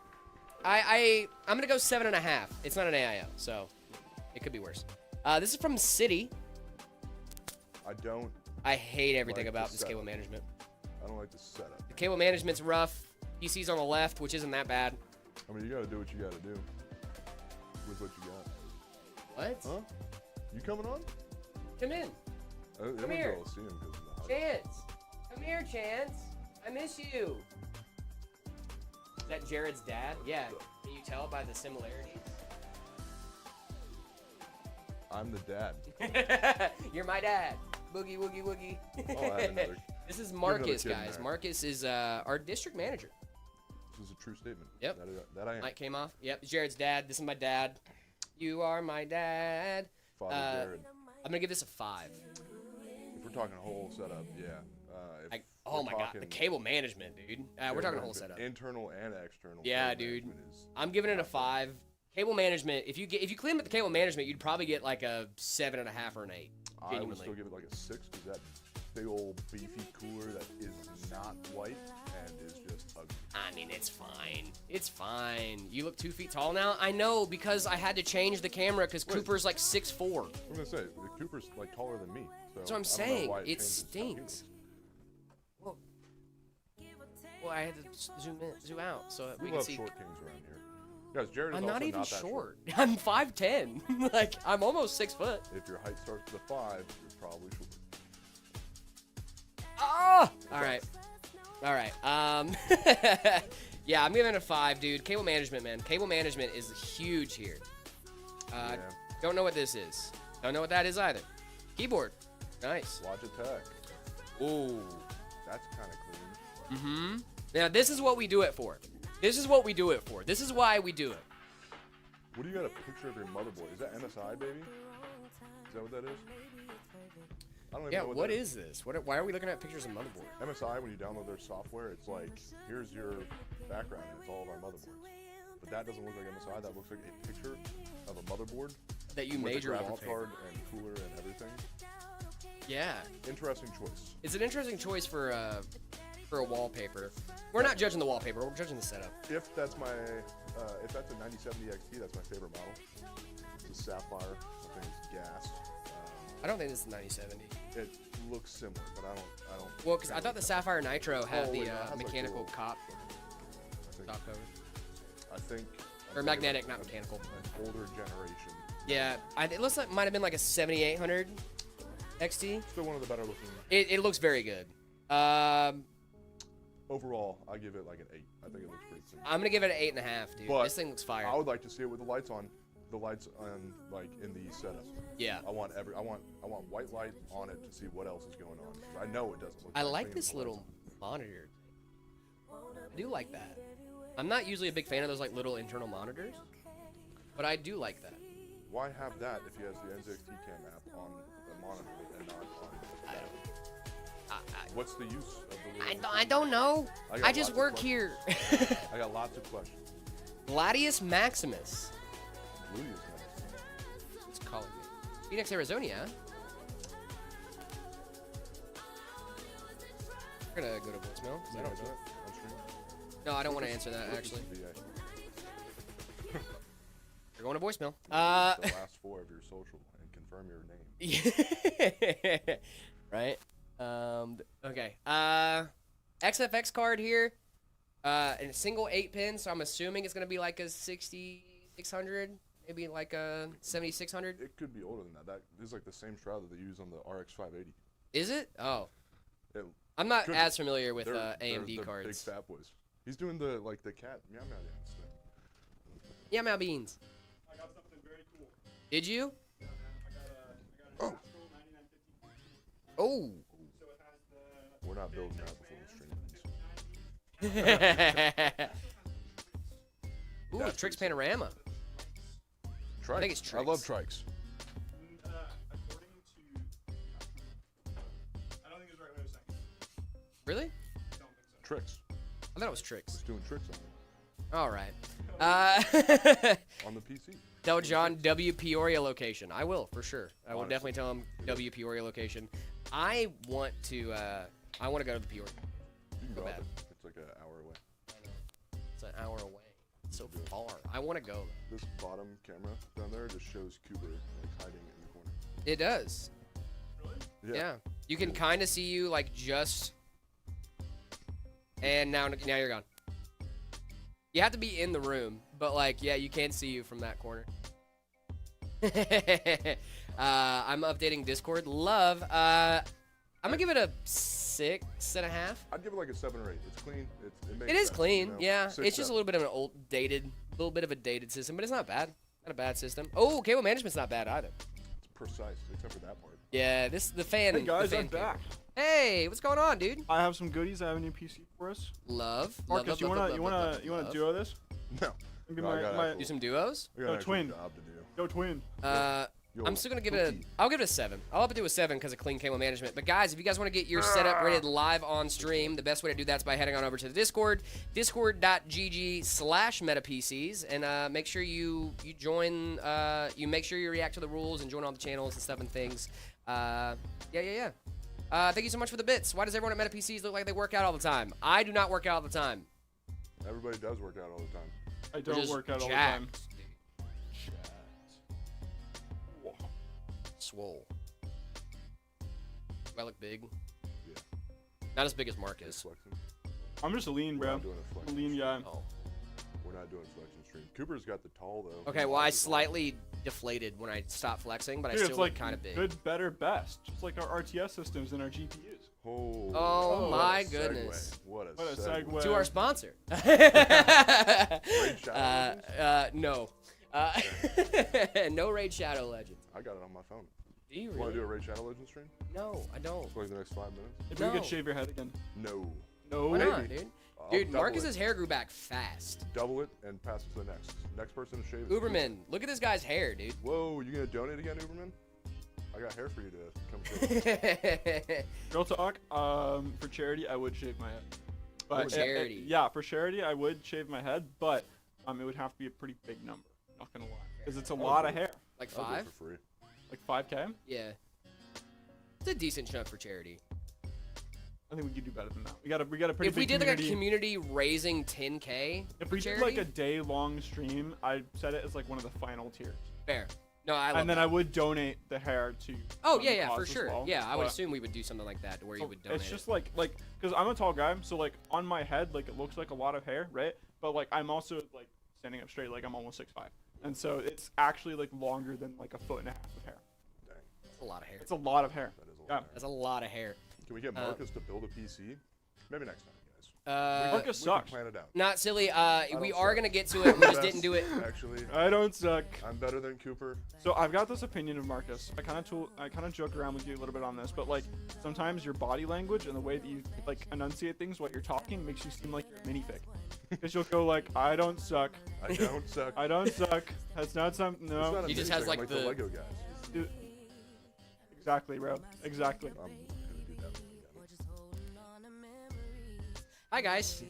I'm going to go 7.5. It's not an AIO, so it could be worse. This is from City. I don't. I hate everything Like the about this setup. cable management. I don't like the setup. The cable management's rough. PC's on the left, which isn't that bad. I mean, you gotta do what you gotta do with what you got. What? Huh? You coming on? Come in. Everyone's here. able to see him because of the hype. Chance. Come here, Chance. I miss you. Is that Jared's dad? Yeah. Can you tell by the similarities? I'm the dad. You're my dad. Boogie, woogie, woogie. I'll add another. This is another Marcus, kid in guys. there. Marcus is our district manager. This is a true statement. Yep. That I am. Light came off. Yep, Jared's dad. This is my dad. You are my dad. Father Jared. I'm gonna give this a 5. If we're talking whole setup, yeah. If Oh we're my god, the talking cable management, dude. We're talking whole setup. Internal and external. Yeah, cable dude. management is- I'm giving it a 5. Cable management. If you clean up the cable management, you'd probably get like a 7.5 or an 8. I would Genuinely. still give it like a 6 because that big old beefy cooler that is not white and is just ugly. I mean, it's fine. It's fine. You look 2 feet tall now. I know because I had to change the camera because Wait. Cooper's like 6'4". I'm gonna say the Cooper's like taller than me. So That's what I'm I don't know saying. why It changes how he stinks. looks. Well, I had to zoom in, out so that we We can love see. short kings around here. Guys, Jared is I'm also not even that short. I'm 5'10". Like I'm almost 6 foot. If your height starts with a 5, you're probably short. Ah! All right. All right. Yeah, I'm giving it a 5, dude. Cable management, man. Cable management is huge here. Yeah. Don't know what this is. Don't know what that is either. Keyboard. Nice. Logitech. Ooh. That's kind of clean. Mm-hmm. Now, this is what we do it for. This is what we do it for. This is why we do it. What do you got a picture of your motherboard? Is that MSI, baby? Is that what that is? I don't even Yeah, know what that is this? Why are we looking at pictures of motherboard? MSI, when you download their software, it's like, here's your background, and it's all of our motherboards. But that doesn't look like MSI. That looks like a picture of a motherboard That you with made a your graphics wallpaper. card and cooler and everything. Yeah. Interesting choice. It's an interesting choice for a wallpaper. We're not judging the wallpaper. We're judging the setup. If that's my, if that's a 9070 XT, that's my favorite model. It's a Sapphire. I think it's gassed. I don't think this is 9070. It looks similar, but I don't. Well, because I thought the Sapphire Nitro had Oh, the wait, no, it has, like, mechanical little- cop I think, top cover. I think. Or magnetic, not mechanical. An older generation. Yeah, it looks like might have been like a 7800 XT. Still one of the better looking. It looks very good. Overall, I give it like an 8. I think it looks pretty clean. I'm gonna give it an 8.5, dude. But This thing looks fire. I would like to see it with the lights on. The lights on, like in the setup. Yeah. I want white light on it to see what else is going on. 'Cause I know it doesn't look. I that like clean this with the little lights monitor. I do like that. I'm not usually a big fan of those like little internal monitors, but I do like that. on. Why have that if he has the NZXT Cam app on the monitor and not on? I don't. What's the use of the little? I don't know. I got I just lots of work questions. here. I got lots of questions. Gladius Maximus. Louis is next. It's calling me. Phoenix, Arizona. Yeah? We're gonna go to voicemail. 'Cause I don't know. On stream. No, I don't want to answer that Lucas actually. is VA. You're going to voicemail. The last 4 of your social and confirm your name. Right. Okay. XFX card here. And a single 8-pin, so I'm assuming it's gonna be like a 6600, maybe like a 7600. It could be older than that. That is like the same shroud that they use on the RX 580. Is it? Oh. It I'm not could as familiar with they're AMD big cards. fat boys. He's doing the cat meow meow dance thing. Yeah, Mal Beans. I got something very cool. Did you? Yeah, man. I got an Astro 9950. Oh. So it has the. We're not building that before the stream ends. Ooh, That's Tricks pretty sick. Panorama. Trikes. think it's I love Trikes. trikes. According to. I don't think it's the right way of saying it. Really? I don't think so. Tricks. I thought it was Tricks. It's doing tricks on it. All right. On the PC. Tell John W. Peoria location. I will, for sure. I will Honestly. definitely tell him W. Peoria location. I want to go to the Peoria. You can Go go out bad. there. It's like an hour away. It's an hour away. It's so far. I want to go. This bottom camera down there just shows Cooper like hiding in the corner. It does. Yeah. You can kind of see you like just. And now you're gone. You have to be in the room, but like yeah, you can see you from that corner. I'm updating Discord. Love. I'm gonna give it a 6.5. I'd give it like a 7 or 8. It's clean. It makes It is sense, clean, you know? yeah. 6, It's just a 7. little bit of an little bit of a dated system, but it's not bad. Not a bad system. Oh, cable management's not bad either. It's precise, except for that part. Yeah, the fan. Hey guys, the fan I'm back. cable. Hey, what's going on, dude? I have some goodies. I have a new PC for us. Love. Marcus, you wanna duo this? No. Maybe No, I got my actual- Do some duos? We got Go an actual twin. job to do. go twin. Yo, I'm still gonna give it cookie. I'll give it a 7. I'll up it to a 7 because of clean cable management. But guys, if you guys want to get your setup rated live on stream, the best way to do that's by heading on over to the Discord, discord.gg/metapcs, and make sure you join. You make sure you react to the rules and join all the channels and stuff and things. Yeah. Thank you so much for the bits. Why does everyone at MetaPCs look like they work out all the time? I do not work out all the time. Everybody does work out all the time. I We're don't just work out all the time. jacked, dude. Swole. Do I look big? Yeah. Not as big as Marcus. Flexing. I'm just a lean, We're bro. not doing a A flexion lean stream. guy. Oh. We're not doing a flexion stream. Cooper's got the tall though. Okay, well I slightly deflated when I stopped flexing, but Dude, I it's still look like kind of big. good, better, best. Just like our RTS systems and our GPUs. Oh, Oh, what my a segue. goodness. What a What a segue. To our sponsor. Shadow No. No Raid Shadow Legends. I got it on my phone. Do you Want really? to do a Raid Shadow Legend stream No, I don't. for like the next 5 minutes? If No. you could shave your head again. No. No. Why not, Maybe. dude? I'll Dude, double Marcus's it. hair grew back fast. Double it and pass it to the next person to shave it. Uberman, look at this guy's hair, dude. Whoa, you gonna donate again, Uberman? I got hair for you to come shave. Real talk. For charity, I would shave my head. But For charity. yeah, for charity, I would shave my head, but it would have to be a pretty big number. Not gonna lie, because it's a lot of hair. Like I'll do it 5? for free. Like 5K. Yeah. It's a decent chunk for charity. I think we could do better than that. We got a pretty If we big did like a community. community raising 10K If for we did charity, like a day-long stream, I'd set it as like one of the final tiers. fair. No, I love And then that. I would donate the hair to. Oh the yeah, cause for as sure. well. Yeah, I would But- assume we would do something like that, where you So would donate. it's just like, because I'm a tall guy, so like on my head, like it looks like a lot of hair, right? But like I'm also like standing up straight, like I'm almost 6'5", and so it's actually like longer than like a foot and a half of hair. Dang, That's a lot of hair. It's a lot of hair. that is a Yeah. lot. That's a lot of hair. Can we get Marcus to build a PC? Maybe next time, guys. Marcus We can sucks. plan it out. Not silly. We don't are suck. gonna get to it. We just Best, didn't do it. Actually, I don't suck. I'm better than Cooper. So I've got this opinion of Marcus. I kind of joke around with you a little bit on this, but like sometimes your body language and the way that you like enunciate things while you're talking makes you seem like you're a minifig. Because you'll go like, I don't suck. I don't suck. I don't suck. That's not something. It's not No. a He just mini has, thing, like, the the- Lego guys. Dude. Exactly, bro. Exactly. I'm gonna do that one again. Hi guys.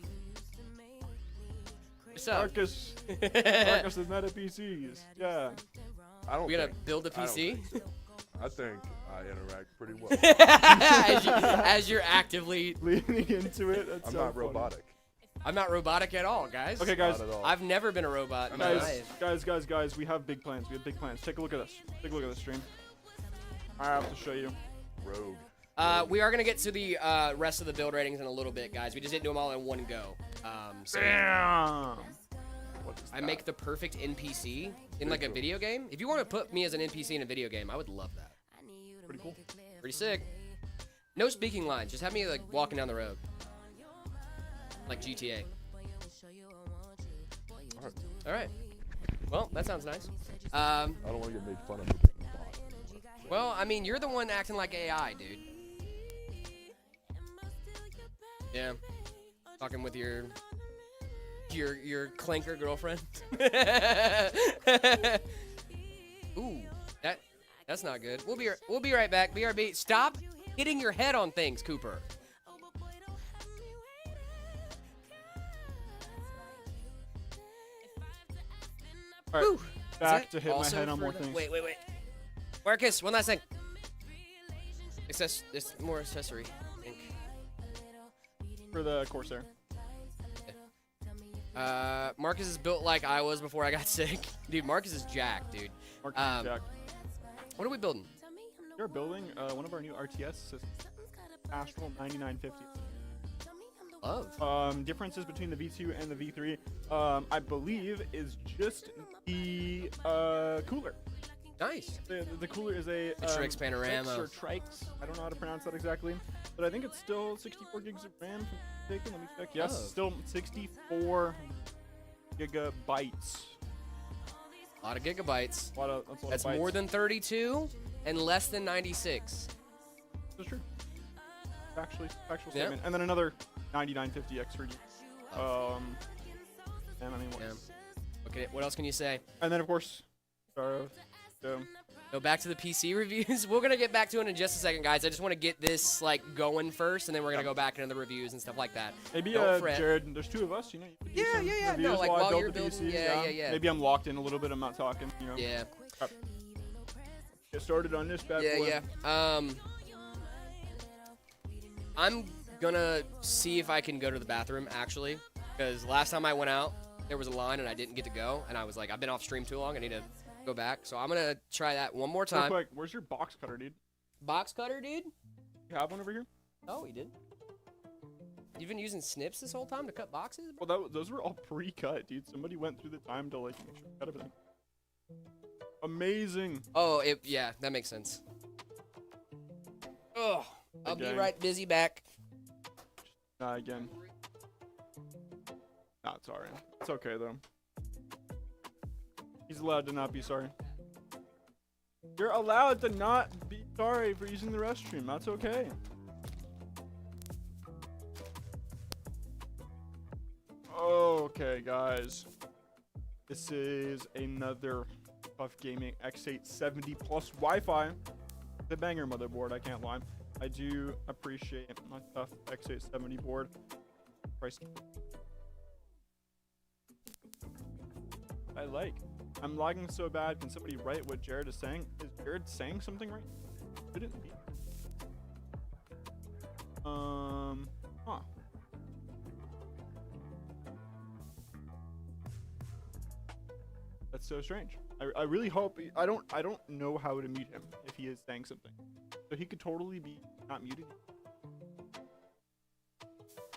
What's up? Marcus. Marcus with Meta PCs. Yeah. I don't. We gonna think- build a I don't PC think so. I think I interact pretty well. as you're actively. Leaning into it. That's I'm so not funny. robotic. I'm not robotic at all, guys. Okay, guys. Not at all. I've never been a robot in my life. Guys, we have big plans. We have big plans. Take a look at this. Take a look at this stream. I have to show you. Rogue. We are gonna get to the rest of the build ratings in a little bit, guys. We just didn't do them all in one go. So Damn. What is I that? make the perfect NPC in like a video game. If you want to put me as an NPC in a video game, I would love that. Pretty cool. Pretty sick. No speaking lines. Just have me like walking down the road, like GTA. All right. Well, that sounds nice. I don't want to get made fun of. Well, I mean, you're the one acting like AI, dude. Yeah. Talking with your clanker girlfriend. Ooh, that's not good. We'll be right back. BRB, stop hitting your head on things, Cooper. All right. Whew. Back Is to that hit my also head on for more the- things. Wait. Marcus, one last thing. It's more accessory, I think. For the Corsair. Marcus is built like I was before I got sick. Dude, Marcus is jacked, dude. Marcus Jack. What are we building? You're building one of our new RTS systems. Astral 9950. Love. Differences between the V2 and the V3, I believe, is just the cooler. Nice. The cooler is a Trix Panorama. Trix or Trikes. I don't know how to pronounce that exactly, but I think it's still 64 gigs of RAM. Let me check. Yes, Oh. still 64 gigabytes. A lot of gigabytes. That's a lot That's of bytes. more than 32 and less than 96. That's true. Factual Yeah. statement. And then another 9950 extra. And I mean, what? Yeah. Okay, what else can you say? And then of course, Go back to the PC reviews. We're gonna get back to it in just a second, guys. I just want to get this like going first, and then we're gonna go back into the reviews and stuff like that. maybe Don't fret. Jared, there's two of us, you know. You could do some Yeah. reviews No, like while I while build you're the building. PC, Yeah. Maybe I'm locked in a little bit. I'm not talking. You know. Yeah. Get started on this bad boy. Yeah. I'm gonna see if I can go to the bathroom actually, because last time I went out, there was a line and I didn't get to go, and I was like, I've been off stream too long. I need to go back. So I'm gonna try that one more Real time. quick, where's your box cutter, dude? Box cutter, dude. You have one over here? Oh, he did. You've been using snips this whole time to cut boxes? Well, those were all pre-cut, dude. Somebody went through the time to like make sure to cut everything. Amazing. Oh, yeah, that makes sense. Oh, I'll be Again. right busy back. Again. Nah, it's alright. It's okay though. He's allowed to not be sorry. You're allowed to not be sorry for using the restroom. That's okay. Okay, guys. This is another Tough Gaming X870 plus Wi-Fi. The banger motherboard, I can't lie. I do appreciate my Tough X870 board. Price. I like. I'm lagging so bad. Can somebody write what Jared is saying? Is Jared saying something right? Shouldn't be. Huh. That's so strange. I really hope I don't know how to mute him if he is saying something. So he could totally be not muted.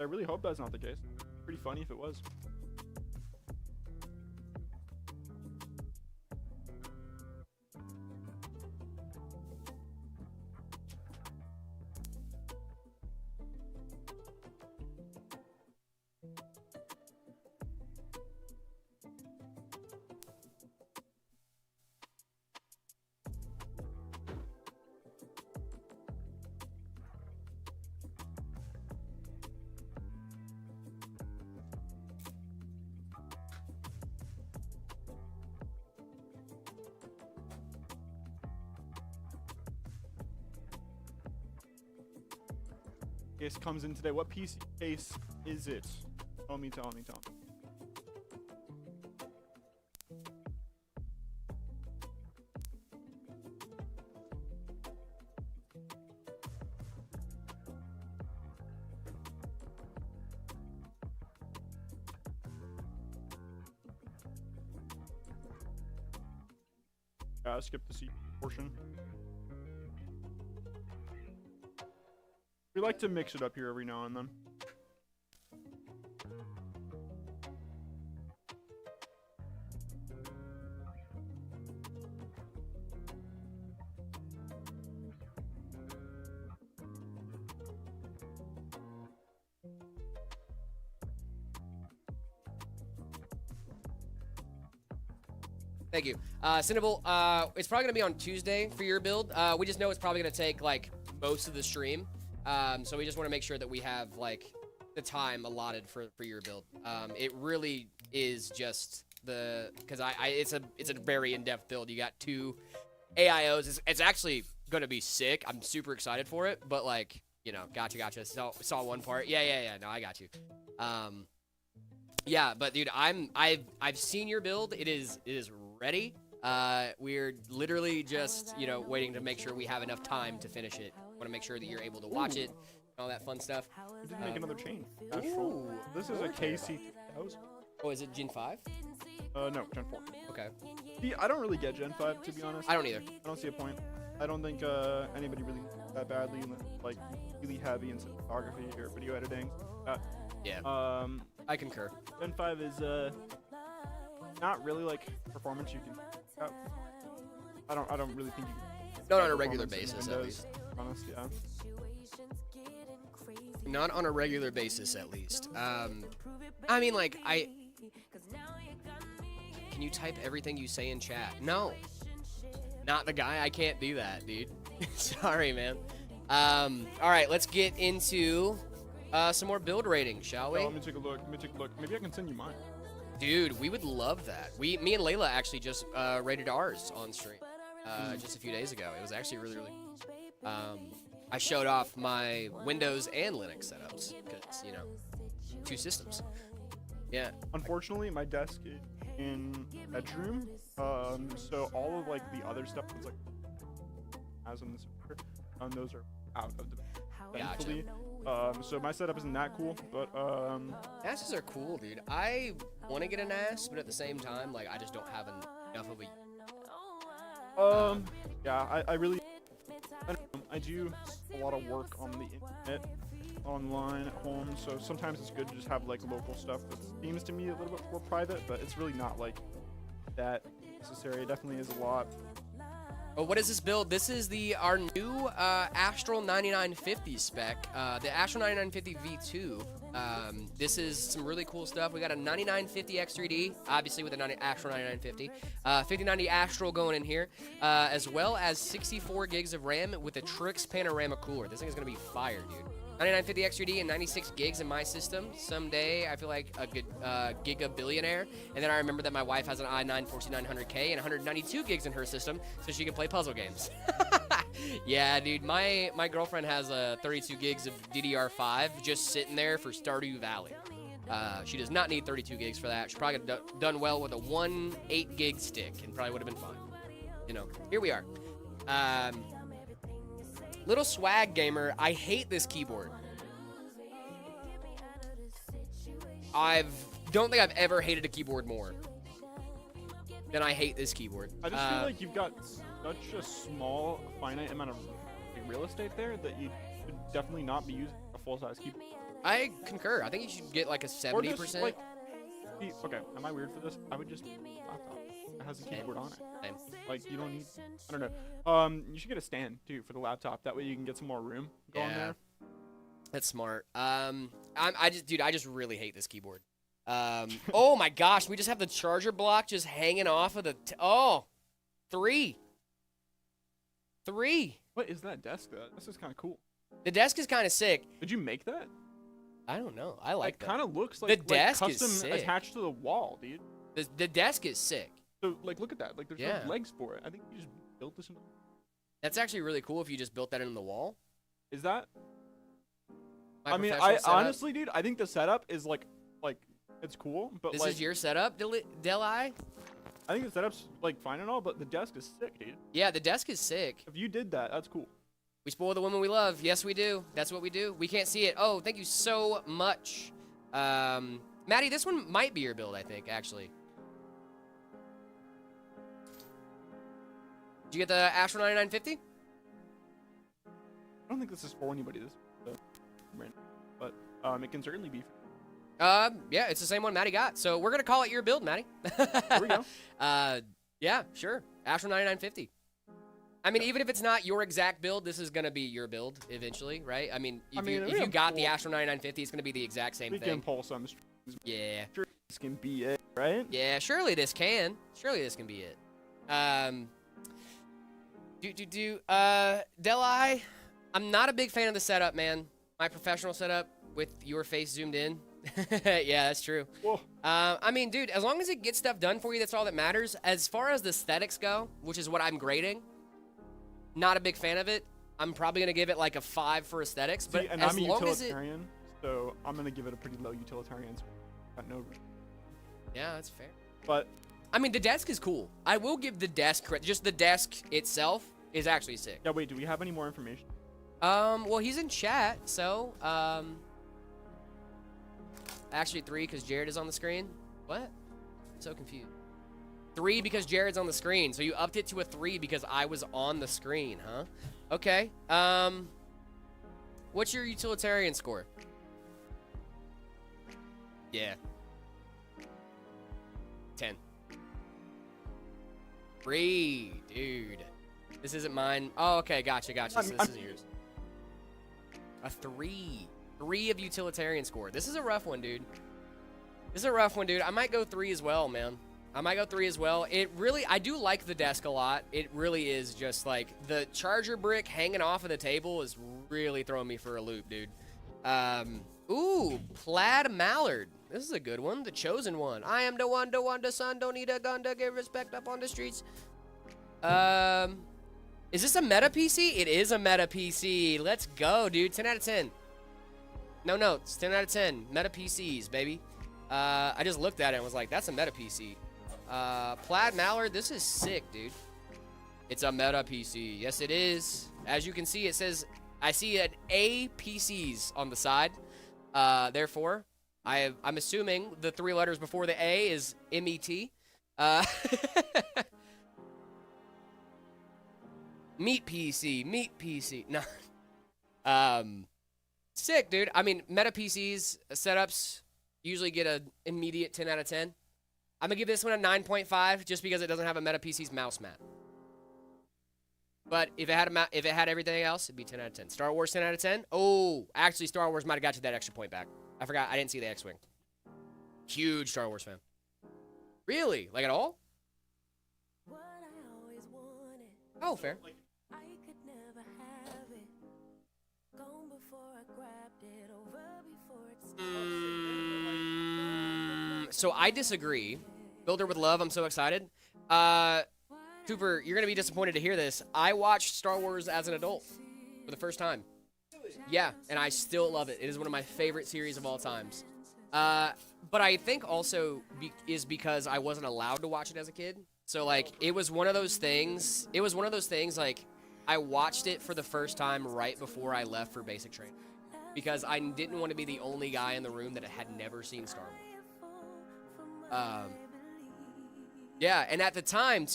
I really hope that's not the case. Pretty funny if it was. Case comes in today. What PC case is it? Tell me. skip the C portion. We like to mix it up here every now and then. Thank you. Cinnable, it's probably gonna be on Tuesday for your build. We just know it's probably gonna take like most of the stream. So we just want to make sure that we have like the time allotted for your build. It really is just because it's a very in-depth build. You got 2 AIOs. It's actually gonna be sick. I'm super excited for it. But like, you know, gotcha. Saw one part. Yeah. No, I got you. Yeah, but dude, I've seen your build. It is ready. We're literally just, you know, waiting to make sure we have enough time to finish it. Want to make sure that you're able to watch it, all that fun stuff. We did make another chain. Astral. This is a KC 2000. Oh, is it Gen 5? No, Gen 4. Okay. See, I don't really get Gen 5, to be honest. I don't either. I don't see a point. I don't think anybody really that badly, like, really heavy in cinematography or video editing. Yeah. I concur. Gen 5 is not really like performance you can. I don't really think you can. Not on a regular basis, at least. Honest, yeah. Not on a regular basis, at least. I mean, like, Can you type everything you say in chat? No. Not the guy. I can't do that, dude. Sorry, man. All right, let's get into some more build ratings, shall we? Oh, let me take a look. Maybe I can send you mine. Dude, we would love that. Me and Layla actually just rated ours on stream just a few days ago. It was actually really cool. I showed off my Windows and Linux setups because, you know, 2 systems. Yeah. Unfortunately, my desk is in bedroom, so all of like the other stuff that's like as in this, those are out of the thankfully. So my setup isn't that cool, but NASs are cool, dude. I want to get a NAS, but at the same time, like, I just don't have enough of a. Yeah, I do a lot of work on the internet, online at home, so sometimes it's good to just have like local stuff that seems to me a little bit more private, but it's really not like that necessary. It definitely is a lot. Oh, what is this build? This is our new Astral 9950 spec, the Astral 9950 V2. This is some really cool stuff. We got a 9950 X3D, obviously with a Astral 9950, 5090 Astral going in here, as well as 64 gigs of RAM with a Trix Panorama cooler. This thing is gonna be fire, dude. 9950 X3D and 96 gigs in my system. Someday, I feel like a good giga-billionaire. And then I remember that my wife has an i9 4900K and 192 gigs in her system, so she can play puzzle games. Yeah, dude, my girlfriend has 32 gigs of DDR5 just sitting there for Stardew Valley. She does not need 32 gigs for that. She probably could have done well with a 8 gig stick and probably would have been fine. You know, here we are. Little swag gamer, I hate this keyboard. Don't think I've ever hated a keyboard more than I hate this keyboard. I just feel like you've got such a small, finite amount of real estate there that you should definitely not be using a full-size keyboard. I concur. I think you should get like a 70%. Or just, like, okay, am I weird for this? I would just laptop. It has a keyboard on it. Same. Like, you don't need, I don't know. You should get a stand too for the laptop. That way you can get some more room going there. That's smart. I just really hate this keyboard. Oh my gosh, we just have the charger block just hanging off of the. 3. What is that desk? This is kind of cool. The desk is kind of sick. Did you make that? I don't know. I like that. It kind of looks like the desk custom is sick. Attached to the wall, dude. The desk is sick. So, like, look at that. Like, there's no legs for it. I think you just built this. That's actually really cool if you just built that in the wall. Is that? My I mean, honestly, dude, I think the setup is like, it's cool, but this is your setup, Deli? I think the setup's like fine and all, but the desk is sick, dude. Yeah, the desk is sick. If you did that, that's cool. We spoil the women we love. Yes, we do. That's what we do. We can't see it. Oh, thank you so much. Maddie, this one might be your build, I think, actually. Did you get the Astro 9950? I don't think this is for anybody. But it can certainly be. Yeah, it's the same one Maddie got. So we're gonna call it your build, Maddie. There we go. Yeah, sure. Astro 9950. I mean, even if it's not your exact build, this is gonna be your build eventually, right? I mean, if you got the Astro 9950, it's gonna be the exact same we thing. can pull some strings. Yeah. Sure, this can be it, right? Yeah, surely this can. Surely this can be it. Deli, I'm not a big fan of the setup, man. My professional setup with your face zoomed in. Yeah, that's true. Whoa. I mean, dude, as long as it gets stuff done for you, that's all that matters. As far as the aesthetics go, which is what I'm grading, not a big fan of it. I'm probably going to give it like a 5 for aesthetics. But and as I'm a long as utilitarian, so I'm going to give it a pretty low utilitarian score. Got no. Yeah, that's fair. But I mean, the desk is cool. I will give the desk credit. Just the desk itself is actually sick. yeah, wait, do we have any more information? Well, he's in chat, so, actually 3 because Jared is on the screen. What? I'm so confused. 3 because Jared's on the screen, so you upped it to a 3 because I was on the screen, huh? Okay. What's your utilitarian score? Yeah. 10. 3, dude. This isn't mine. Oh, okay, gotcha. So this isn't yours. A 3. 3 of utilitarian score. This is a rough one, dude. I might go 3 as well, man. It really, I do like the desk a lot. It really is just like the charger brick hanging off of the table is really throwing me for a loop, dude. Ooh, plaid mallard. This is a good one. The chosen one. I am the one, the son, don't need a gun to get respect up on the streets. Is this a meta PC? It is a meta PC. Let's go, dude. 10 out of 10. No notes. 10 out of 10. Meta PCs, baby. I just looked at it and was like, that's a meta PC. Plaid Mallard, this is sick, dude. It's a meta PC. Yes, it is. As you can see, it says, I see an A PCs on the side. Therefore, I'm assuming the 3 letters before the A is MET. Meat PC. No. Sick, dude. I mean, meta PCs setups usually get an immediate 10 out of 10. I'm going to give this one a 9.5 just because it doesn't have a meta PC's mouse mat. But if it had everything else, it'd be 10 out of 10. Star Wars 10 out of 10. Oh, actually Star Wars might have got you that extra point back. I forgot. I didn't see the X-Wing. Huge Star Wars fan. Really? Like at all? Oh, fair. So I disagree. Builder with love, I'm so excited. Cooper, you're going to be disappointed to hear this. I watched Star Wars as an adult for the first time. Yeah, and I still love it. It is one of my favorite series of all times. But I think also is because I wasn't allowed to watch it as a kid. So, like, it was one of those things. Like, I watched it for the first time right before I left for basic training. Because I didn't want to be the only guy in the room that had never seen Star Wars. Yeah, and at the time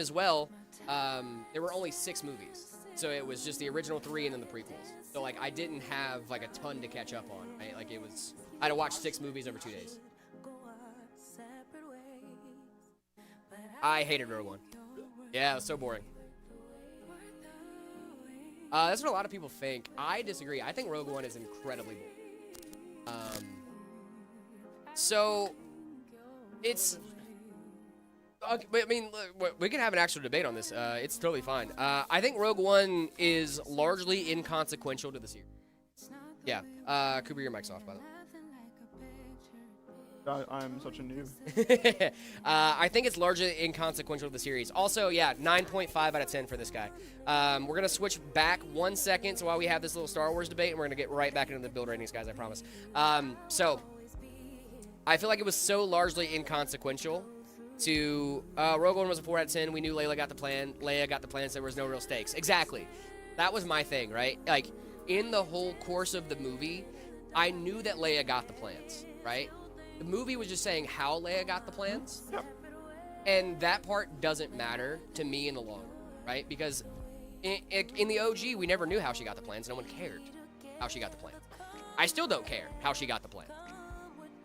as well, there were only 6 movies. So it was just the original 3 and then the prequels. So, like, I didn't have, like, a ton to catch up on. Right? Like, I had to watch 6 movies over 2 days. I hated Rogue One. Yeah, it was so boring. That's what a lot of people think. I disagree. I think Rogue One is incredibly boring. So, it's... Okay, but I mean, look, we can have an actual debate on this. It's totally fine. I think Rogue One is largely inconsequential to the series. Yeah. Cooper, your mic's off, by the way. I'm such a noob. I think it's largely inconsequential to the series. Also, yeah, 9.5 out of 10 for this guy. We're going to switch back 1 second so while we have this little Star Wars debate, and we're going to get right back into the build ratings, guys, I promise. So, I feel like it was so largely inconsequential to Rogue One was a 4 out of 10. We knew Layla got the plan. Leia got the plan, so there was no real stakes. Exactly. That was my thing, right? Like, in the whole course of the movie, I knew that Leia got the plans, right? The movie was just saying how Leia got the plans. Yep. And that part doesn't matter to me in the long run. right? Because in the OG, we never knew how she got the plans. No one cared how she got the plan. I still don't care how she got the plan.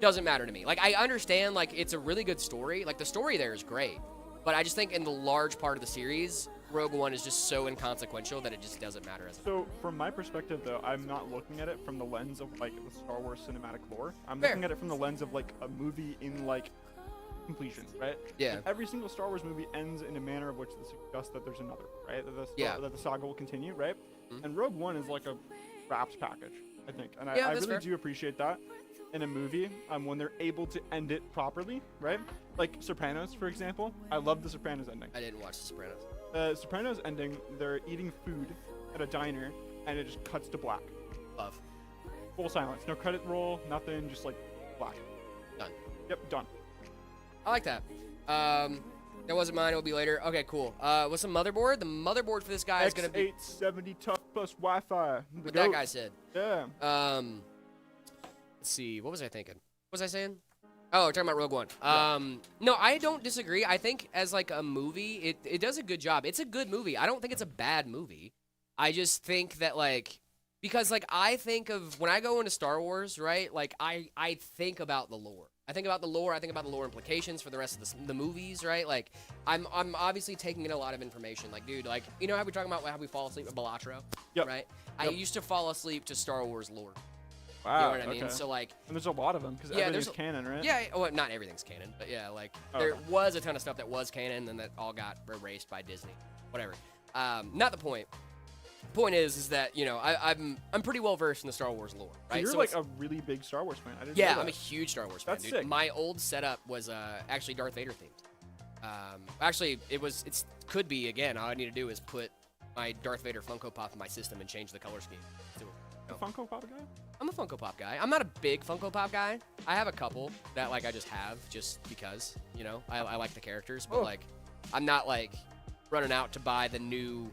Doesn't matter to me. Like, I understand, like, it's a really good story. Like, the story there is great. But I just think in the large part of the series, Rogue One is just so inconsequential that it just doesn't matter as a So, from my perspective, though, I'm not looking at it from the lens of, like, the Star Wars cinematic lore. I'm Fair. looking at it from the lens of, like, a movie in, like, completion, right? Yeah. And every single Star Wars movie ends in a manner of which suggests that there's another, right? That the saga will continue, right? Mhm. And Rogue One is like a wraps package, I think. And Yeah, I that's really fair. do appreciate that in a movie when they're able to end it properly, right? Like Sopranos, for example. I love the Sopranos ending. I didn't watch The Sopranos. Sopranos ending, they're eating food at a diner, and it just cuts to black. Love. Full silence. No credit roll, nothing, just like black. Done. Yep, done. I like that. That wasn't mine. It'll be later. Okay, cool. What's the motherboard? The motherboard for this guy is gonna be X870 tough plus Wi-Fi. what that guy said. Yeah. Let's see. What was I thinking? What was I saying? Oh, we're talking about Rogue One. No, I don't disagree. I think as like a movie, it does a good job. It's a good movie. I don't think it's a bad movie. I just think that like because like I think of when I go into Star Wars, right? Like I think about the lore. I think about the lore. I think about the lore implications for the rest of the movies, right? Like I'm obviously taking in a lot of information. Like, dude, like you know how we're talking about how we fall asleep with Balatro, Yep. right? I Yep. used to fall asleep to Star Wars lore. Wow. You know what I mean? okay. So like. And there's a lot of them because Yeah, everything's there's canon, right? Yeah, well, not everything's canon, but yeah, like Oh, there okay. was a ton of stuff that was canon, and that all got erased by Disney. Whatever. Not the point. Point is that you know I'm pretty well versed in the Star Wars lore, So right? you're So like it's- a really big Star Wars fan. I didn't yeah, know I'm a that. huge Star Wars fan, That's dude. sick. My old setup was actually Darth Vader themed. Actually, it could be again. All I need to do is put my Darth Vader Funko Pop in my system and change the color scheme. A Funko Pop guy? I'm a Funko Pop guy. I'm not a big Funko Pop guy. I have a couple that like I just have just because, you know, I like the characters, but Oh. like I'm not like running out to buy the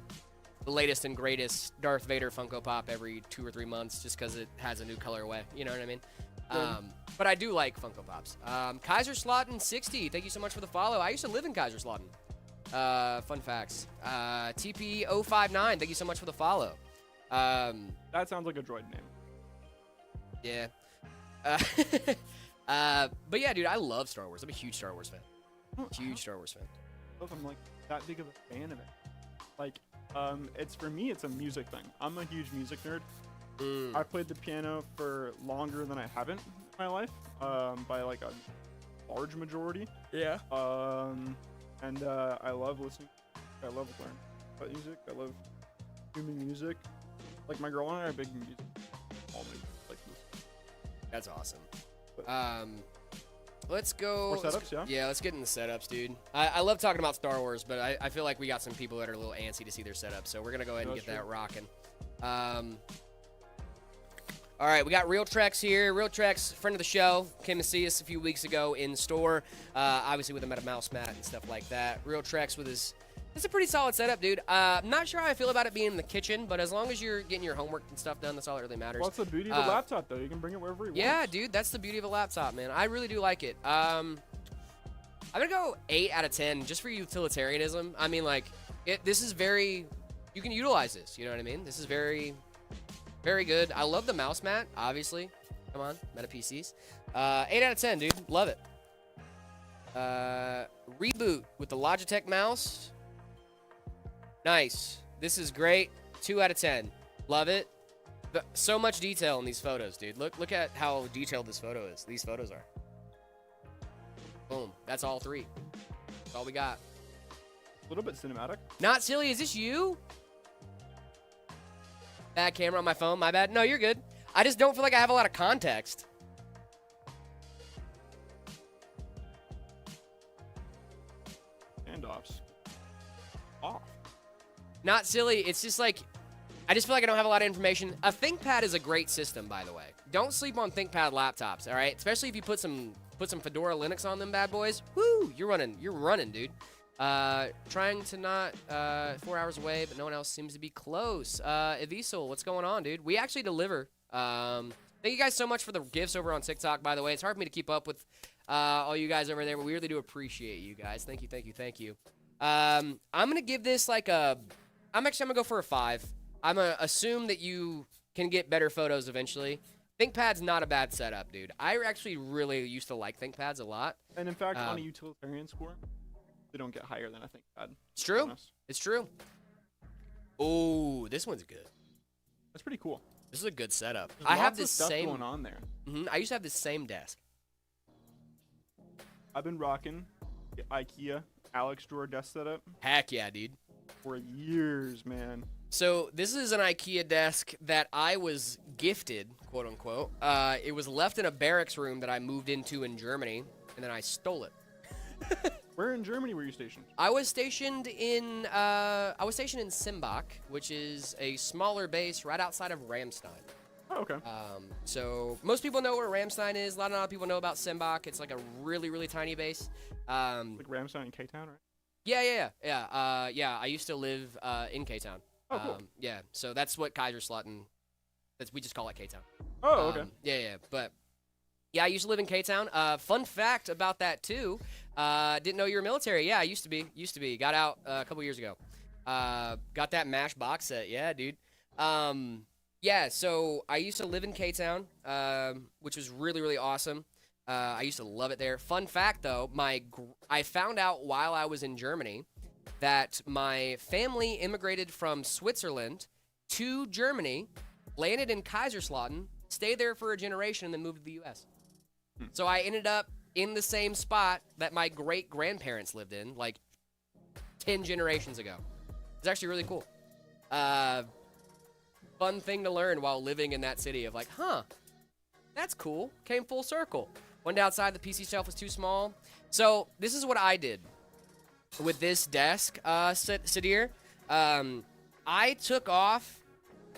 latest and greatest Darth Vader Funko Pop every 2 or 3 months just because it has a new colorway. You know what I mean? But I do like Funko Pops. Kaiser Slotten 60, thank you so much for the follow. I used to live in Kaiser Slotten. Fun facts. TP 059, thank you so much for the follow. That sounds like a droid name. Yeah. But yeah, dude, I love Star Wars. I'm a huge Star Wars fan. Huge Star Wars fan. I don't know if I'm like that big of a fan of it. Like, it's for me, it's a music thing. I'm a huge music nerd. I played the piano for longer than I haven't in my life, by like a large majority. Yeah. And I love listening. I love learning about music. I love streaming music. Like my girl and I are big music. All music, like this. That's awesome. But- Let's go. More setups, yeah? Let's get in the setups, dude. I love talking about Star Wars, but I feel like we got some people that are a little antsy to see their setups, so we're going to go ahead and That's get that true. rocking. All right, we got Real Trex here. Real Trex, friend of the show, came to see us a few weeks ago in store, obviously with him at a mouse mat and stuff like that. Real Trex with his... It's a pretty solid setup, dude. I'm not sure how I feel about it being in the kitchen, but as long as you're getting your homework and stuff done, that's all that really matters. Well, that's the beauty of a laptop, though. You can bring it wherever you want. Yeah, dude, that's the beauty of a laptop, man. I really do like it. I'm gonna go 8 out of 10 just for utilitarianism. I mean, like, this is very. You can utilize this. You know what I mean? This is very, very good. I love the mouse mat. Obviously, come on, Meta PCs. 8 out of 10, dude. Love it. Reboot with the Logitech mouse. Nice. This is great. 2 out of 10. Love it. So much detail in these photos, dude. Look at how detailed this photo is. These photos are. Boom. That's all 3. That's all we got. A little bit cinematic. Not silly. Is this you? Bad camera on my phone. My bad. No, you're good. I just don't feel like I have a lot of context. Handoffs. Off. Not silly. It's just like, I just feel like I don't have a lot of information. A ThinkPad is a great system, by the way. Don't sleep on ThinkPad laptops, all right? Especially if you put some Fedora Linux on them bad boys. Woo! You're running, dude. Trying to not 4 hours away, but no one else seems to be close. Evisol, what's going on, dude? We actually deliver. Thank you guys so much for the gifts over on TikTok, by the way. It's hard for me to keep up with all you guys over there, but we really do appreciate you guys. Thank you, thank you, thank you. I'm gonna give this like a. I'm gonna go for a 5. I'm gonna assume that you can get better photos eventually. ThinkPad's not a bad setup, dude. I actually really used to like ThinkPads a lot. And in fact, on a utilitarian score, they don't get higher than a ThinkPad. It's true. It's true. Oh, this one's good. That's pretty cool. This is a good setup. There's I have lots this of stuff same going on there. I used to have this same desk. I've been rocking the IKEA Alex drawer desk setup Heck yeah, dude. for years, man. So this is an IKEA desk that I was gifted, quote unquote. It was left in a barracks room that I moved into in Germany, and then I stole it. Where in Germany were you stationed? I was stationed in Simbach, which is a smaller base right outside of Ramstein. Oh, okay. So most people know where Ramstein is. A lot of people know about Simbach. It's like a really, really tiny base. Like Ramstein in K-Town, right? Yeah. I used to live in K-Town. Oh, cool. Yeah, so that's what Kaiserslautern. We just call it K-Town. Oh, okay. Yeah, but yeah, I used to live in K-Town. Fun fact about that too. Didn't know you were military. Yeah, I used to be. Got out a couple years ago. Got that MASH box set. Yeah, dude. Yeah, so I used to live in K-Town, which was really, really awesome. I used to love it there. Fun fact, though, I found out while I was in Germany that my family immigrated from Switzerland to Germany, landed in Kaiserslautern, stayed there for a generation, and then moved to the U.S. So I ended up in the same spot that my great-grandparents lived in, like 10 generations ago. It's actually really cool. Fun thing to learn while living in that city of like, huh, that's cool. Came full circle. Went outside, the PC shelf was too small. So this is what I did with this desk, Sadir. I took off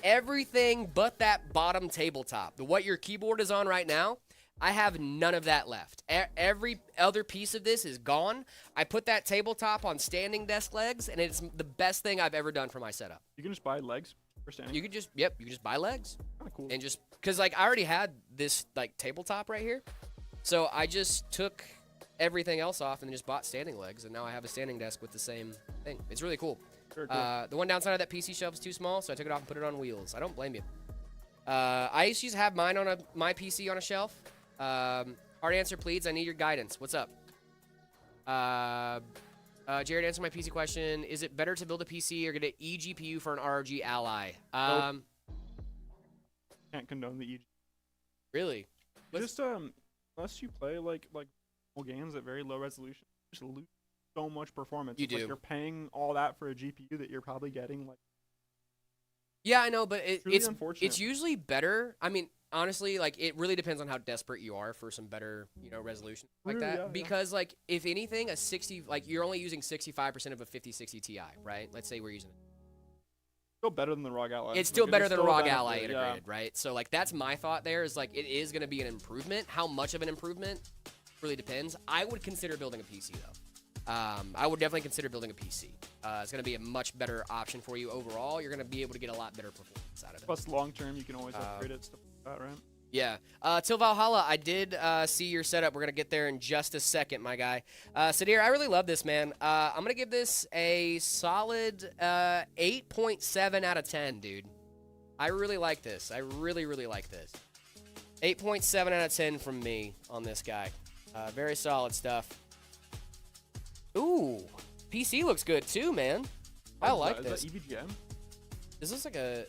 everything but that bottom tabletop. What your keyboard is on right now, I have none of that left. Every other piece of this is gone. I put that tabletop on standing desk legs, and it's the best thing I've ever done for my setup. You can just buy legs for standing? You could just buy legs. Kind of cool. And just, because like I already had this like tabletop right here. So I just took everything else off and just bought standing legs, and now I have a standing desk with the same thing. It's really cool. Very cool. The one downside of that PC shelf is too small, so I took it off and put it on wheels. I don't blame you. I used to have mine on my PC on a shelf. Hard answer, please. I need your guidance. What's up? Jared, answer my PC question. Is it better to build a PC or get an eGPU for an ROG Ally? Can't condone the EG. Really? Just unless you play like games at very low resolution, just lose so much performance. You do. Like you're paying all that for a GPU that you're probably getting like. Yeah, I know, but It's really unfortunate. it's usually better. I mean, honestly, like it really depends on how desperate you are for some better, resolution like True, that. yeah. Because like if anything, you're only using 65% of a 5060 Ti, right? Let's say we're using. Still better than the ROG Ally. It's still Like, better it's than a still ROG benefit, Ally yeah. integrated, right? So like that's my thought there is like it is going to be an improvement. How much of an improvement really depends. I would consider building a PC though. I would definitely consider building a PC. It's going to be a much better option for you overall. You're going to be able to get a lot better performance out of it. Plus, long term, you can always upgrade it, stuff like that, right? Yeah. Till Valhalla, I did see your setup. We're going to get there in just a second, my guy. Sadir, I really love this, man. I'm going to give this a solid 8.7 out of 10, dude. I really like this. I really, really like this. 8.7 out of 10 from me on this guy. Very solid stuff. Ooh, PC looks good too, man. I like this. Is that EVGA? Is this like a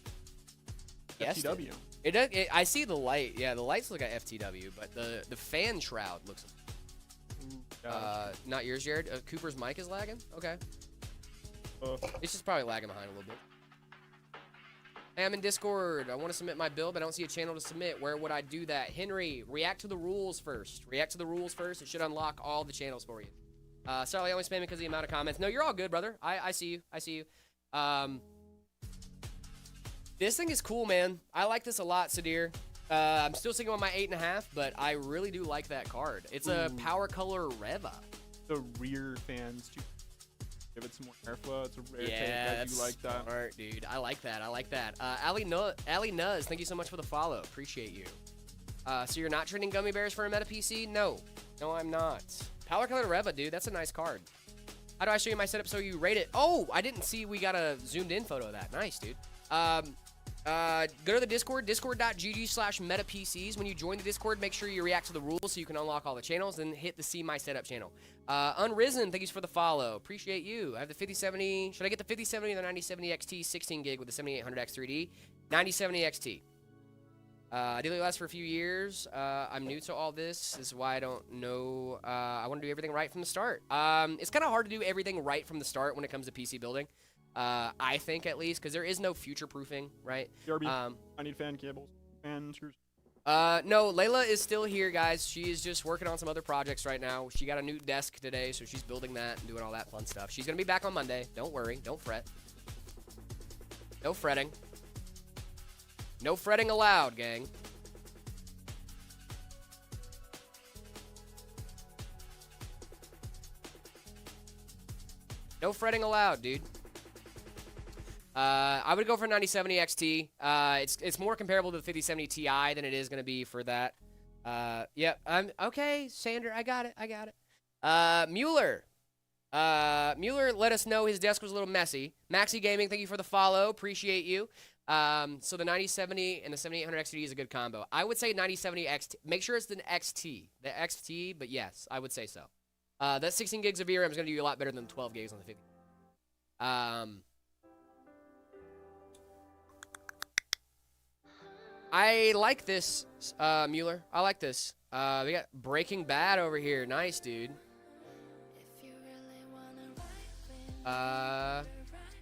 FTW. It does. I see the light. Yeah, the lights look like FTW, but the fan shroud looks. Not yours, Jared. Cooper's mic is lagging. Okay. It's just probably lagging behind a little bit. Hey, I'm in Discord. I want to submit my build, but I don't see a channel to submit. Where would I do that? Henry, react to the rules first. React to the rules first. It should unlock all the channels for you. Sorry, I only spam because of the amount of comments. No, you're all good, brother. I see you. I see you. This thing is cool, man. I like this a lot, Sadir. I'm still sticking on my 8.5, but I really do like that card. It's a Power Color Reva. The rear fans to give it some more airflow. It's a rare take. Yeah, I do like that. Smart, dude. I like that. I like that. Ali Nuz, thank you so much for the follow. Appreciate you. So you're not trading gummy bears for a meta PC? No. No, I'm not. Power Color Reva, dude. That's a nice card. How do I show you my setup so you rate it? Oh, I didn't see we got a zoomed in photo of that. Nice, dude. Go to the Discord, discord.gg/metapcs. When you join the Discord, make sure you react to the rules so you can unlock all the channels, then hit the See My Setup channel. Unrisen, thank you for the follow. Appreciate you. I have the 5070. Should I get the 5070 or the 9070 XT 16 gig with the 7800X 3D? 9070 XT. Ideally lasts for a few years. I'm new to all this. This is why I don't know. I want to do everything right from the start. It's kind of hard to do everything right from the start when it comes to PC building. I think at least, because there is no future-proofing, right? I need fan cables, fan screws. No, Layla is still here, guys. She is just working on some other projects right now. She got a new desk today, so she's building that and doing all that fun stuff. She's going to be back on Monday. Don't worry. Don't fret. No fretting. No fretting allowed, gang. No fretting allowed, dude. I would go for 9070 XT. It's more comparable to the 5070 Ti than it is going to be for that. Yep. Okay, Sander, I got it. Mueller. Mueller let us know his desk was a little messy. Maxi Gaming, thank you for the follow. Appreciate you. So the 9070 and the 7800 XT is a good combo. I would say 9070 XT. Make sure it's the XT. The XT, but yes, I would say so. That 16 gigs of VRAM is going to do you a lot better than 12 gigs on the 50. I like this, Mueller. I like this. We got Breaking Bad over here. Nice, dude.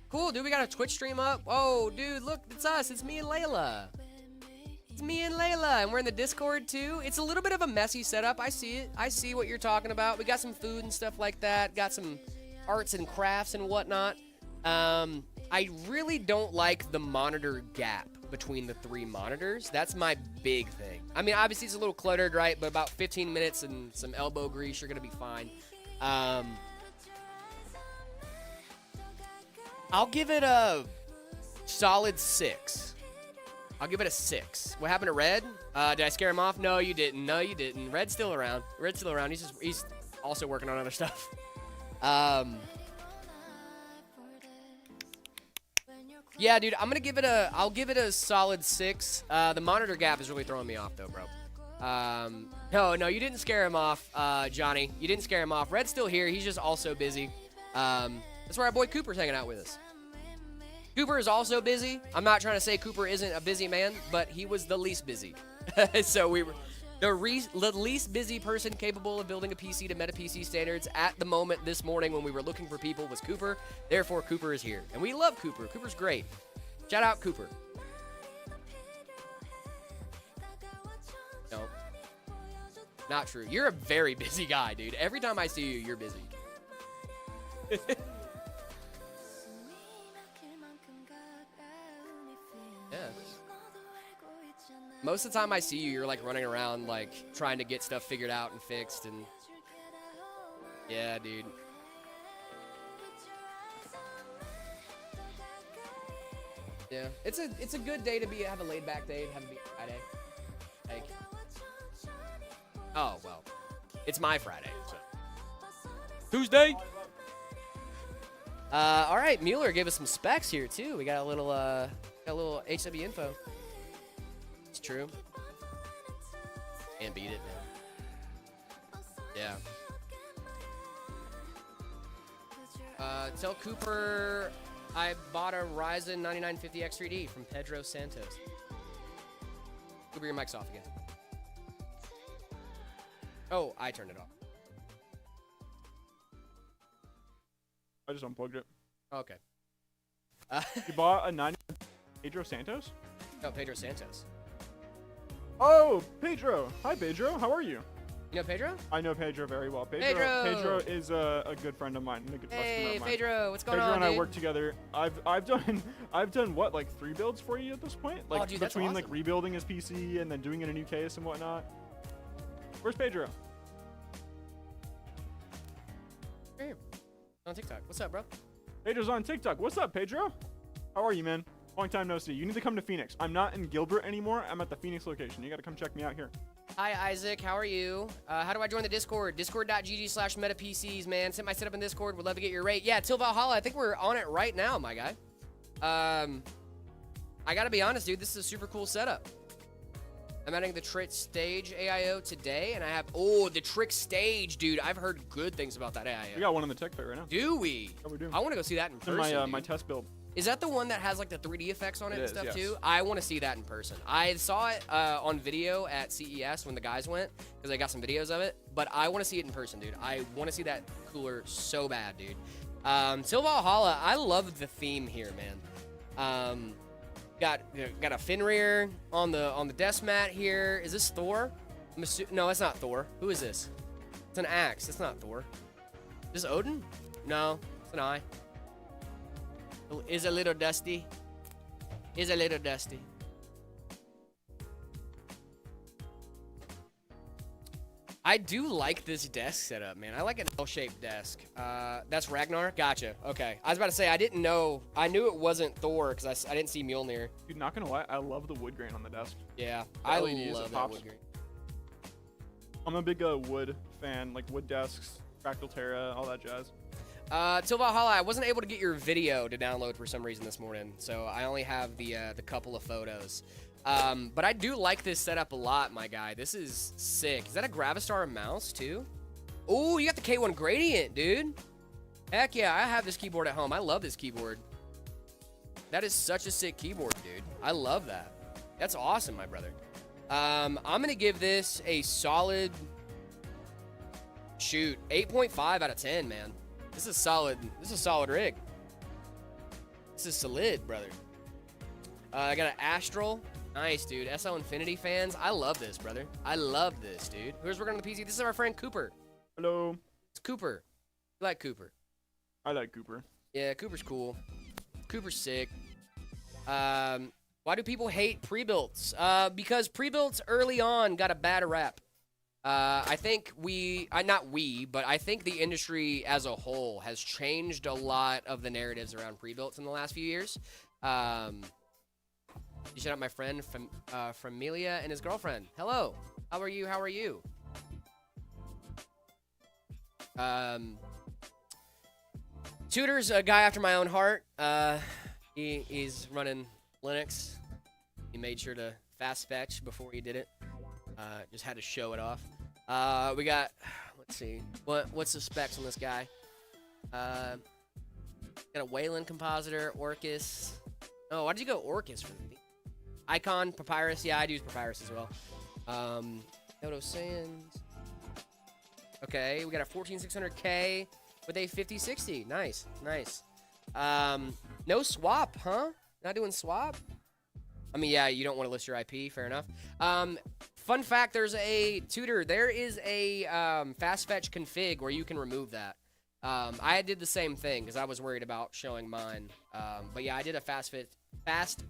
Cool, dude. We got a Twitch stream up. Oh, dude, look. It's us. It's me and Layla. It's me and Layla, and we're in the Discord, too. It's a little bit of a messy setup. I see it. I see what you're talking about. We got some food and stuff like that. Got some arts and crafts and whatnot. I really don't like the monitor gap between the three monitors. That's my big thing. I mean, obviously it's a little cluttered, right? But about 15 minutes and some elbow grease, you're gonna be fine. I'll give it a solid 6. I'll give it a 6. What happened to Red? Did I scare him off? No, you didn't. No, you didn't. Red's still around. Red's still around. He's also working on other stuff. Yeah, dude, I'll give it a solid 6. The monitor gap is really throwing me off, though, bro. No, you didn't scare him off, Johnny. You didn't scare him off. Red's still here. He's just also busy. That's where our boy Cooper's hanging out with us. Cooper is also busy. I'm not trying to say Cooper isn't a busy man, but he was the least busy. So we were the least busy person capable of building a PC to Meta PC standards at the moment this morning when we were looking for people was Cooper. Therefore, Cooper is here. And we love Cooper. Cooper's great. Shout out Cooper. No. Not true. You're a very busy guy, dude. Every time I see you, you're busy. Yeah. Most of the time I see you, you're like running around, like trying to get stuff figured out and fixed, and yeah, dude. Yeah, it's a good day to have a laid back day, have a Friday. Like, oh well, it's my Friday. So. Tuesday. All right, Mueller gave us some specs here too. We got a little HW info. It's true. Can't beat it, man. Yeah. Tell Cooper I bought a Ryzen 9950X 3D from Pedro Santos. Cooper, your mic's off again. Oh, I turned it off. I just unplugged it. Okay. You bought a 90 Pedro Santos? No, Pedro Santos. Oh, Pedro. Hi, Pedro. How are you? You know Pedro? I know Pedro very well. Pedro! Pedro is a good friend of mine and a good customer Hey, of mine. Pedro, what's going Pedro on, and I dude? work together. I've done what, like 3 builds for you at this point? Like Oh, dude, that's between like awesome. rebuilding his PC and then doing it in a new case and whatnot. Where's Pedro? Right here. On TikTok. What's up, bro? Pedro's on TikTok. What's up, Pedro? How are you, man? Long time no see. You need to come to Phoenix. I'm not in Gilbert anymore. I'm at the Phoenix location. You got to come check me out here. Hi, Isaac. How are you? How do I join the Discord? Discord.gg/metapcs, man. Send my setup in Discord. Would love to get your rate. Yeah, Till Valhalla. I think we're on it right now, my guy. I gotta be honest, dude. This is a super cool setup. I'm adding the Trick Stage AIO today, and I have... Oh, the Trick Stage, dude. I've heard good things about that AIO. We got one in the tech pit right now. Do we? Yeah, we do. I want to go see that in It's person, in my, dude. my test build. Is that the one that has like the 3D effects on it, It and is, stuff yes. too? I want to see that in person. I saw it on video at CES when the guys went because I got some videos of it. But I want to see it in person, dude. I want to see that cooler so bad, dude. Till Valhalla, I love the theme here, man. Got a Fenrir on the desk mat here. Is this Thor? No, it's not Thor. Who is this? It's an axe. It's not Thor. Is this Odin? No, it's an eye. Is a little dusty. Is a little dusty. I do like this desk setup, man. I like an L-shaped desk. That's Ragnar? Gotcha. Okay. I was about to say, I didn't know. I knew it wasn't Thor because I didn't see Mjolnir. Dude, not gonna lie, I love the wood grain on the desk. Yeah. The I LEDs, love it that pops. wood grain. I'm a big wood fan, like wood desks, Fractal Terra, all that jazz. Till Valhalla, I wasn't able to get your video to download for some reason this morning, so I only have the couple of photos. But I do like this setup a lot, my guy. This is sick. Is that a Gravistar mouse, too? Oh, you got the K1 Gradient, dude. Heck yeah, I have this keyboard at home. I love this keyboard. That is such a sick keyboard, dude. I love that. That's awesome, my brother. I'm going to give this a solid... Shoot, 8.5 out of 10, man. This is solid. This is a solid rig. This is solid, brother. I got an Astral. Nice, dude. SL Infinity fans. I love this, brother. I love this, dude. Who's working on the PC? This is our friend Cooper. Hello. It's Cooper. You like Cooper? I like Cooper. Yeah, Cooper's cool. Cooper's sick. Why do people hate pre-builts? Because pre-builts early on got a bad rap. I think but I think the industry as a whole has changed a lot of the narratives around pre-builts in the last few years. You shout out my friend from Amelia and his girlfriend. Hello. How are you? How are you? Tutor's a guy after my own heart. He's running Linux. He made sure to fast fetch before he did it. Just had to show it off. We got, let's see, what's the specs on this guy? Got a Wayland compositor, Orcus. Oh, why did you go Orcus for me? Icon, Papyrus. Yeah, I do use Papyrus as well. Dodo Sands. Okay, we got a 14600K with a 5060. Nice, nice. No swap, huh? Not doing swap? I mean, yeah, you don't want to list your IP. Fair enough. Fun fact, there's a tutor. There is a fast fetch config where you can remove that. I did the same thing because I was worried about showing mine. But yeah, I did a fast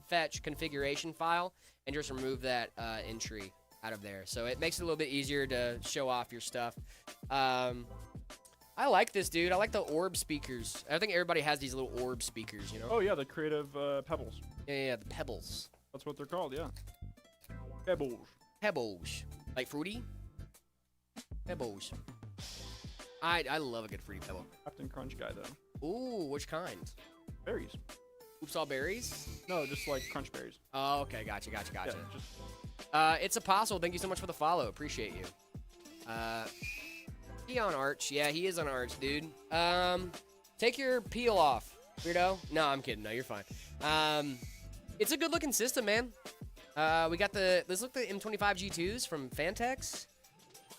fetch configuration file and just remove that entry out of there. So it makes it a little bit easier to show off your stuff. I like this, dude. I like the orb speakers. I think everybody has these little orb speakers, you know? Oh, yeah, the creative pebbles. Yeah, the pebbles. That's what they're called, yeah. Pebbles. Pebbles. Like fruity? Pebbles. I love a good fruity pebble. Captain Crunch guy, though. Ooh, which kind? Berries. Oops, all berries? No, just like crunch berries. Oh, okay. Gotcha. Yeah, just... It's Apostle. Thank you so much for the follow. Appreciate you. He on Arch. Yeah, he is on Arch, dude. Take your peel off, weirdo. No, I'm kidding. No, you're fine. It's a good looking system, man. We got let's look at the M25 G2s from Fantex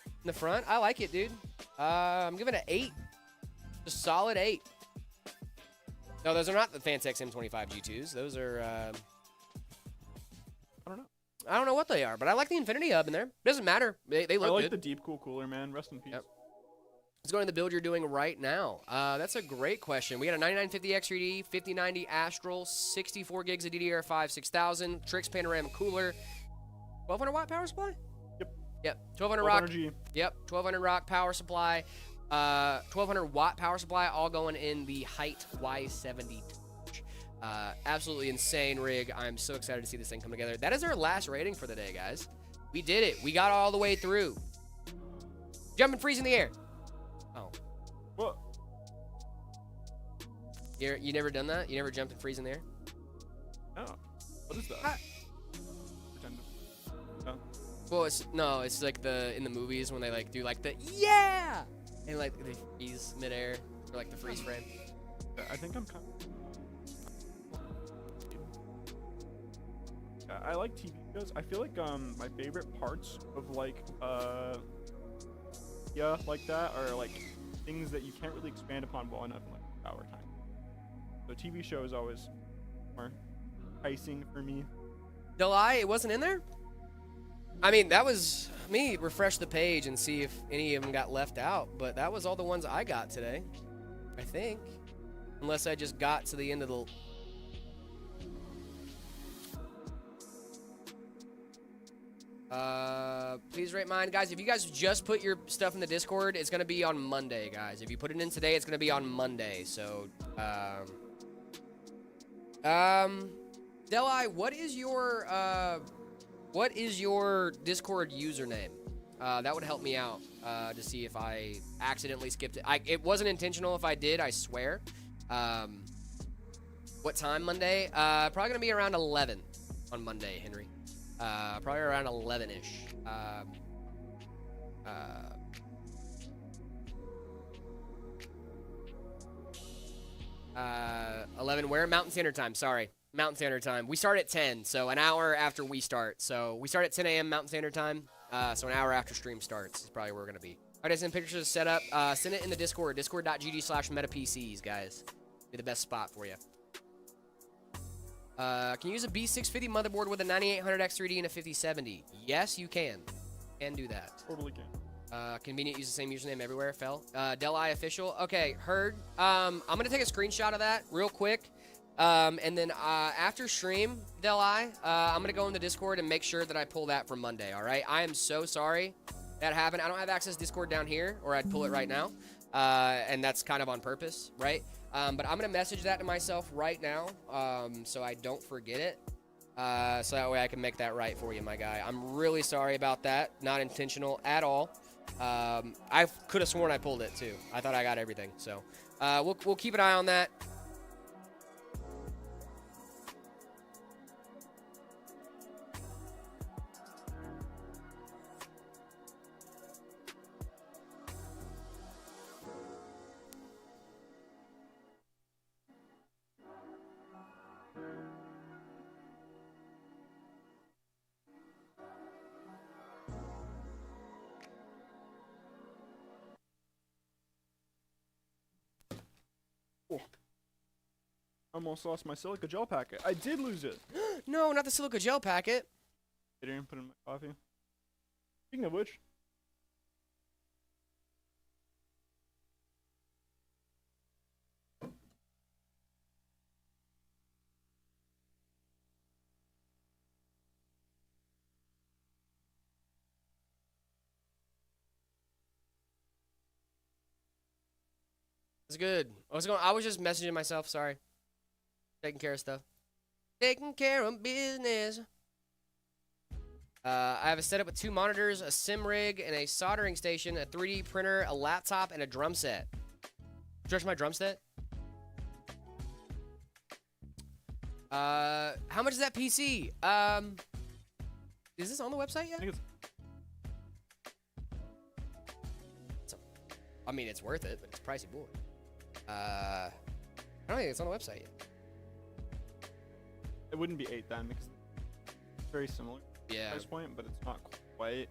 in the front. I like it, dude. I'm giving it an 8. Just solid 8. No, those are not the Fantex M25 G2s. Those are, I don't know. I don't know what they are, but I like the Infinity Hub in there. Doesn't matter. They look I like good. the deep cool cooler, man. Rest in peace. Yep. Let's go into the build you're doing right now. That's a great question. We got a 9950 X3D, 5090 Astral, 64 gigs of DDR5, 6000, Trix Panorama cooler, 1200 watt power supply? Yep. 1200 rock. 1200G. Yep. 1200 rock power supply. 1200 watt power supply, all going in the Height Y70. Absolutely insane rig. I'm so excited to see this thing come together. That is our last rating for the day, guys. We did it. We got all the way through. Jump and freeze in the air. Oh. What? You never done that? You never jumped and freeze in the air? No. What is that? Pretend. No. Well, it's like in the movies when they like do like the yeah, and like they freeze midair or like the freeze frame. I think I'm kind of... I like TV shows. I feel like my favorite parts of like like that are like things that you can't really expand upon well enough in like hour time. So TV show is always more enticing for me. Delay, it wasn't in there? I mean, that was me refresh the page and see if any of them got left out, but that was all the ones I got today, I think. Unless I just got to the end of the... Please rate mine. Guys, if you guys just put your stuff in the Discord, it's going to be on Monday, guys. If you put it in today, it's going to be on Monday. So, Delai, what is your Discord username? That would help me out to see if I accidentally skipped it. It wasn't intentional if I did, I swear. What time Monday? Probably gonna be around 11 on Monday, Henry. Probably around 11-ish. 11 where? Mountain Standard Time, sorry. Mountain Standard Time. We start at 10, so an hour after we start. So we start at 10 a.m. Mountain Standard Time, so an hour after stream starts is probably where we're going to be. All right, I send pictures of the setup. Send it in the Discord, discord.gg/metapcs, guys. Be the best spot for you. Can you use a B650 motherboard with a 9800X3D and a 5070? Yes, you can. Can do that. Totally can. Convenient, use the same username everywhere. Fell. Delai official. Okay, heard. I'm going to take a screenshot of that real quick. And then after stream, Delai, I'm going to go in the Discord and make sure that I pull that for Monday, all right? I am so sorry that happened. I don't have access to Discord down here, or I'd pull it right now. And that's kind of on purpose, right? But I'm going to message that to myself right now so I don't forget it. So that way I can make that right for you, my guy. I'm really sorry about that. Not intentional at all. I could have sworn I pulled it, too. I thought I got everything. So we'll keep an eye on that. I almost lost my silica gel packet. I did lose it. No, not the silica gel packet. I didn't put it in my coffee. Speaking of which, It's good. I was just messaging myself, sorry. Taking care of stuff. Taking care of business. I have a setup with 2 monitors, a sim rig, and a soldering station, a 3D printer, a laptop, and a drum set. Stretch my drum set? How much is that PC? Is this on the website yet? I think I mean, it's worth it, but it's pricey boy. I don't think it's on the website yet. it wouldn't be 8 then because it's very similar Yeah. price point, but it's not quite.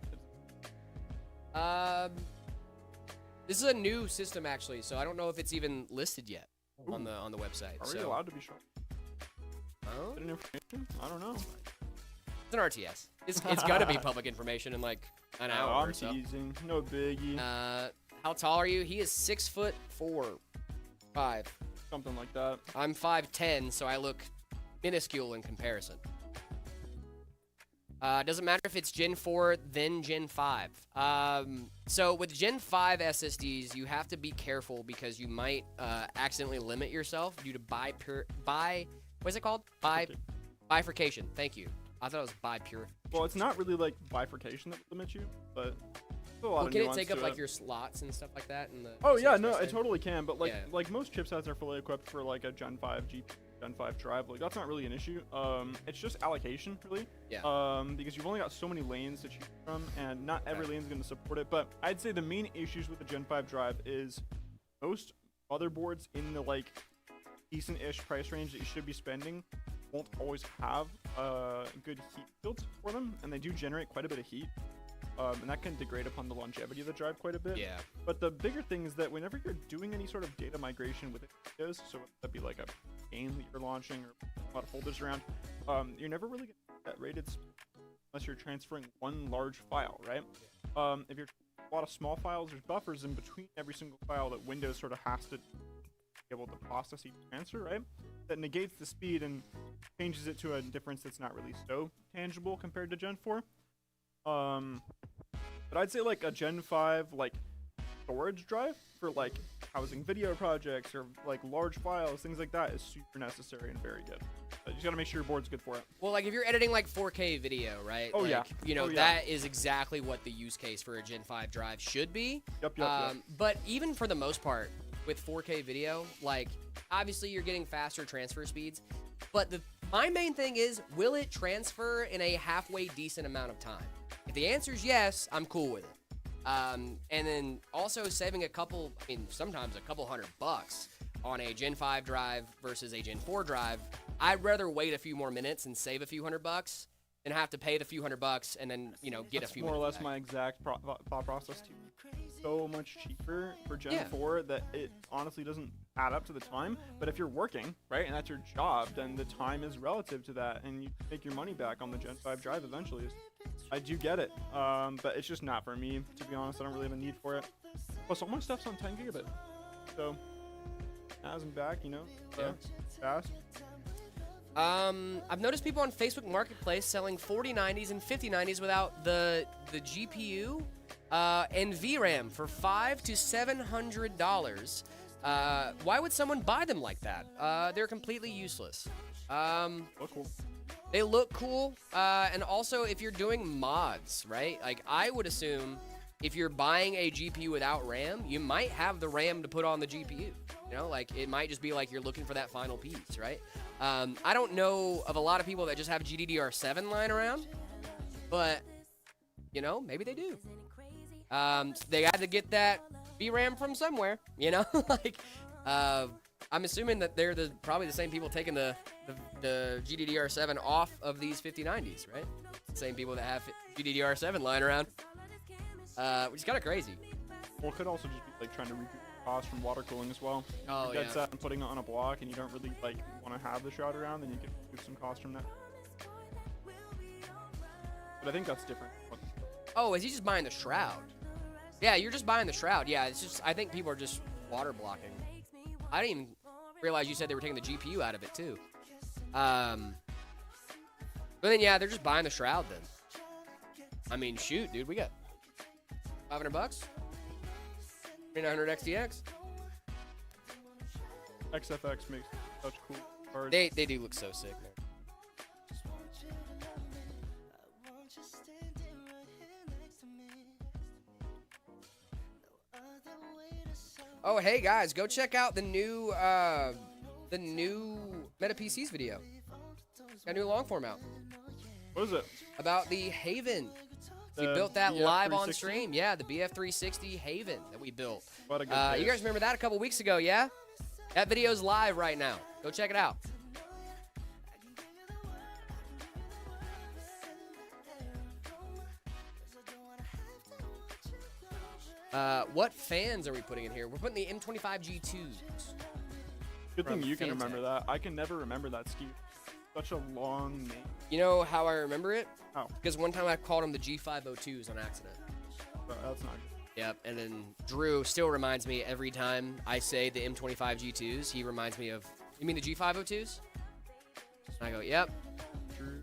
This is a new system actually, so I don't know if it's even listed yet on the website. Are we so. allowed to be sure? Oh? Hidden information? I don't know. It's an RTS. It's gonna be public information in like an hour I'm or so. teasing. No biggie. How tall are you? He is 6'4", 5. Something like that. I'm 5'10", so I look minuscule in comparison. Doesn't matter if it's Gen 4, then Gen 5. So with Gen 5 SSDs, you have to be careful because you might accidentally limit yourself due to what is it called? Bifurcation. Thank you. I thought it was by pure. Well, it's not really like bifurcation that limits you, but still a lot Well, of can it nuance take to up like your slots and stuff like that? In the Oh yeah, CS no, it version? totally can. But like Yeah. like most chipsets are fully equipped for like a Gen 5 Gen 5 drive. Like that's not really an issue. It's just allocation really. Yeah. Because you've only got so many lanes to choose from, and not every lane's going to support it. But I'd say the main issues with the Gen 5 drive is most motherboards in the like decent-ish price range that you should be spending won't always have good heat shields for them, and they do generate quite a bit of heat. And that can degrade upon the longevity of the drive quite a bit. Yeah. But the bigger thing is that whenever you're doing any sort of data migration with Windows, so that'd be like a game that you're launching or a lot of folders around, you're never really going to get that rated unless you're transferring one large file, right? If you're a lot of small files, there's buffers in between every single file that Windows sort of has to be able to process each transfer, right? That negates the speed and changes it to a difference that's not really so tangible compared to Gen 4. But I'd say like a Gen 5 like storage drive for like housing video projects or like large files, things like that is super necessary and very good. You just gotta make sure your board's good for it. Well, like if you're editing like 4K video, right? Oh, like, yeah. You know, Oh, yeah. that is exactly what the use case for a Gen 5 drive should be. Yep. But even for the most part, with 4K video, like obviously you're getting faster transfer speeds, but my main thing is, will it transfer in a halfway decent amount of time? If the answer is yes, I'm cool with it. And then also saving sometimes a couple $100 on a Gen 5 drive versus a Gen 4 drive. I'd rather wait a few more minutes and save a few $100 than have to pay the few $100 and then, get That's a few more or minutes less back. my exact thought process too. So much cheaper for Gen Yeah. 4 that it honestly doesn't add up to the time. But if you're working, right, and that's your job, then the time is relative to that, and you make your money back on the Gen 5 drive eventually. I do get it, but it's just not for me, to be honest. I don't really have a need for it. Plus, all my stuff's on 10 gigabit, so as and back, Yeah. fast. I've noticed people on Facebook Marketplace selling 4090s and 5090s without the GPU and VRAM for $500 to $700. Why would someone buy them like that? They're completely useless. Look cool. They look cool, and also if you're doing mods, right? Like I would assume if you're buying a GPU without RAM, you might have the RAM to put on the GPU. Like it might just be like you're looking for that final piece, right? I don't know of a lot of people that just have GDDR7 lying around, but maybe they do. They had to get that VRAM from somewhere, like I'm assuming that they're probably the same people taking the GDDR7 off of these 5090s, right? Same people that have GDDR7 lying around, which is kind of crazy. Well, it could also just be like trying to recoup cost from water cooling as well. Oh, Dead yeah. set and putting it on a block, and you don't really like want to have the shroud around, then you can recoup some cost from that. But I think that's different. Oh, is he just buying the shroud? Yeah, you're just buying the shroud. Yeah, it's just I think people are just water blocking. I didn't even realize you said they were taking the GPU out of it too. But then yeah, they're just buying the shroud then. I mean, shoot, dude, we got $500, 3900 XTX. XFX makes such cool cards. They do look so sick, man. Oh, hey guys, go check out the new Meta PCs video. Got a new long form out What is it? about the Haven. We The built that live on BF360? stream. Yeah, the BF360 Haven that we built. What a good You base. guys remember that a couple weeks ago, yeah? That video's live right now. Go check it out. What fans are we putting in here? We're putting the M25 G2s. Good thing from you can Fantech. remember that. I can never remember that SKU. Such a long name. You know how I remember it? How? Because one time I called them the G502s on accident. That's not good. Yep, and then Drew still reminds me every time I say the M25 G2s, he reminds me of, you mean the G502s? And I go, yep. Drew.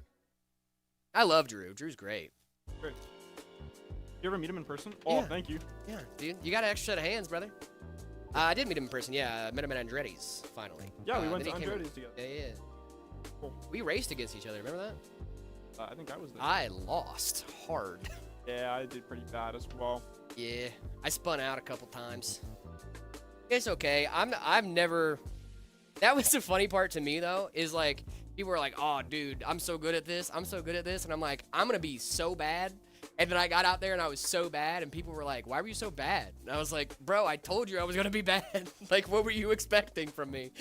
I love Drew. Drew's great. Great. You ever meet him in person? Oh, Yeah. thank you. Yeah, dude. You got an extra set of hands, brother. I did meet him in person, yeah. I met him at Andretti's, finally. Yeah, we went then to he came- Andretti's together. Yeah. Cool. We raced against each other, remember that? I think I was there. I lost hard. Yeah, I did pretty bad as well. Yeah, I spun out a couple times. It's okay. I've never. That was the funny part to me though. Is like people were like, "Oh, dude, I'm so good at this. I'm so good at this," and I'm like, "I'm gonna be so bad." And then I got out there and I was so bad, and people were like, "Why were you so bad?" And I was like, "Bro, I told you I was gonna be bad. Like, what were you expecting from me?"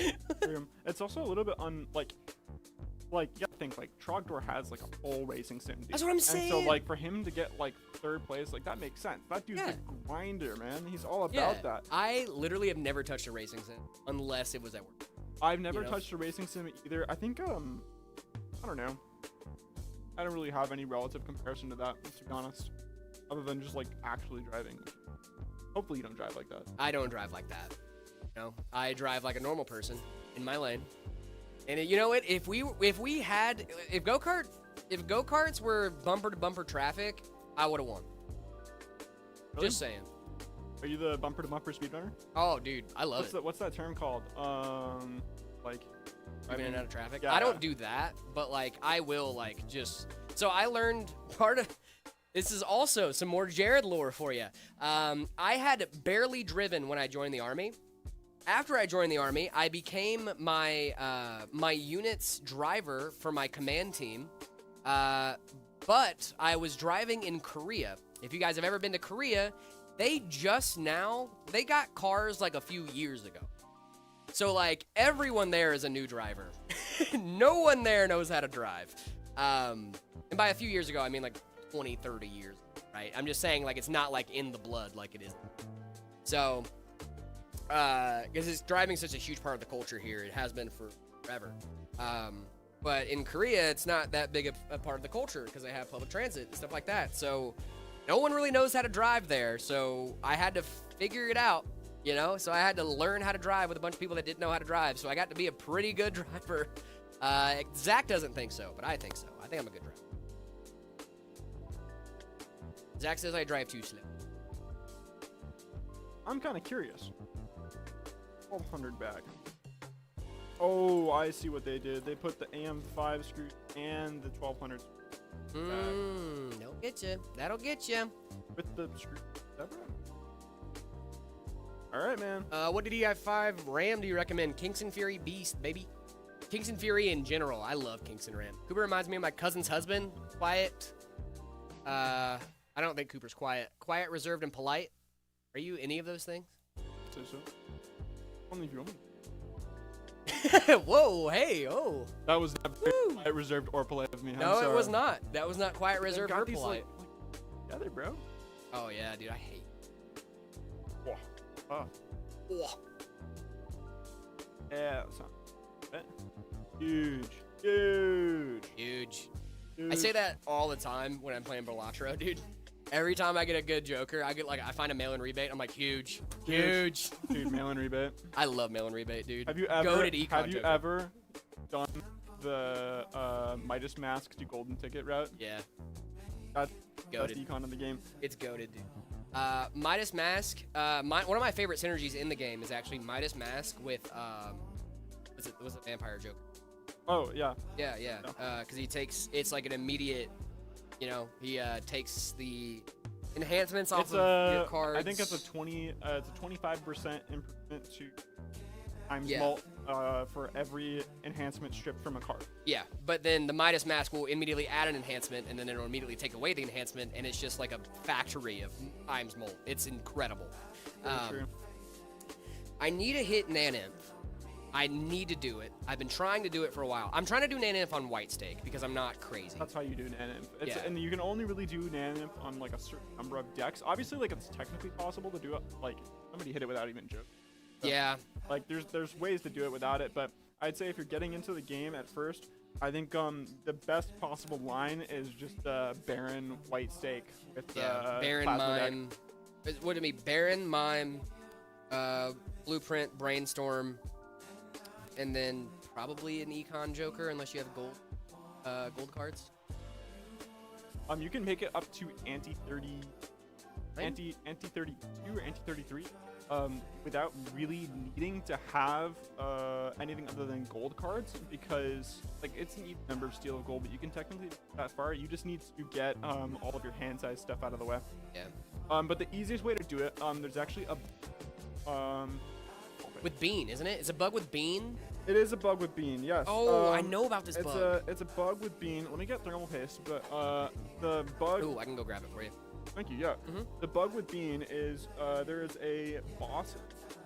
It's also a little bit like you gotta think like Trogdor has like a full racing sim. Dude. That's what I'm saying. And so like for him to get like 3rd place, like that makes sense. That dude's a grinder, man. He's all about that. I literally have never touched a racing sim unless it was at work. I've never touched a racing sim either. I think I don't know. I don't really have any relative comparison to that, to be honest, other than just like actually driving. Hopefully you don't drive like that. I don't drive like that. You know, I drive like a normal person in my lane. And you know what? If go-karts were bumper to bumper traffic, I would have won. Really? Just saying. Are you the bumper to bumper speedrunner? Oh, dude, I love it. What's that term called? Like Driving in and out of traffic. Yeah. I don't do that, but like I will like just. So I learned part of. This is also some more Jared lore for you. I had barely driven when I joined the army. After I joined the army, I became my unit's driver for my command team. But I was driving in Korea. If you guys have ever been to Korea, they got cars like a few years ago. So like everyone there is a new driver. No one there knows how to drive. And by a few years ago, I mean like 20, 30 years, right? I'm just saying like it's not like in the blood like it is. So, because it's driving such a huge part of the culture here. It has been for forever. But in Korea, it's not that big a part of the culture because they have public transit and stuff like that. So no one really knows how to drive there. So I had to figure it out, you know? So I had to learn how to drive with a bunch of people that didn't know how to drive. So I got to be a pretty good driver. Zach doesn't think so, but I think so. I think I'm a good driver. Zach says I drive too slow. I'm kind of curious. 1200 bag. Oh, I see what they did. They put the AM5 screw and the 1200 bag. That'll get you. That'll get you. With the screw. All right, man. What did he have? 5 RAM do you recommend? Kingston Fury Beast, baby. Kingston Fury in general. I love Kingston RAM. Cooper reminds me of my cousin's husband. Quiet. I don't think Cooper's quiet. Quiet, reserved, and polite. Are you any of those things? So. Only if you want me. Whoa, hey, oh. That was not very quiet, reserved, or polite of me. No, it was not. That was not quiet, reserved, or these, polite. like together, bro. Oh, yeah, dude, I hate. Oh. Yeah, that's not huge. I say that all the time when I'm playing Balatro, dude. Every time I get a good Joker, I find a mail-in rebate. I'm like, huge. Dude, mail-in rebate. I love mail-in rebate, dude. Have you ever done the Midas Mask to Golden Ticket route? Yeah. That's goated. the econ of the game. It's goated, dude. Midas Mask. One of my favorite synergies in the game is actually Midas Mask with was it Vampire Joker? Oh yeah. Yeah. Because he takes it's like an immediate. You know, he takes the enhancements off of your cards. I think it's a 25% improvement to times mult for every enhancement stripped from a card. Yeah, but then the Midas Mask will immediately add an enhancement, and then it'll immediately take away the enhancement, and it's just like a factory of times mult. It's incredible. True. I need to hit Nanimp. I need to do it. I've been trying to do it for a while. I'm trying to do Nanimp on White Stake because I'm not crazy. That's how you do Nanimp. Yeah. And you can only really do Nanimp on like a certain number of decks. Obviously, like it's technically possible to do it. Like somebody hit it without even joke. So, yeah. Like there's ways to do it without it, but I'd say if you're getting into the game at first, I think the best possible line is just Baron White Stake with Baron Mime. What do you mean? Baron Mime, Blueprint, Brainstorm. And then probably an Econ Joker, unless you have gold cards. You can make it up to anti 32 or anti 33 without really needing to have anything other than gold cards, because like it's an even number of steel of gold, but you can technically get that far. You just need to get all of your hand size stuff out of the way. Yeah. But the easiest way to do it, there's actually a With Bean, isn't it? It's a bug with Bean. it is a bug with Bean, yes. Oh, I know about this bug. It's a bug with Bean. Let me get thermal paste, but the bug. Ooh, I can go grab it for you. Thank you. Yeah. The bug with Bean is there is a boss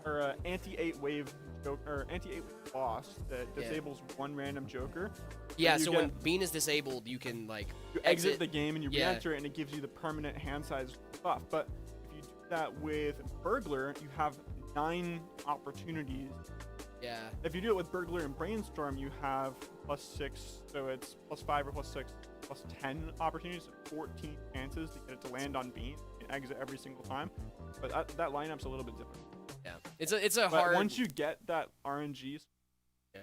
or anti-8 wave or anti-8 boss that disables one random Joker. Yeah. You So get- when Bean is disabled, you can like you exit the game and you re-enter it, and it gives you the permanent hand size buff. But if you do that with Burglar, you have 9 opportunities. Yeah. If you do it with Burglar and Brainstorm, you have +6, so it's +5 or +6, +10 opportunities, 14 chances to get it to land on Bean and exit every single time. But that lineup's a little bit different. Yeah. It's a But hard. once you get that RNG, Yeah.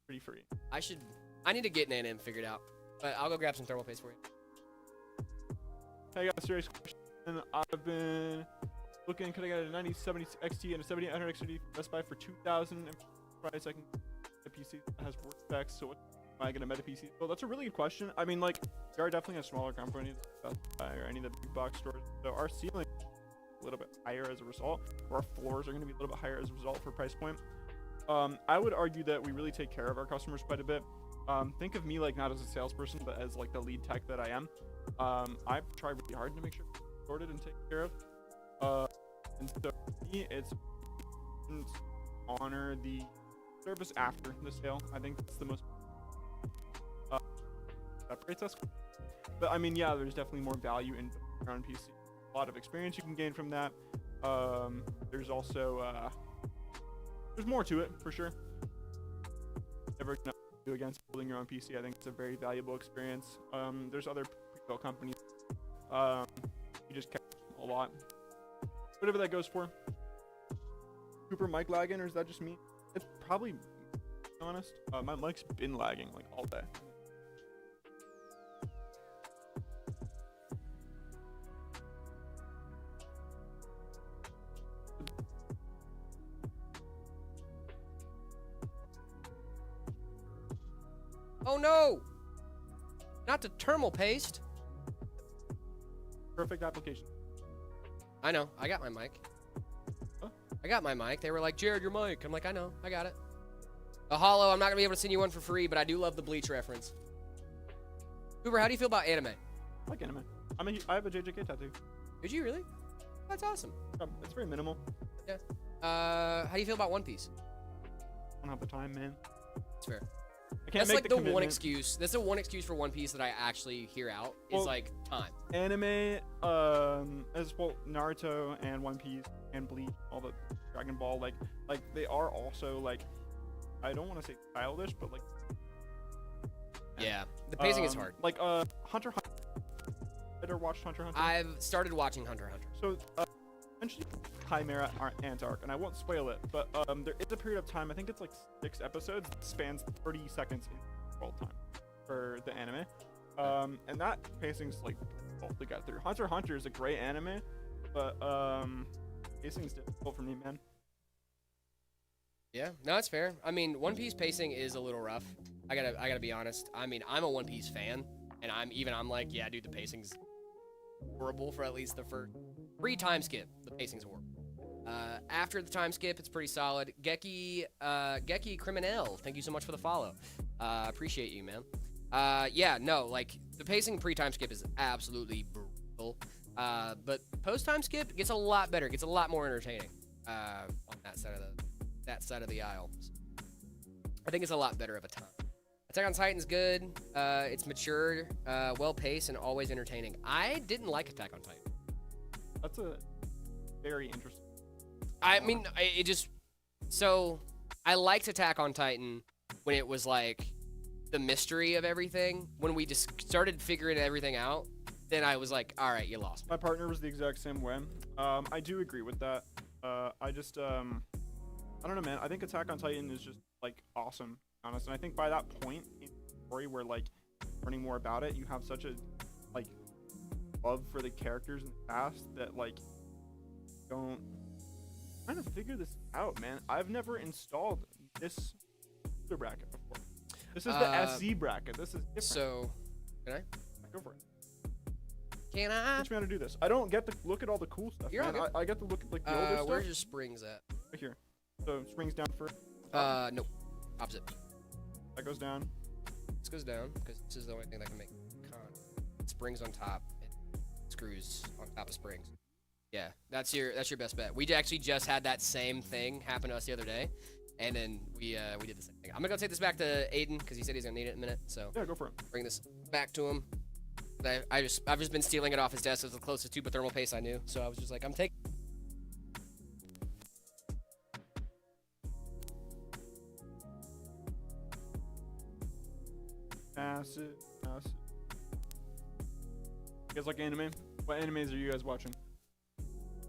pretty free. I need to get an NM figured out, but I'll go grab some thermal paste for you. Hey, I got a serious question. I've been looking, could I get a 9070 XT and a 7800 XT from Best Buy for 2,000 price? I can get a PC that has work specs, so what am I going to meta PC? Well, that's a really good question. I mean, like, we are definitely a smaller company than Best Buy or any of the big box stores, so our ceiling is a little bit higher as a result, or our floors are going to be a little bit higher as a result for price point. I would argue that we really take care of our customers quite a bit. Think of me like not as a salesperson, but as like the lead tech that I am. I try really hard to make sure it's sorted and taken care of. And so for me, it's honor the service after the sale. I think that's the most separates us. But I mean, yeah, there's definitely more value in your own PC. A lot of experience you can gain from that. There's also there's more to it for sure. Never gonna do against building your own PC. I think it's a very valuable experience. There's other pre-built companies. You just catch a lot. Whatever that goes for. Super mic lagging, or is that just me? It's probably, to be honest. My mic's been lagging like all day. Oh no! Not the thermal paste. Perfect application. I know. I got my mic. Huh? I got my mic. They were like, Jared, your mic. I'm like, I know. I got it. A hollow. I'm not gonna be able to send you one for free, but I do love the Bleach reference. Uber, how do you feel about anime? I like anime. I have a JJK tattoo. Did you really? That's awesome. It's very minimal. Yeah. How do you feel about One Piece? I don't have the time, man. That's fair. I can't That's make like the the one commitment. excuse. That's the one excuse for One Piece that I actually hear out is Well, like time. Anime, as well, Naruto and One Piece and Bleach, all the Dragon Ball, like they are also like, I don't want to say childish, but like. Yeah, the pacing is hard. Like Hunter x Hunter. Ever watched Hunter x Hunter? I've started watching Hunter x Hunter. So essentially, Chimera Antark, and I won't spoil it, but there is a period of time. I think it's like 6 episodes. That spans 30 seconds in world time for the anime, and that pacing's like difficult to get through. Hunter x Hunter is a great anime, but pacing's difficult for me, man. Yeah, no, it's fair. I mean, One Piece pacing is a little rough. I gotta be honest. I mean, I'm a One Piece fan, and I'm like, yeah, dude, the pacing's horrible for at least the first time skip. The pacing's horrible. After the time skip, it's pretty solid. Geki Criminel, thank you so much for the follow. Appreciate you, man. Yeah, no, like the pacing pre-time skip is absolutely brutal. But post-time skip gets a lot better, gets a lot more entertaining. On that side of the aisle. I think it's a lot better of a time. Attack on Titan's good. It's mature, well-paced, and always entertaining. I didn't like Attack on Titan. That's a very interesting. I mean, it just... So, I liked Attack on Titan when it was, like, the mystery of everything. When we just started figuring everything out, then I was like, all right, you lost me. My partner was the exact same way. I do agree with that. I just, I don't know, man. I think Attack on Titan is just, like, awesome, honest. And I think by that point in the story where, like, learning more about it, you have such a, like, love for the characters in the past that, like, don't trying to figure this out, man. I've never installed this bracket before. This is the SC bracket. This is different. So, can I? Go for it. Can I? Teach me how to do this. I don't get to look at all the cool stuff, You're man. all good. I get to look at like the older stuff. Where's your springs at? Right here. So springs down first. Nope. Opposite. That goes down. This goes down because this is the only thing that can make springs on top and screws on top of springs. Yeah, that's your best bet. We actually just had that same thing happen to us the other day, and then we did the same thing. I'm gonna go take this back to Aiden because he said he's gonna need it in a minute. So Yeah, go for it. bring this back to him. I've just been stealing it off his desk. It was the closest to thermal paste I knew, so I was just like, I'm taking. Acid. You guys like anime? What animes are you guys watching?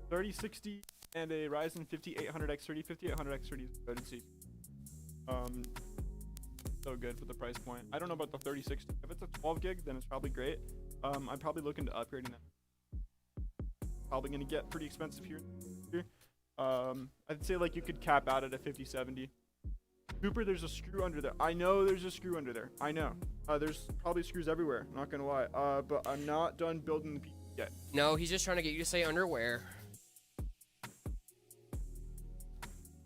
3060 and a Ryzen 5800X30. 5800X30 is good to see. So good for the price point. I don't know about the 3060. If it's a 12 gig, then it's probably great. I'm probably looking to upgrading that. Probably gonna get pretty expensive here. I'd say like you could cap out at a 5070. Cooper, there's a screw under there. I know there's a screw under there. I know. There's probably screws everywhere. Not gonna lie. But I'm not done building the PC yet. No, he's just trying to get you to say underwear.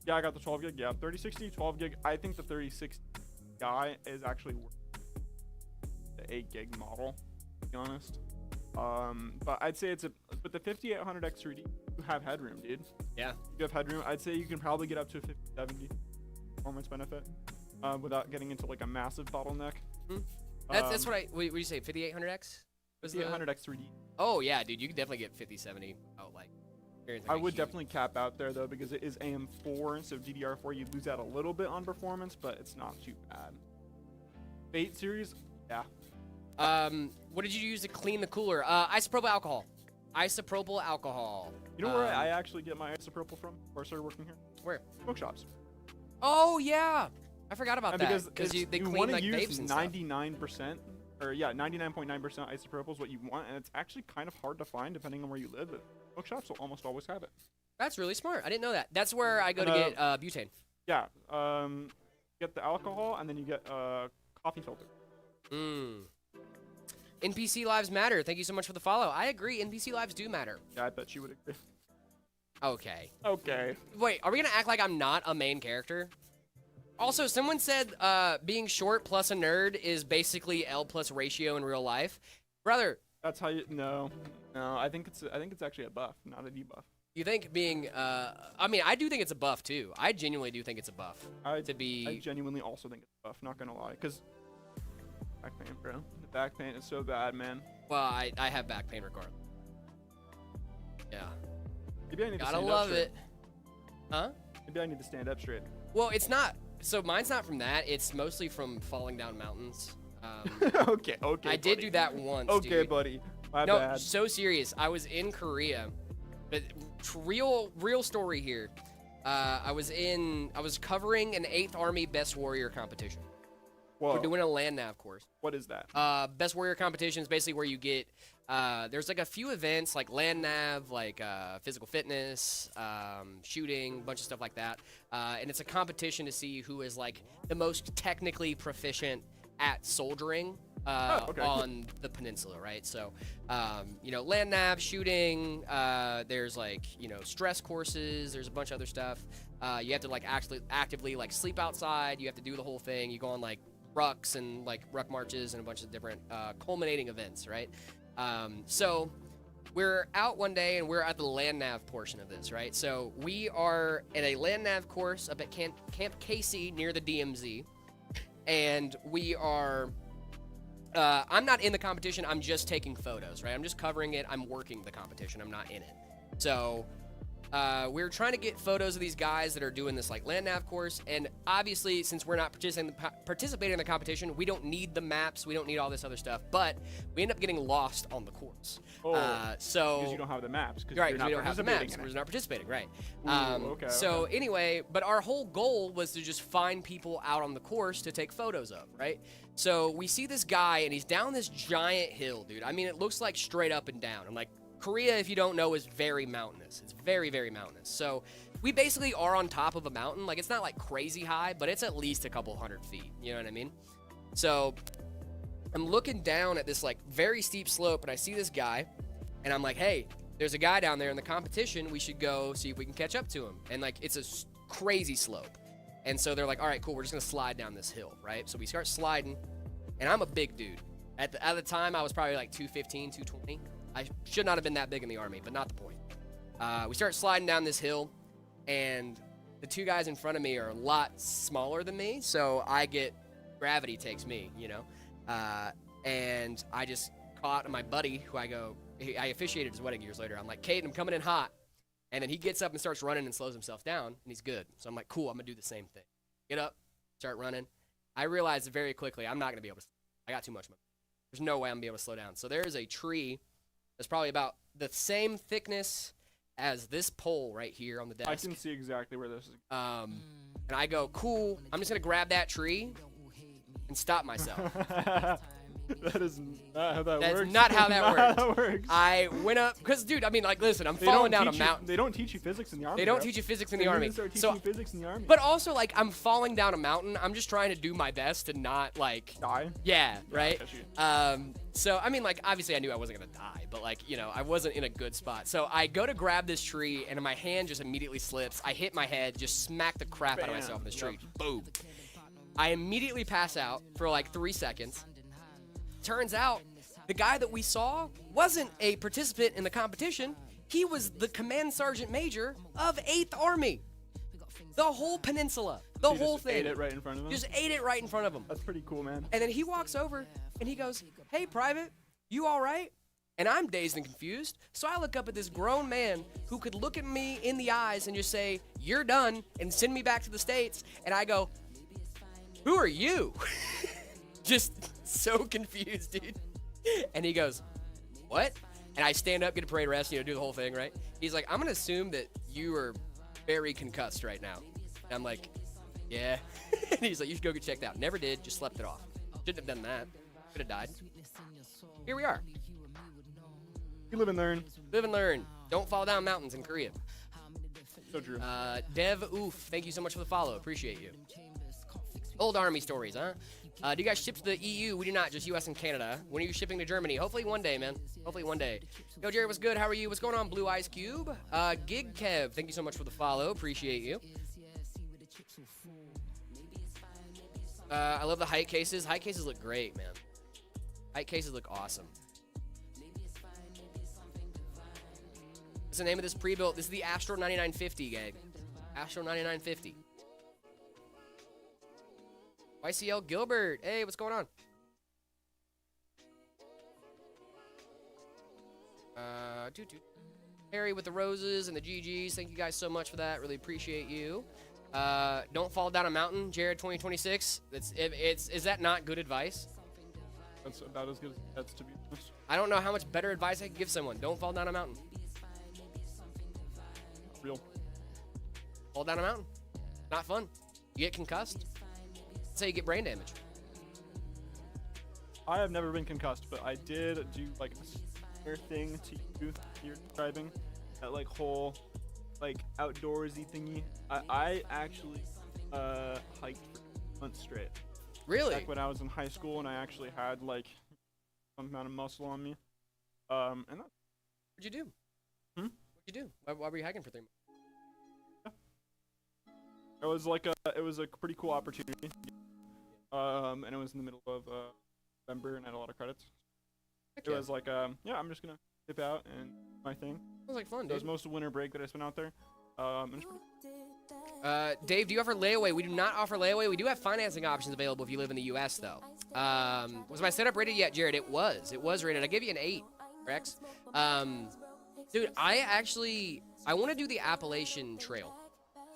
Yeah, I got the 12 gig. Yeah, 3060, 12 gig. I think the 3060 guy is actually worth the 8 gig model, to be honest. But I'd say with the 5800X3D, you have headroom, dude. Yeah. You have headroom. I'd say you can probably get up to a 5070 performance benefit without getting into like a massive bottleneck. That's what what do you say? 5800X? 5800X3D. Oh yeah, dude, you can definitely get 5070 out like. I would definitely cap out there though because it is AM4, so DDR4 you lose out a little bit on performance, but it's not too bad. Fate series, yeah. What did you use to clean the cooler? Isopropyl alcohol. Isopropyl alcohol. You know where I actually get my isopropyl from before I started working here? Where? Smoke shops. Oh yeah, I forgot about that. Because they you clean want to like use vapes and stuff. 99%, or yeah, 99.9% isopropyl is what you want, and it's actually kind of hard to find depending on where you live. Smoke shops will almost always have it. That's really smart. I didn't know that. That's where I go to get butane. Yeah. Get the alcohol, and then you get coffee filter. NPC lives matter. Thank you so much for the follow. I agree. NPC lives do matter. Yeah, I bet you would agree. Okay. Okay. Wait, are we gonna act like I'm not a main character? Also, someone said being short plus a nerd is basically L plus ratio in real life. Brother. That's how you. No. I think it's actually a buff, not a debuff. You think being, I mean, I do think it's a buff too. I genuinely do think it's a buff. I genuinely also think it's a buff, not gonna lie. Because back pain, bro. The back pain is so bad, man. Well, I have back pain regardless. Yeah. Maybe I need to Gotta stand love up straight. it. Huh? Maybe I need to stand up straight. Well, it's not. So mine's not from that. It's mostly from falling down mountains. Okay. I did do that once. Okay, dude. buddy. My No, bad. so serious. I was in Korea. But real story here. I was covering an 8th Army Best Warrior competition. Whoa. We're doing a land nav course. What is that? Best Warrior competition is basically where you get, there's like a few events like land nav, like physical fitness, shooting, a bunch of stuff like that. And it's a competition to see who is like the most technically proficient at soldiering on the peninsula, right? So, land nav, shooting, there's like, stress courses, there's a bunch of other stuff. You have to like actually actively like sleep outside. You have to do the whole thing. You go on like rucks and like ruck marches and a bunch of different culminating events, right? So we're out one day and we're at the land nav portion of this, right? So we are at a land nav course up at Camp Casey near the DMZ, and we are I'm not in the competition, I'm just taking photos, right? I'm just covering it, I'm working the competition, I'm not in it. So we're trying to get photos of these guys that are doing this like land nav course, and obviously since we're not participating in the competition, we don't need the maps, we don't need all this other stuff, but we end up getting lost on the course. So because you don't have the maps, right, we don't have the maps, we're not participating, right? So anyway, but our whole goal was to just find people out on the course to take photos of, right? So we see this guy and he's down this giant hill, dude. I mean, it looks like straight up and down. I'm like, Korea, if you don't know, is very mountainous. It's very, very mountainous. So we basically are on top of a mountain. Like, it's not like crazy high, but it's at least a couple 100 feet. You know what I mean? So I'm looking down at this like very steep slope, and I see this guy, and I'm like, hey, there's a guy down there in the competition. We should go see if we can catch up to him. And like, it's a crazy slope. And so they're like, all right, cool. We're just going to slide down this hill, right? So we start sliding, and I'm a big dude. At the time, I was probably like 215, 220. I should not have been that big in the Army, but not the point. We start sliding down this hill, and the two guys in front of me are a lot smaller than me, so gravity takes me, you know? And I just caught my buddy, who I officiated his wedding years later. I'm like, Kate, I'm coming in hot. And then he gets up and starts running and slows himself down, and he's good. So I'm like, cool, I'm going to do the same thing. Get up, start running. I realized very quickly I'm not going to be able to. I got too much momentum. There's no way I'm going to be able to slow down. So there's a tree that's probably about the same thickness as this pole right here on the desk. I can see exactly where this is. And I go, cool, I'm just going to grab that tree and stop myself. That is not how that works. That's not how that That works. works. I went up, because, dude, I mean, like, listen, I'm falling down a mountain. They don't teach you physics in the Army. They don't bro. teach you physics in They the need Army. to start So, teaching you physics in the Army. but also, like, I'm falling down a mountain. I'm just trying to do my best to not, like, Die? yeah, right? I got So, I mean, like, obviously I knew I wasn't going to die, but, like, you know, I wasn't in a good spot. So I go to grab this tree, and my hand just immediately slips. I hit my head, just smack the crap out of Bam. myself in this tree. Yep. Boom. I immediately pass out for, like, 3 seconds. Turns out the guy that we saw wasn't a participant in the competition. He was the command sergeant major of 8th Army. The whole peninsula. The He whole just thing. ate it right in front of him. Just ate it right in front of him. That's pretty cool, man. And then he walks over and he goes, hey, Private, you all right? And I'm dazed and confused. So I look up at this grown man who could look at me in the eyes and just say, you're done, and send me back to the States. And I go, who are you? Just so confused, dude. And he goes, what? And I stand up, get a parade rest, you know, do the whole thing, right? He's like, I'm going to assume that you are very concussed right now. And I'm like, yeah. And he's like, you should go get checked out. Never did, just slept it off. Shouldn't have done that. Could have died. Here we are. You live and learn. Live and learn. Don't fall down mountains in Korea. So true. Dev Oof, thank you so much for the follow. Appreciate you. Old Army stories, huh? Do you guys ship to the EU? We do not, just US and Canada. When are you shipping to Germany? Hopefully one day, man. Hopefully one day. Yo, Jerry, what's good? How are you? What's going on, Blue Ice Cube? Gig Kev, thank you so much for the follow. Appreciate you. I love the height cases. Height cases look great, man. Height cases look awesome. What's the name of this pre-built? This is the Astro 9950, gang. Astro 9950. YCL Gilbert. Hey, what's going on? Harry with the roses and the GGs. Thank you guys so much for that. Really appreciate you. Don't fall down a mountain, Jared 2026. Is that not good advice? That's about as good as that's, to be honest. I don't know how much better advice I could give someone. Don't fall down a mountain. Real. Fall down a mountain. Not fun. You get concussed. That's how you get brain damage. I have never been concussed, but I did do like a similar thing to you you're describing. That like whole like outdoorsy thingy. I actually hiked for months straight. Really? Back when I was in high school, and I actually had like some amount of muscle on me. And that, What'd you do? Hmm? What'd you do? Why were you hiking for 3 months? it was like it was a pretty cool opportunity. And it was in the middle of November, and I had a lot of credits. Heck It yeah. was like yeah, I'm just gonna dip out and do my thing. Sounds like fun, It was dude. most of winter break that I spent out there. And it's pretty Dave, do you offer layaway? We do not offer layaway. We do have financing options available if you live in the U.S., though. Was my setup rated yet, Jared? It was. It was rated. I gave you an 8, Rex. Dude, I want to do the Appalachian Trail.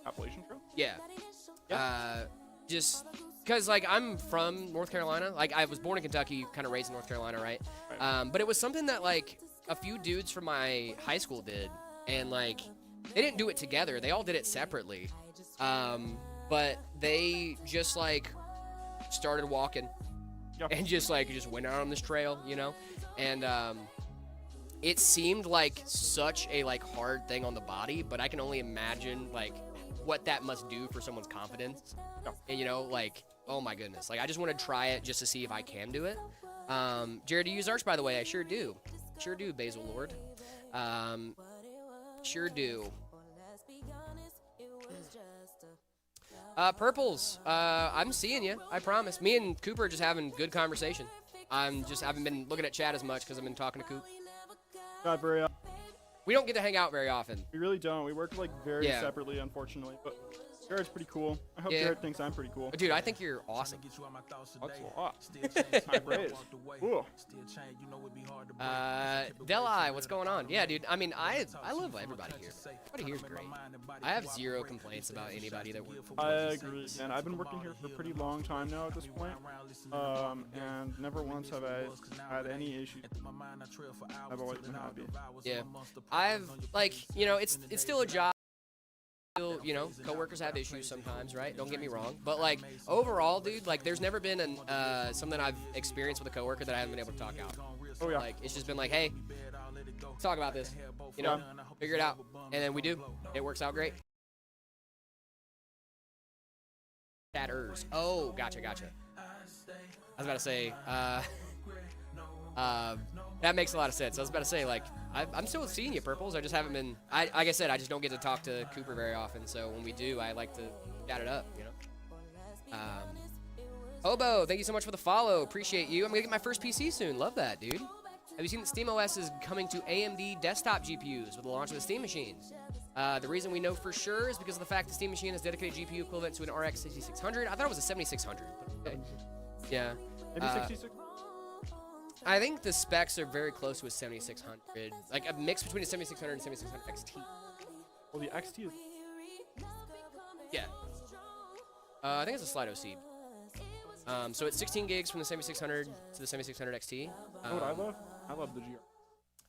Appalachian Trail. Yeah. Just because, like, I'm from North Carolina. Like, I was born in Kentucky, kind of raised in North Carolina, right? But it was something that, like, a few dudes from my high school did. And, like, they didn't do it together. They all did it separately. But they just, like, started walking. Yep. And just went out on this trail, you know? And it seemed like such a like hard thing on the body, but I can only imagine like what that must do for someone's confidence. And you know, like, oh my goodness, like I just want to try it just to see if I can do it. Jared, do you use Arch, by the way? I sure do, Basil Lord. Sure do. Purples, I'm seeing you, I promise. Me and Cooper are just having good conversation. Haven't been looking at chat as much because I've been talking to Coop. Not very. We don't get to hang out very often. We really don't. We work like very separately, unfortunately. But Jared's pretty cool. I hope Jared thinks I'm pretty cool. Dude, I think you're awesome. That's a lot. High praise. Ooh. Deli, what's going on? Yeah, dude. I mean, I love everybody here. Everybody here's great. I have zero complaints about anybody that works. I agree, man. I've been working here for a pretty long time now at this point, and never once have I had any issues. I've always been happy. Yeah, I've like, you know, it's still a job. You know, coworkers have issues sometimes, right? Don't get me wrong, but like overall, dude, like there's never been something I've experienced with a coworker that I haven't been able to talk out. Oh yeah. Like it's just been like, hey, let's talk about this. You know, figure it out, and then we do. It works out great. Chatters. Oh, gotcha. I was about to say, that makes a lot of sense. I was about to say, like, I'm still seeing you, Purples. I just haven't been, like I said, I just don't get to talk to Cooper very often. So when we do, I like to chat it up, you know. Hobo, thank you so much for the follow. Appreciate you. I'm going to get my first PC soon. Love that, dude. Have you seen that SteamOS is coming to AMD desktop GPUs with the launch of the Steam Machine? The reason we know for sure is because of the fact the Steam Machine has dedicated GPU equivalent to an RX 6600. I thought it was a 7600. But okay. Yeah. Maybe 66? I think the specs are very close to a 7600, like a mix between a 7600 and 7600 XT. Well, the XT is. Yeah. I think it's a Slido seed. So it's 16 gigs from the 7600 to the 7600 XT. You know what I love? I love the GRE.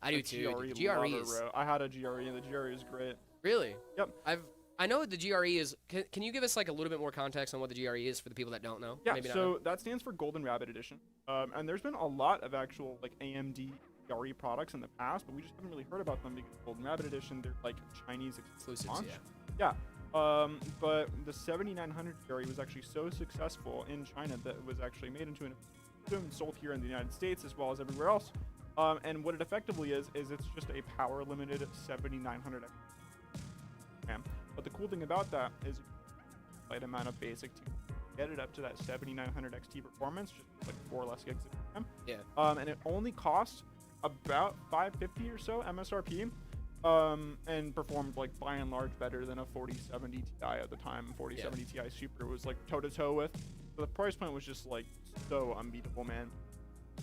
I do too. GRE is. I had a GRE, and the GRE is great. Really? Yep. I know what the GRE is. Can you give us like a little bit more context on what the GRE is for the people that don't know? Yeah, Maybe so that stands for Golden Rabbit Edition. And there's been a lot of actual like AMD GRE products in the past, but we just haven't really heard about them because Golden Rabbit Edition, they're like Chinese exclusives. Yeah. But the 7900 GRE was actually so successful in China that it was actually made into an and sold here in the United States as well as everywhere else. And what it effectively is it's just a power limited 7900 RAM. But the cool thing about that is a light amount of basic to get it up to that 7900 XT performance, just like 4 less gigs of RAM. Yeah. And it only costs about $550 or so MSRP. And performed like by and large better than a 4070 Ti at the time. 4070 Ti Super was like toe to toe with. So the price point was just like so unbeatable, man.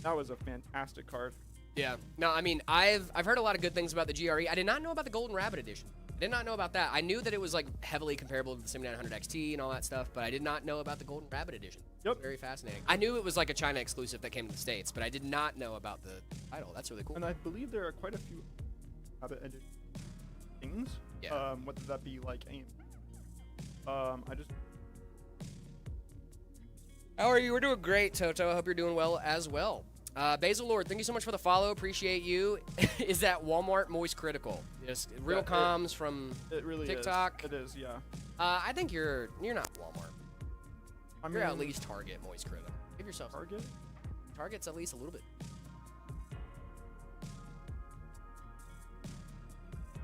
That was a fantastic card. Yeah. No, I mean, I've heard a lot of good things about the GRE. I did not know about the Golden Rabbit Edition. I did not know about that. I knew that it was like heavily comparable to the 7900 XT and all that stuff, but I did not know about the Golden Rabbit Edition. Yep. Very fascinating. I knew it was like a China exclusive that came to the States, but I did not know about the title. That's really cool. And I believe there are quite a few Rabbit Edition things. Yeah. Whether that be like AIM. How are you? We're doing great, Toto. I hope you're doing well as well. Basil Lord, thank you so much for the follow. Appreciate you. Is that Walmart Moist Critical? Yes, real comms from it really TikTok. It is, yeah. I think you're not Walmart. I mean, You're at least Target Moist Critical. Give yourself Target. Target's at least a little bit.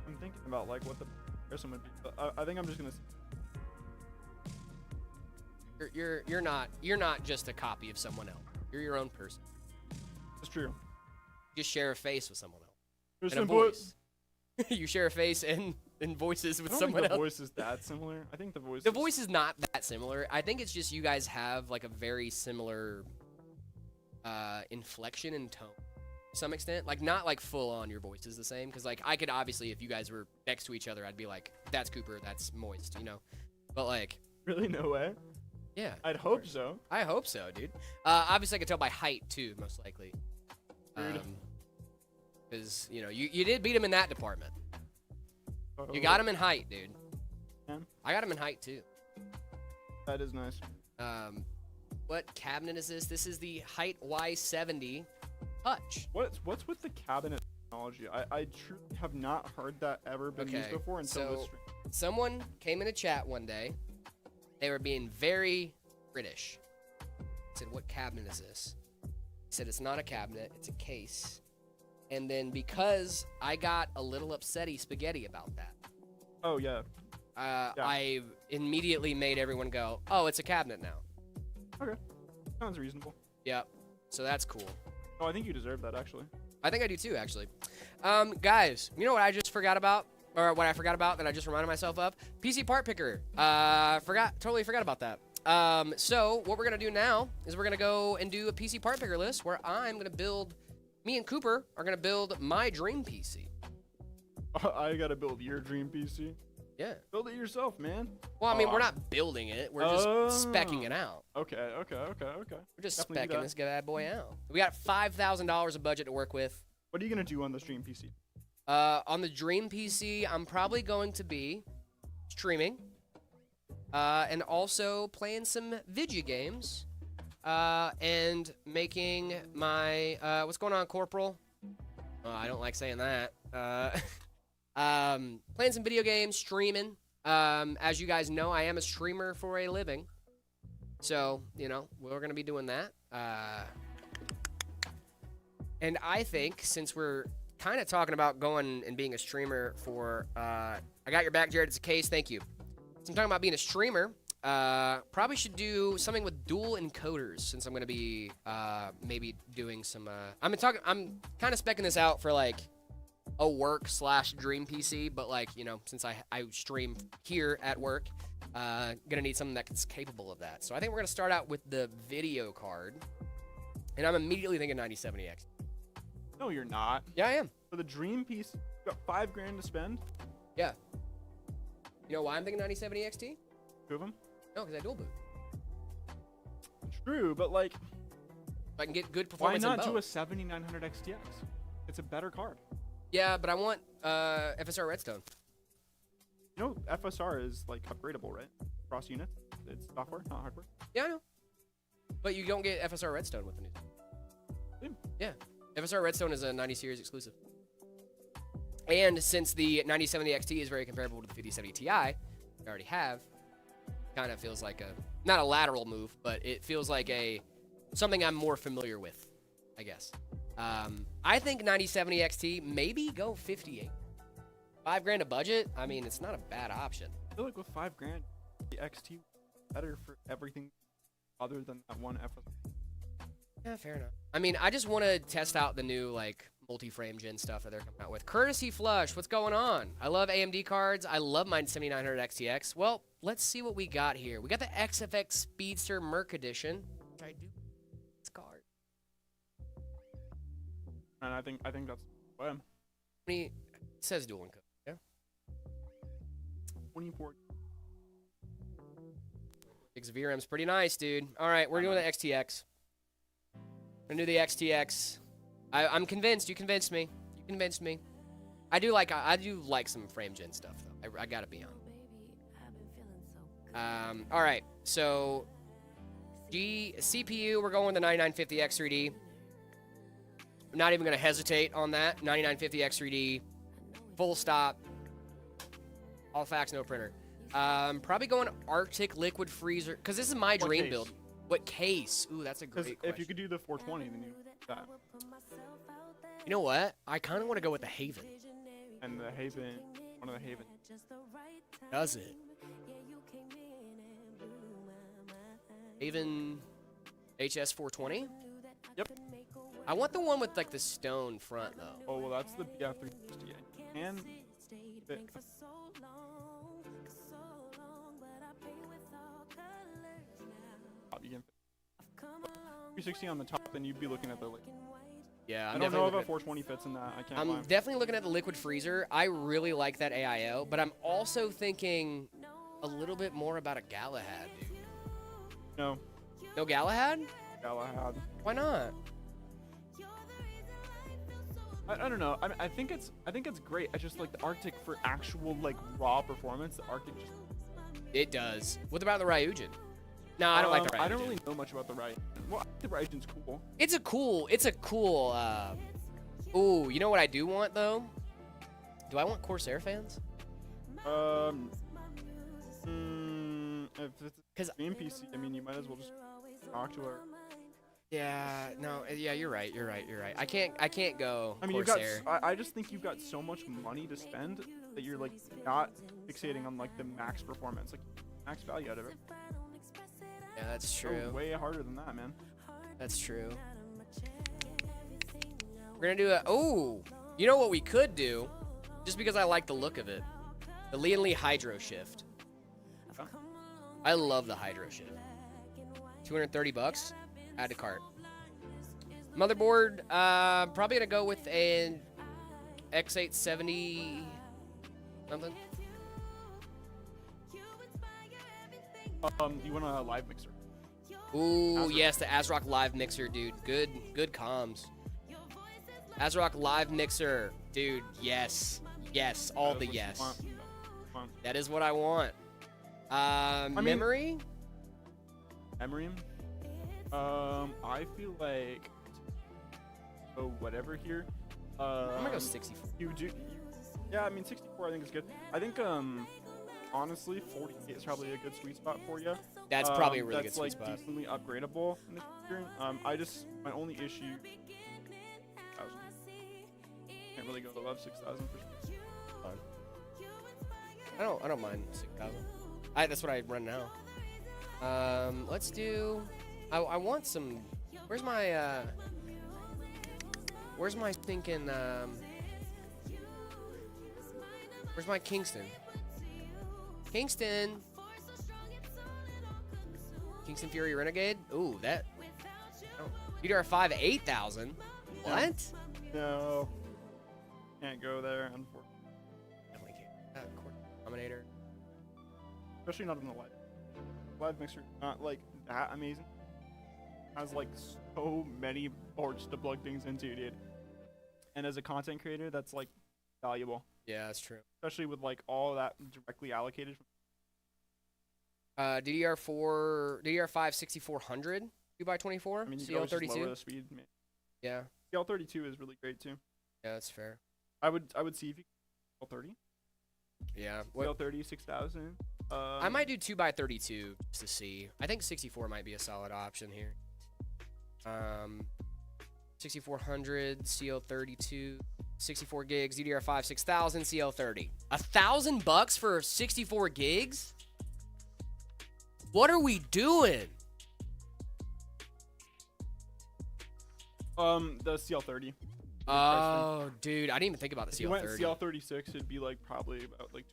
I'm thinking about like what the person would be. But I think I'm just gonna. You're not just a copy of someone else. You're your own person. It's true. You just share a face with someone else. There's and a voice. You share a face and voices with someone else. The voice is that similar. I think the voice. The voice is not that similar. I think it's just you guys have like a very similar inflection and tone to some extent. Like not like full on your voice is the same, because like I could obviously, if you guys were next to each other, I'd be like, that's Cooper, that's Moist, you know. But like, really, no way. Yeah. I'd hope so. I hope so, dude. Obviously I could tell by height too, most likely. Because you know you did beat him in that department. You got him in height, dude. Yeah. I got him in height too. That is nice. What cabinet is this? This is the Height Y70 Touch. What's with the cabinet technology. I truly have not heard that ever been used Okay, before until this so stream. someone came in a chat one day. They were being very British. Said, "What cabinet is this?" I said, "It's not a cabinet. It's a case." And then because I got a little upsetty spaghetti about that, Oh yeah. I immediately made everyone go, "Oh, it's a cabinet now." Okay. Sounds reasonable. Yep. So that's cool. Oh, I think you deserve that actually. I think I do too, actually. Guys, you know what I just forgot about? Or what I forgot about that I just reminded myself of? PC part picker. Totally forgot about that. So what we're gonna do now is we're gonna go and do a PC part picker list where I'm gonna build, me and Cooper are gonna build my dream PC. I gotta build your dream PC. Yeah. Build it yourself, man. Well, I mean, we're not building it. We're just speccing it out. Okay. We're just Definitely do speccing that. this bad boy out. We got $5,000 of budget to work with. What are you gonna do on the stream PC? On the dream PC, I'm probably going to be streaming, and also playing some video games, and making my, what's going on, Corporal? Oh, I don't like saying that. Playing some video games, streaming. As you guys know, I am a streamer for a living. So, you know, we're going to be doing that. And I think since we're kind of talking about going and being a streamer for, I got your back, Jared. It's a case. Thank you. So I'm talking about being a streamer. Probably should do something with dual encoders since I'm going to be, maybe doing some, I'm kind of speccing this out for like a work/dream PC, but like, you know, since I stream here at work, gonna need something that's capable of that. So I think we're gonna start out with the video card, and I'm immediately thinking 9070X. No, you're not. Yeah, I am. For the dream PC, you got $5,000 to spend. Yeah. You know why I'm thinking 9070 XT? Two of them. No, because I dual boot. True, but like, If I can get good why performance in not do a both. 7900 XTX? It's a better card. Yeah, but I want FSR Redstone. You know, FSR is like upgradable, right? Cross units. It's software, not hardware. Yeah, I know. But you don't get FSR Redstone with the new. Same. Yeah. FSR Redstone is a 90 series exclusive. And since the 9070 XT is very comparable to the 5070 Ti, I already have, kind of feels like not a lateral move, but it feels like something I'm more familiar with, I guess. I think 9070 XT, maybe go 58. $5,000 a budget, I mean, it's not a bad option. I feel like with $5,000, the XT better for everything other than that one FSR. Yeah, fair enough. I mean, I just want to test out the new, like, multi-frame gen stuff that they're coming out with. Courtesy Flush, what's going on? I love AMD cards. I love my 7900 XTX. Well, let's see what we got here. We got the XFX Speedster Merc Edition, which I do. This card. And I think that's why I'm It says dual encode. Yeah. 24. Six VRAM's pretty nice, dude. All right, we're doing the XTX. We're gonna do the XTX. I'm convinced. You convinced me. You convinced me. I do like some frame gen stuff though. I gotta be on. All right. So, CPU. We're going with the 9950X3D. I'm not even gonna hesitate on that. 9950X3D. Full stop. All facts, no printer. Probably going Arctic Liquid Freezer because this is my What dream case? build. What case? Ooh, that's a Because great if question. you could do the 420, then you that. You know what? I kind of want to go with the Haven. And the Haven, one of the Haven. Does it? Haven HS420? Yep. I want the one with like the stone front though. Oh, well, that's the BF360. And fit. You can fit 360 on the top, then you'd be looking at the. Yeah, I don't know if a 420 fits in that. I can't. I'm lie. definitely looking at the Liquid Freezer. I really like that AIO, but I'm also thinking a little bit more about a Galahad, dude. No, No Galahad? Galahad. Why not? I don't know. I think it's great. I just like the Arctic for actual like raw performance. The Arctic just. It does. What about the Ryujin? No, I don't like the Ryujin. I don't really know much about the Ryujin. Well, I think the Ryujin's cool. It's a cool Ooh, you know what I do want though? Do I want Corsair fans? If it's 'Cause- a game PC, I mean, you might as well just talk to her. Yeah, no, yeah, you're right. I can't go I mean, Corsair. I just think you've got so much money to spend that you're like not fixating on like the max performance, like max value out of it. Yeah, that's So true. way harder than that, man. That's true. We're gonna do a. Oh, you know what we could do? Just because I like the look of it, the Lian Li Hydro Shift. Yeah. I love the Hydro Shift. $230. Add to cart. Motherboard. Probably gonna go with an X870 something. You want a live mixer? Ooh, ASRock. yes, the ASRock Live Mixer, dude. Good comms. ASRock Live Mixer, dude. Yes, all That the is what you yes. want. That is what I want. mean- Memory? Emery? I feel like whatever here. I'm gonna go 64. Yeah, I mean 64 I think is good. I think honestly 48 is probably a good sweet spot for you. That's probably a really good that's sweet like spot. decently upgradable in the future. My only issue. Can't really go above 6,000 for sure. I don't mind 6,000. That's what I run now. Let's do. I want some. Where's my thinking? Where's my Kingston? Kingston Fury Renegade. Ooh, that. Oh, DDR5 8,000. What? No, can't go there, unfortunately. Definitely can't. Core Dominator. Especially not in the live mixer. Not like that amazing. Has like so many ports to plug things into, dude. And as a content creator, that's like valuable, Yeah, that's true. especially with like all that directly allocated. DDR5 6400 2x24 I mean, you can always just lower CL32. the speed. Man. Yeah, CL32 is really great too. yeah, that's fair. I would see if you CL30. Yeah, what, CL30 6000. I might do 2x32 just to see. I think 64 might be a solid option here. 6400 CL32, 64 gigs, DDR5 6000 CL30. $1,000 for 64 gigs? What are we doing? The CL30. Oh, dude, I didn't even think about the If you went CL30. CL36, it'd be like probably about like.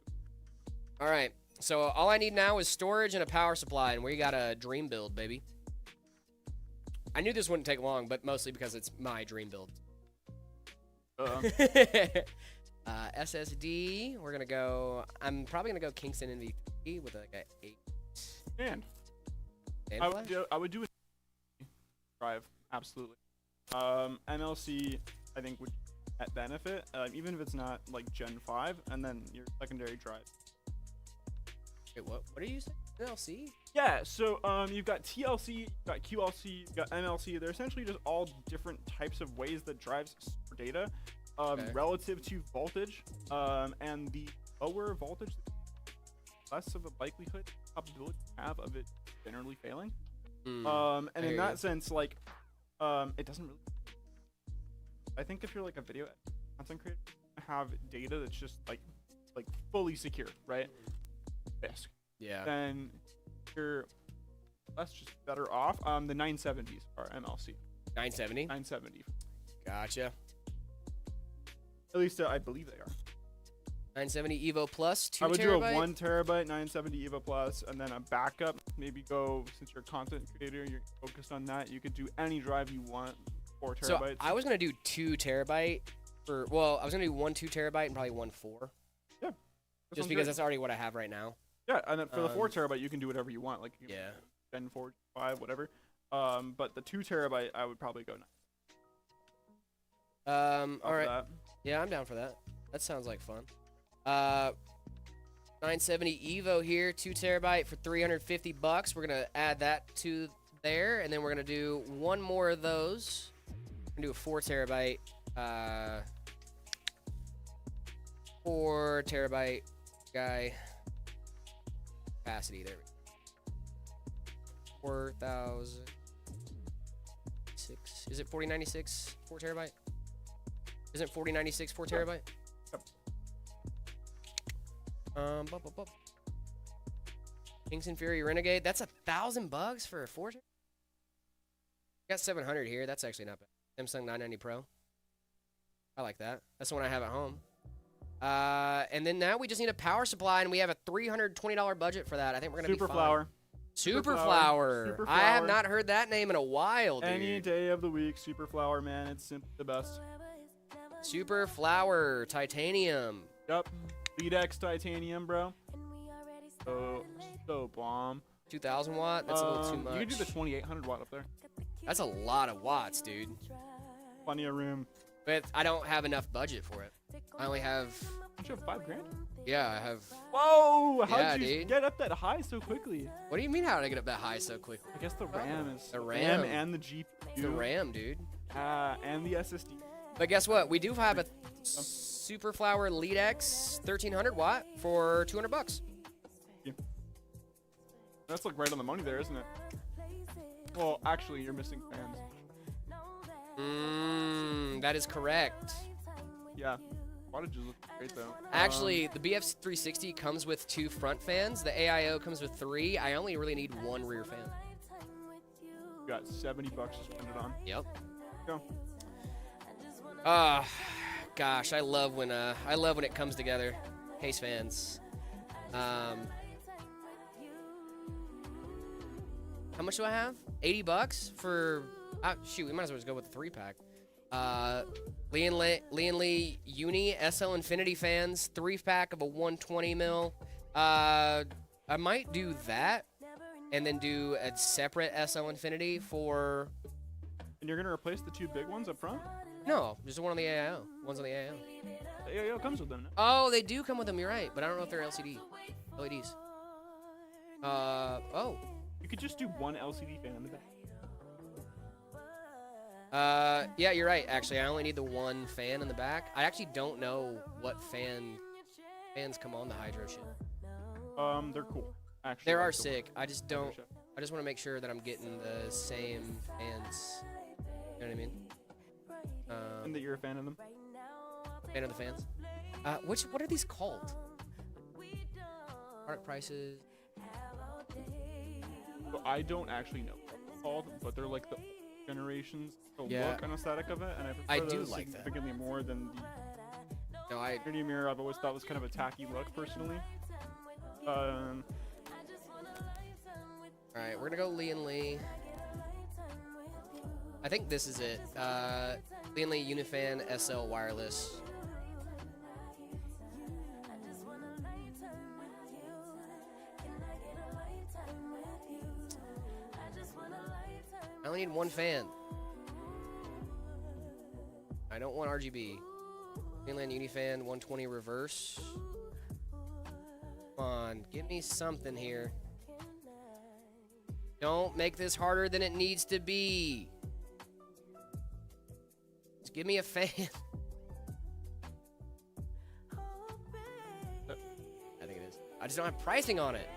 All right, so all I need now is storage and a power supply, and we got a dream build, baby. I knew this wouldn't take long, but mostly because it's my dream build. SSD, we're gonna go. I'm probably gonna go Kingston NV3 with like a 8. And And I flash? would do a drive absolutely. MLC I think would at benefit even if it's not like Gen 5, and then your secondary drive. Wait, what are you saying? NLC? Yeah, so you've got TLC, you've got QLC, you've got MLC. They're essentially just all different types of ways that drives store data Okay. relative to voltage. And the lower voltage, less of a likelihood, probability you have of it generally failing. Hmm, And I in hear that you. sense, like, it doesn't really. I think if you're like a video content creator, have data that's just like fully secure, right? Risk. Yeah. Then you're that's just better off. The 970s are MLC. 970? 970. Gotcha. At least I believe they are. 970 Evo Plus, 2 I would terabyte? do a 1 terabyte 970 EVO Plus, and then a backup. Maybe go, since you're a content creator, you're focused on that. You could do any drive you want, 4 So terabytes. I was gonna do 2 terabyte for. Well, I was gonna do 1 2 terabyte and probably 1 4. Yeah. Just because that's already what I have right now. Yeah, and then for the 4 Um, terabyte, you can do whatever you want. Like you can Yeah. Gen 4, 5, whatever. But the 2 terabyte, I would probably go All off right. that. Yeah, I'm down for that. That sounds like fun. 970 Evo here, 2 terabyte for $350. We're gonna add that to there, and then we're gonna do one more of those. We're gonna do a 4 terabyte 4 terabyte guy capacity. There we go. 4,006. Is it 4096 4 terabyte? Isn't 4096 4 terabyte? Yep. Kings and Fury Renegade. That's $1,000 for a 4 terabyte. Got 700 here. That's actually not bad. Samsung 990 Pro. I like that. That's the one I have at home. And then now we just need a power supply, and we have a $320 budget for that. I think we're gonna be fine. Superflower. Superflower. I have not heard that name in a while, dude. Any day of the week, Superflower, man. It's simply the best. Superflower titanium. Yep. LEDX titanium, bro. So bomb. 2,000 watt. That's a little too much. You can do the 2,800 watt up there. That's a lot of watts, dude. Plenty of room. But I don't have enough budget for it. I only have. Don't you have $5,000? Yeah, I have. Whoa! How Yeah, did you dude. get up that high so quickly? What do you mean? How did I get up that high so quickly? I guess the RAM is The RAM. and the GPU. The RAM, dude. And the SSD. But guess what? We do have a Superflower LEDX 1300 watt for $200. That's like right on the money there, isn't it? Well, actually, you're missing fans. That is correct. Yeah. Wattages look great though. Actually, the BF360 comes with 2 front fans. The AIO comes with 3. I only really need 1 rear fan. You got $70 to spend it on. Yep. Go. Gosh, I love when it comes together. Case fans. How much do I have? $80 for. Shoot, we might as well just go with the 3-pack. Lee Uni SL Infinity fans, 3-pack of a 120 mil. I might do that, and then do a separate SL Infinity for. And you're gonna replace the 2 big ones up front? No, just the one on the AIO. One's on the AIO. The AIO comes with them. No? Oh, they do come with them. You're right, but I don't know if they're LEDs. Oh. You could just do 1 LCD fan in the back. Yeah, you're right. Actually, I only need the 1 fan in the back. I actually don't know what fans come on the Hydro shit. They're cool. Actually, They are like the sick. I just don't. shit. I just want to make sure that I'm getting the same fans. You know what I mean? And that you're a fan of them. Fan of the fans. What are these called? Product prices. So I don't actually know what they're called, but they're like the generations, the Yeah. look and aesthetic of it, and I prefer I do those like that. significantly more than the No, I. Infinity Mirror. I've always thought was kind of a tacky look, personally. All right, we're gonna go Lee and Lee. I think this is it. Lee and Lee Unifan SL wireless. I only need 1 fan. I don't want RGB. Inland Unifan 120 reverse. Come on, give me something here. Don't make this harder than it needs to be. Just give me a fan. I think it is. I just don't have pricing on it.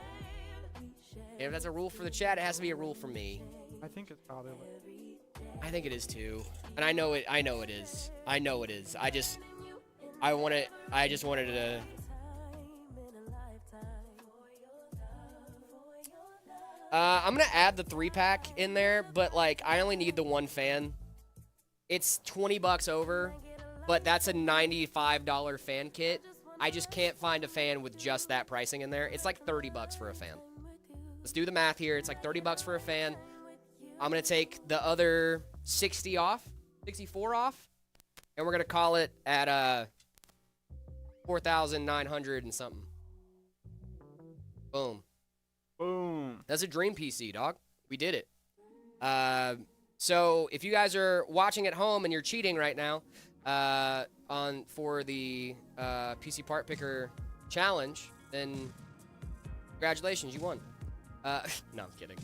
And if that's a rule for the chat, it has to be a rule for me. I think it's probably like. I think it is too. And I know it is. I know it is. I just wanted to. I'm gonna add the 3-pack in there, but like I only need the 1 fan. It's $20 over, but that's a $95 fan kit. I just can't find a fan with just that pricing in there. It's like $30 for a fan. Let's do the math here. It's like $30 for a fan. I'm gonna take the other 64 off, and we're gonna call it at 4,900 and something. Boom. Boom. That's a dream PC, dog. We did it. So if you guys are watching at home and you're cheating right now, for the PC part picker challenge, then congratulations, you won. No, I'm kidding.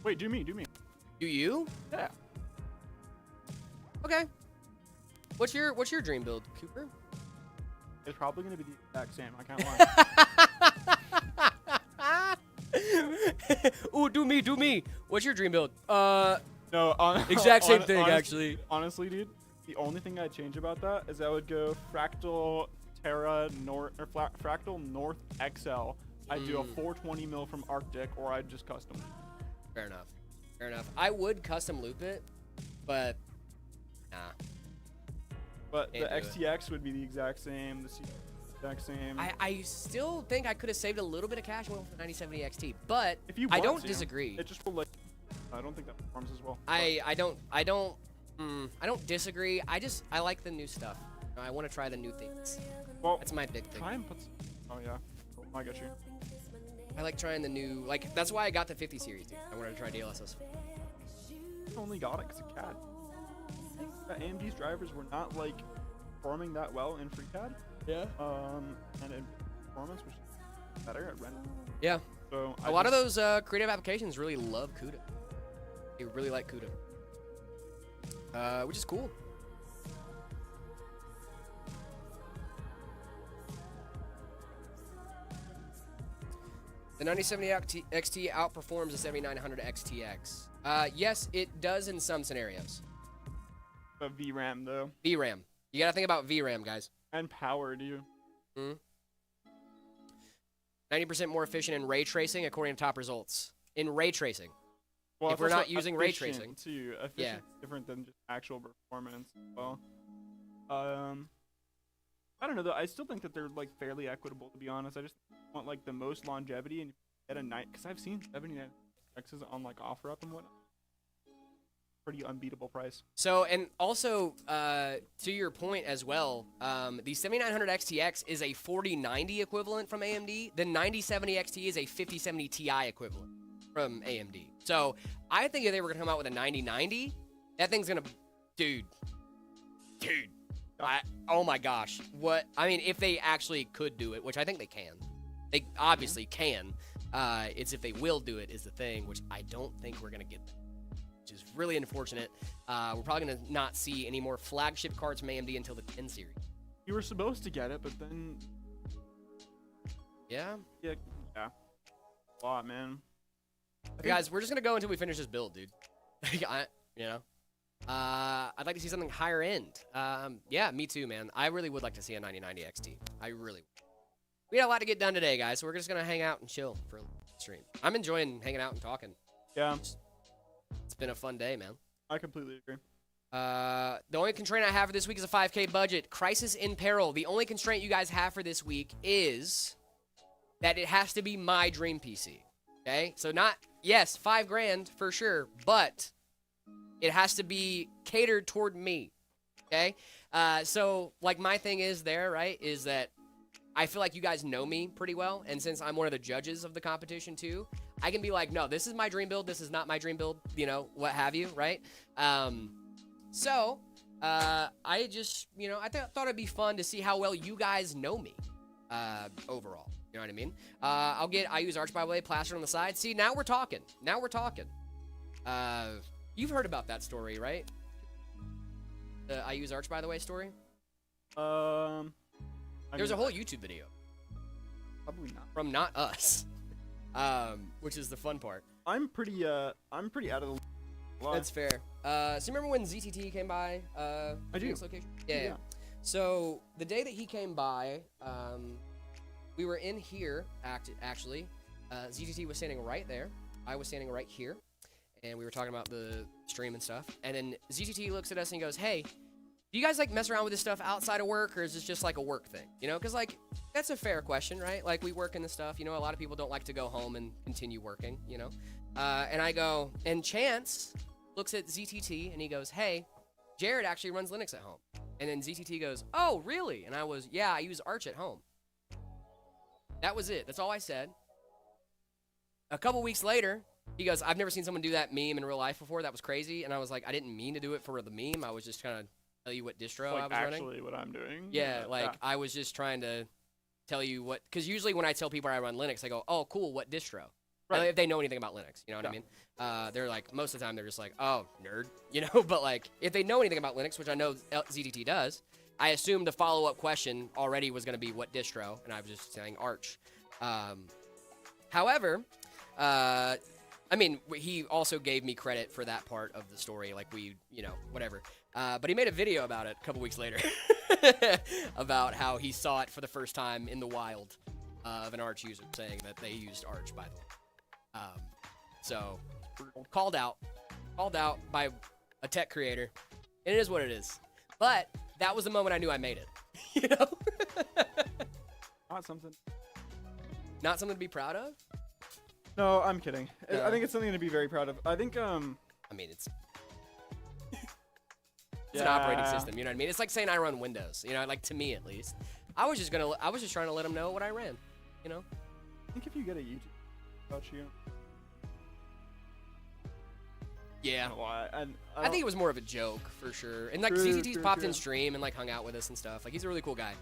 Wait, do me. Do you? Yeah. Okay. What's your dream build, Cooper? It's probably gonna be the exact same. I can't lie. Ooh, do me. What's your dream build? No, Exact same thing, actually. Honestly, dude, the only thing I'd change about that is I would go Fractal Terra North or Fractal North XL. I'd do a 420 mil from Arctic, or I'd just custom. Fair enough. I would custom loop it, but nah. But the Can't do XTX would be the exact same. The C exact same. I still think I could have saved a little bit of cash and went with the 9070 XT, but If you I want don't to, disagree. It just will like. I don't think that performs as well. I don't disagree. I like the new stuff. I want to try the new things. Well, That's my big thing. try and put. Oh yeah, I got you. I like trying the new, like, that's why I got the 50 series, dude. I wanted to try DLSS. I only got it because of CAD. The AMD's drivers were not like performing that well in FreeCAD. Yeah. And in performance was better at render. Yeah. So A lot of those creative applications really love CUDA. They really like CUDA. Which is cool. The 9070 XT outperforms the 7900 XTX. Yes, it does in some scenarios. But VRAM though. VRAM. You gotta think about VRAM, guys. And power, dude. 90% more efficient in ray tracing, according to top results. In ray tracing. Well, If it's we're also not using ray efficient, tracing. too. Efficient Yeah. is different than just actual performance. Well, I don't know though. I still think that they're like fairly equitable, to be honest. I just want like the most longevity and get a night because I've seen 79 X's on like OfferUp and whatnot. Pretty unbeatable price. So, and also, to your point as well, the 7900 XTX is a 4090 equivalent from AMD. The 9070 XT is a 5070 Ti equivalent from AMD. So, I think if they were going to come out with a 9090, that thing's going to... Dude. Oh my gosh. What? I mean, if they actually could do it, which I think they can. They obviously can. It's if they will do it is the thing, which I don't think we're going to get that. Which is really unfortunate. We're probably going to not see any more flagship cards from AMD until the 10 series. You were supposed to get it, but then Yeah? yeah. A lot, man. Guys, we're just going to go until we finish this build, dude. I'd like to see something higher end. Yeah, me too, man. I really would like to see a 9090 XT. I really would. We got a lot to get done today, guys, so we're just going to hang out and chill for a stream. I'm enjoying hanging out and talking. Yeah, It's been a fun day, man. I completely agree. The only constraint I have for this week is a 5K budget. Crisis in Peril. The only constraint you guys have for this week is that it has to be my dream PC. Okay? So yes, $5,000 for sure, but it has to be catered toward me. Okay? So, like, my thing is there, right, is that I feel like you guys know me pretty well, and since I'm one of the judges of the competition too, I can be like, no, this is my dream build, this is not my dream build, you know, what have you, right? I just, I thought it'd be fun to see how well you guys know me overall. You know what I mean? I use Arch by the way, plastered on the side. See, now we're talking. You've heard about that story, right? The I use Arch by the way story? There's a whole YouTube video. Probably not. From not us. Which is the fun part. I'm pretty out of the line. That's fair. So you remember when ZTT came by? I do. Phoenix location? Yeah. So the day that he came by, we were in here, actually. ZTT was standing right there. I was standing right here. And we were talking about the stream and stuff. And then ZTT looks at us and he goes, hey, do you guys like mess around with this stuff outside of work, or is this just like a work thing? You know, because like that's a fair question, right? Like we work in the stuff. You know, a lot of people don't like to go home and continue working. You know, and I go, and Chance looks at ZTT and he goes, hey, Jared actually runs Linux at home. And then ZTT goes, oh, really? And I was, yeah, I use Arch at home. That was it. That's all I said. A couple weeks later, he goes, I've never seen someone do that meme in real life before. That was crazy. And I was like, I didn't mean to do it for the meme. I was just trying to tell you what distro Like I was actually running. what I'm doing. Yeah, I was just trying to tell you what, because usually when I tell people I run Linux, I go, oh, cool, what distro? Right. If they know anything about Linux, you know what I Yeah. mean? They're like, most of the time they're just like, oh, nerd, you know? But like, if they know anything about Linux, which I know ZTT does, I assumed the follow-up question already was going to be what distro, and I was just saying Arch. However, I mean, he also gave me credit for that part of the story, like we, you know, whatever. But he made a video about it a couple weeks later about how he saw it for the first time in the wild of an Arch user saying that they used Arch, by the way. So, called out by a tech creator, and it is what it is. But that was the moment I knew I made it, you know? Not something. Not something to be proud of? No, I'm kidding. No. I think it's something to be very proud of. I think I mean, it's an operating system, you know what I mean? It's like saying I run Windows, you know, like to me at least. I was just trying to let them know what I ran, you know? I think if you get a YouTube about you, Yeah. I I think it was more of a joke for sure. And like True, ZZT's true, popped true. in stream and like hung out with us and stuff. Like he's a really cool guy.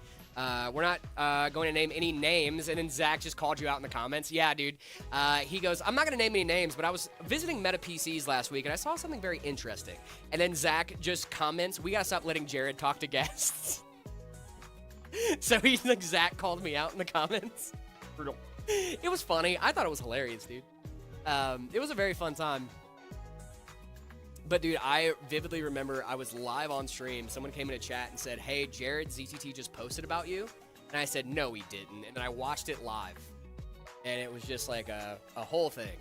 We're not going to name any names, and then Zach just called you out in the comments. Yeah, dude. He goes, I'm not going to name any names, but I was visiting Meta PCs last week, and I saw something very interesting. And then Zach just comments, we got to stop letting Jared talk to guests. So he's like, Zach called me out in the comments. brutal. It was funny. I thought it was hilarious, dude. It was a very fun time. But, dude, I vividly remember I was live on stream. Someone came in a chat and said, hey, Jared, ZTT just posted about you. And I said, no, he didn't. And then I watched it live. And it was just like a whole thing.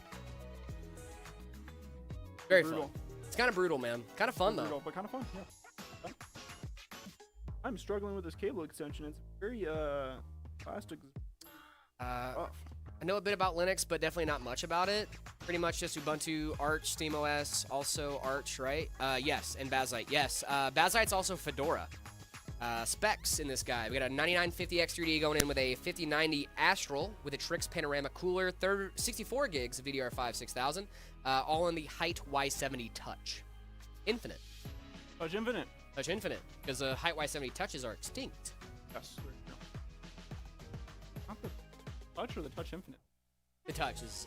Very Brutal. fun. It's kind of brutal, man. Kind of fun, though. Brutal, but kind of fun. Yeah. I'm struggling with this cable extension. It's very plastic. Rough. I know a bit about Linux, but definitely not much about it. Pretty much just Ubuntu, Arch, SteamOS, also Arch, right? Yes, and Bazzite. Yes, Bazzite's also Fedora. Specs in this guy. We got a 9950 X3D going in with a 5090 Astral with a Trix Panorama cooler, 64 gigs of DDR5 6000, all in the Height Y70 Touch. Infinite. Touch Infinite. Touch Infinite, because the Height Y70 Touches are extinct. Yes. Not the Touch or the Touch Infinite? The Touch is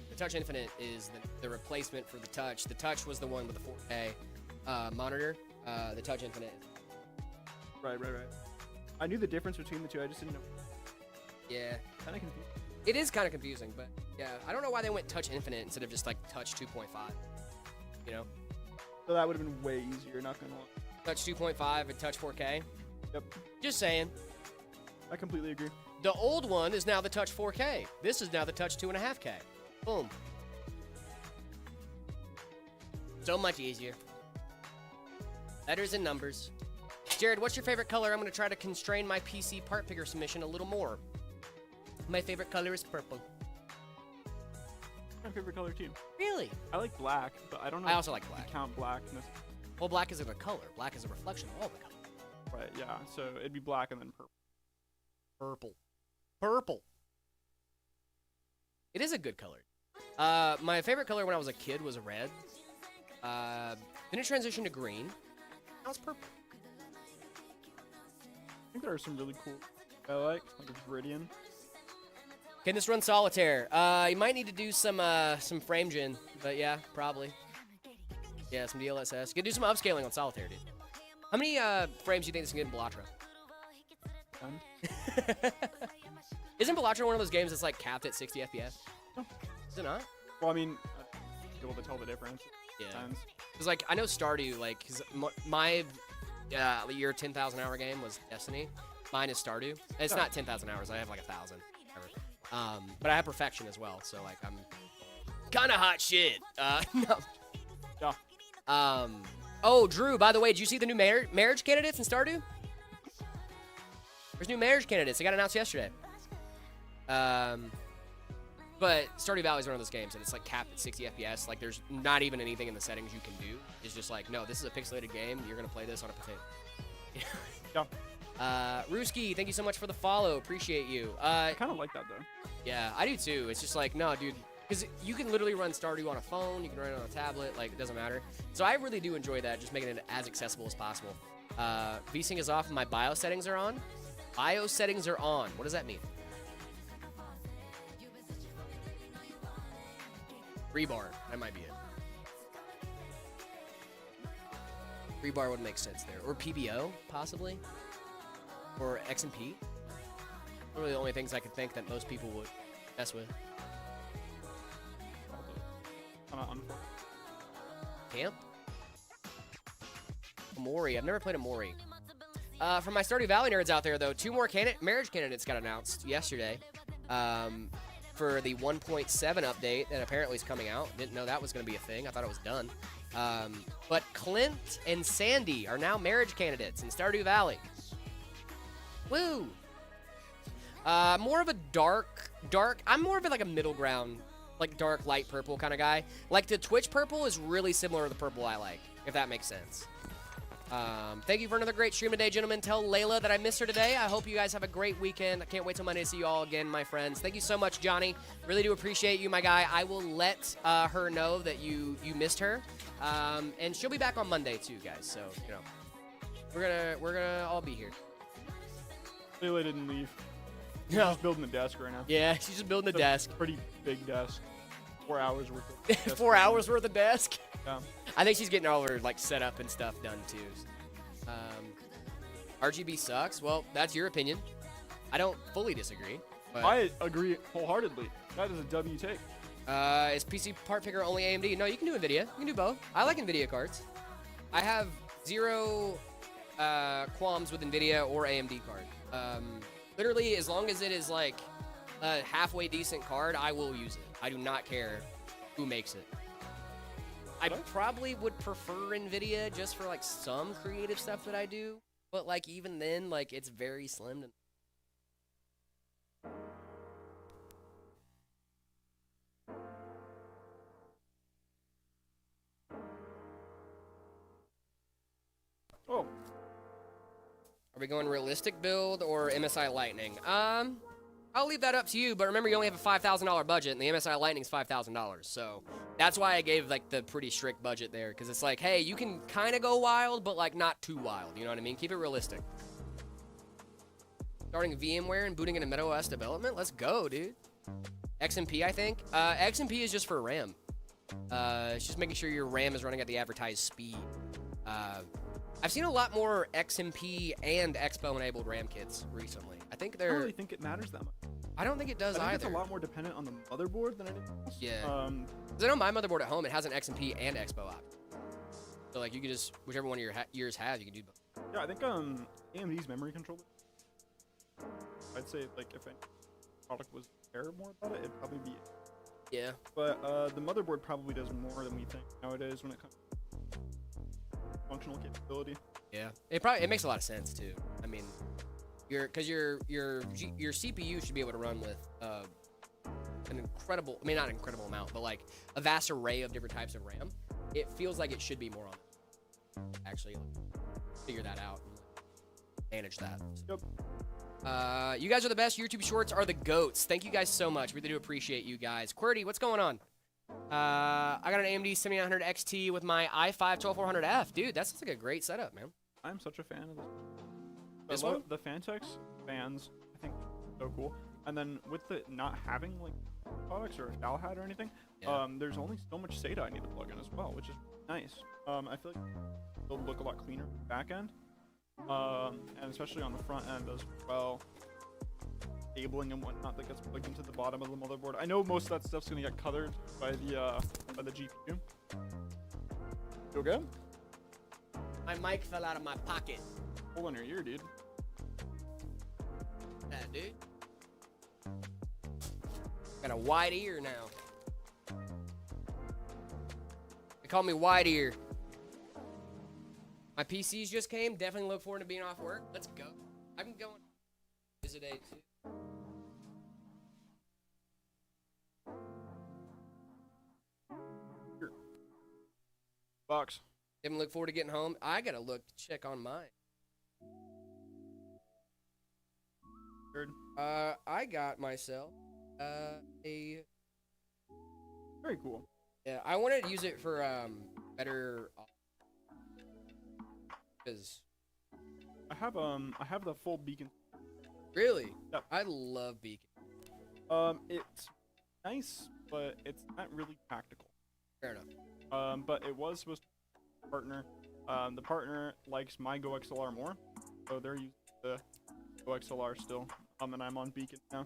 the Touch Infinite is the replacement for the Touch. The Touch was the one with the 4K monitor. The Touch Infinite. Right. I knew the difference between the two. I just didn't know. Yeah, Kind of confused. it is kind of confusing, but yeah, I don't know why they went Touch Infinite instead of just like Touch 2.5. You know, So that would have been way easier. Not gonna lie. Touch 2.5 and Touch 4K. Yep. Just saying. I completely agree. The old one is now the Touch 4K. This is now the Touch 2.5K. Boom. So much easier. Letters and numbers. Jared, what's your favorite color? I'm going to try to constrain my PC part picker submission a little more. My favorite color is purple. My favorite color too. Really? I like black, but I don't know. I also if like you black. Count blackness. Well, black isn't a color. Black is a reflection of all the colors. Right. Yeah. So it'd be black and then purple. Purple. It is a good color. My favorite color when I was a kid was red. Then it transitioned to green. Now it's purple. I think there are some really cool. I like Viridian. Can this run solitaire? You might need to do some frame gen, but yeah, probably. Yeah, some DLSS. You can do some upscaling on solitaire, dude. How many frames do you think this can get in Balatro? Isn't Balatro one of those games that's like capped at 60 FPS? No. Is it not? Well, I mean, be able to tell the difference. Yeah. Times. Because like I know Stardew, like, cause my year 10,000 hour game was Destiny. Mine is Stardew. It's Oh. not 10,000 hours. I have like 1,000. Whatever. But I have perfection as well. So like I'm kind of hot shit. No. Yeah. Oh, Drew. By the way, did you see the new marriage candidates in Stardew? There's new marriage candidates. They got announced yesterday. But Stardew Valley is one of those games, and it's like capped at 60 FPS. Like, there's not even anything in the settings you can do. It's just like, no, this is a pixelated game. You're gonna play this on a potato. Yeah. Ruski, thank you so much for the follow. Appreciate you. I kind of like that though. Yeah, I do too. It's just like, no, dude, because you can literally run Stardew on a phone. You can run it on a tablet. Like, it doesn't matter. So I really do enjoy that, just making it as accessible as possible. VSync is off and my BIOS settings are on. BIOS settings are on. What does that mean? Rebar. That might be it. Rebar would make sense there. Or PBO, possibly. Or XMP. Really the only things I could think that most people would mess with. Camp? Amori. I've never played Amori. For my Stardew Valley nerds out there, though, 2 more marriage candidates got announced yesterday for the 1.7 update that apparently is coming out. Didn't know that was going to be a thing. I thought it was done. But Clint and Sandy are now marriage candidates in Stardew Valley. Woo! More of a dark. I'm more of like a middle ground, like dark, light purple kind of guy. Like the Twitch purple is really similar to the purple I like, if that makes sense. Thank you for another great stream today, gentlemen. Tell Layla that I missed her today. I hope you guys have a great weekend. I can't wait till Monday to see you all again, my friends. Thank you so much, Johnny. Really do appreciate you, my guy. I will let her know that you missed her, and she'll be back on Monday too, guys. So you know, we're gonna all be here. Layla didn't leave. She's No. just building a desk right now. Yeah, she's just building a It's desk. Pretty big desk. 4 hours worth of desk 4 building. hours worth of desk. Yeah. I think she's getting all her like setup and stuff done too. RGB sucks. Well, that's your opinion. I don't fully disagree. But, I agree wholeheartedly. That is a W take. is PC part picker only AMD? No, you can do NVIDIA. You can do both. I like NVIDIA cards. I have zero qualms with NVIDIA or AMD card. Literally, as long as it is like a halfway decent card, I will use it. I do not care who makes it. I probably would prefer NVIDIA just for like some creative stuff that I do, but like even then, like it's very slim. Oh, Are we going realistic build or MSI Lightning? I'll leave that up to you, but remember you only have a $5,000 budget, and the MSI Lightning's $5,000, so that's why I gave like the pretty strict budget there, because it's like, hey, you can kind of go wild, but like not too wild, you know what I mean? Keep it realistic. Starting VMware and booting into MetaOS development? Let's go, dude. XMP, I think. XMP is just for RAM. It's just making sure your RAM is running at the advertised speed. I've seen a lot more XMP and Expo-enabled RAM kits recently. I think I they're... don't really think it matters that much. I don't think it does I think either. it's a lot more dependent on the motherboard than anything else. Yeah. Because I know my motherboard at home, it has an XMP and Expo option. So like you can just, whichever one of yours has, you can do both. Yeah, I think AMD's memory controller. I'd say like if any product was care more about it, it'd probably be it. Yeah. But the motherboard probably does more than we think nowadays when it comes to functional capability. Yeah. It makes a lot of sense too. I mean, your CPU should be able to run with an incredible, I mean not an incredible amount, but like a vast array of different types of RAM. It feels like it should be more on actually figure that out and manage that. Yep. You guys are the best. YouTube shorts are the goats. Thank you guys so much. Really do appreciate you guys. QWERTY, what's going on? I got an AMD 7900 XT with my i5 12400F. Dude, that sounds like a great setup, man. I'm such a fan of this. This I love one? the Fantex fans. I think so cool. And then with the not having like products or a dowel hat or anything, Yeah. there's only so much SATA I need to plug in as well, which is nice. I feel like it'll look a lot cleaner back end. And especially on the front end as well, cabling and whatnot that gets plugged into the bottom of the motherboard. I know most of that stuff's gonna get colored by the GPU. You okay? My mic fell out of my pocket. Hole in your ear, dude. That dude. Got a wide ear now. They call me wide ear. My PCs just came. Definitely look forward to being off work. Let's go. I've been going today too. Here. Box. Didn't look forward to getting home. I gotta check on mine. Third. I got myself a. Very cool. Yeah, I wanted to use it for better. Cause I have the full beacon. really, Yep. I love Beacon. It's nice, but it's not really practical. Fair enough. But it was supposed to be a partner. The partner likes my Go XLR more, so they're using the Go XLR still. And I'm on Beacon now.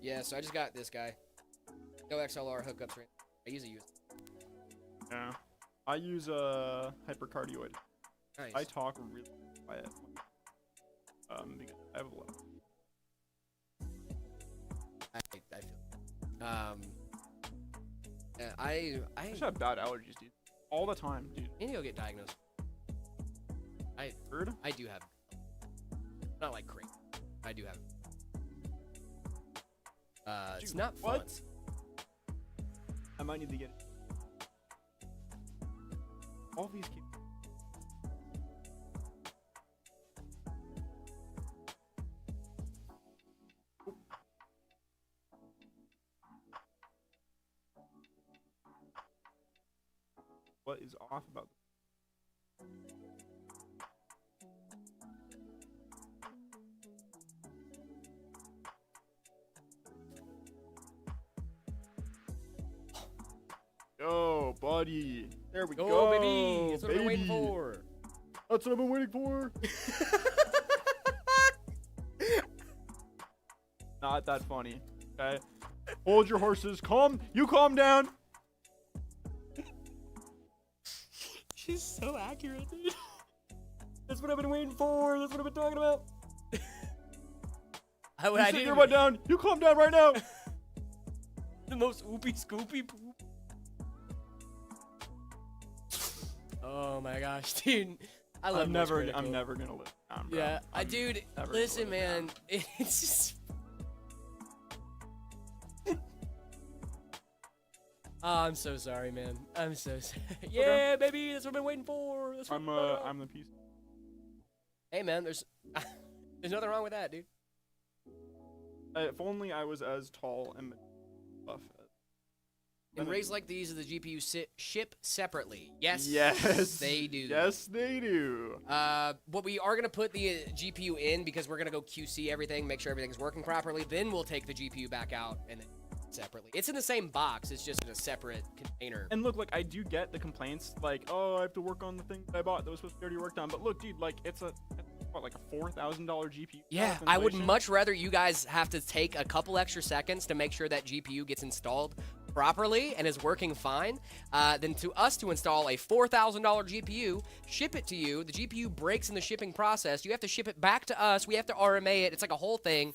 Yeah, so I just got this guy. No XLR hookups right now. I use a USB. Yeah. I use a hypercardioid. Nice. I talk really quiet. Because I have a lot. I feel. Yeah, I just have bad allergies, dude. All the time, dude. need to go get diagnosed. I Heard? I do have. Not like crazy. I do have. It's Dude, not fun. what? I might need to get it. All these kids. What is off about Yo, buddy. There we Go, go. baby. That's what I've been waiting baby. for. That's what I've been waiting for. Not that funny. Okay. Hold your horses. You calm down. She's so accurate, dude. That's what I've been waiting for. That's what I've been talking about. You sit your butt down. You calm down right now. The most oopy scoopy poop. Oh my gosh, dude. I love I'm never gonna live down, bro. Yeah, I'm dude, never gonna listen, live man. down. It's just. Oh, I'm so sorry, man. I'm so sorry. Yeah, baby, that's what I've been waiting for. That's what I'm the piece. Hey, man, there's nothing wrong with that, dude. If only I was as tall and buff. In raids like these, the GPUs ship separately. Yes, they do. Yes, they do. But we are gonna put the GPU in because we're gonna go QC everything, make sure everything's working properly. Then we'll take the GPU back out and then separately. It's in the same box. It's just in a separate container. And look, like I do get the complaints, like, oh, I have to work on the thing that I bought that was supposed to be already worked on. But look, dude, like it's like a $4,000 GPU. Yeah, I would much rather you guys have to take a couple extra seconds to make sure that GPU gets installed properly and is working fine than to us to install a $4,000 GPU, ship it to you. The GPU breaks in the shipping process. You have to ship it back to us. We have to RMA it. It's like a whole thing.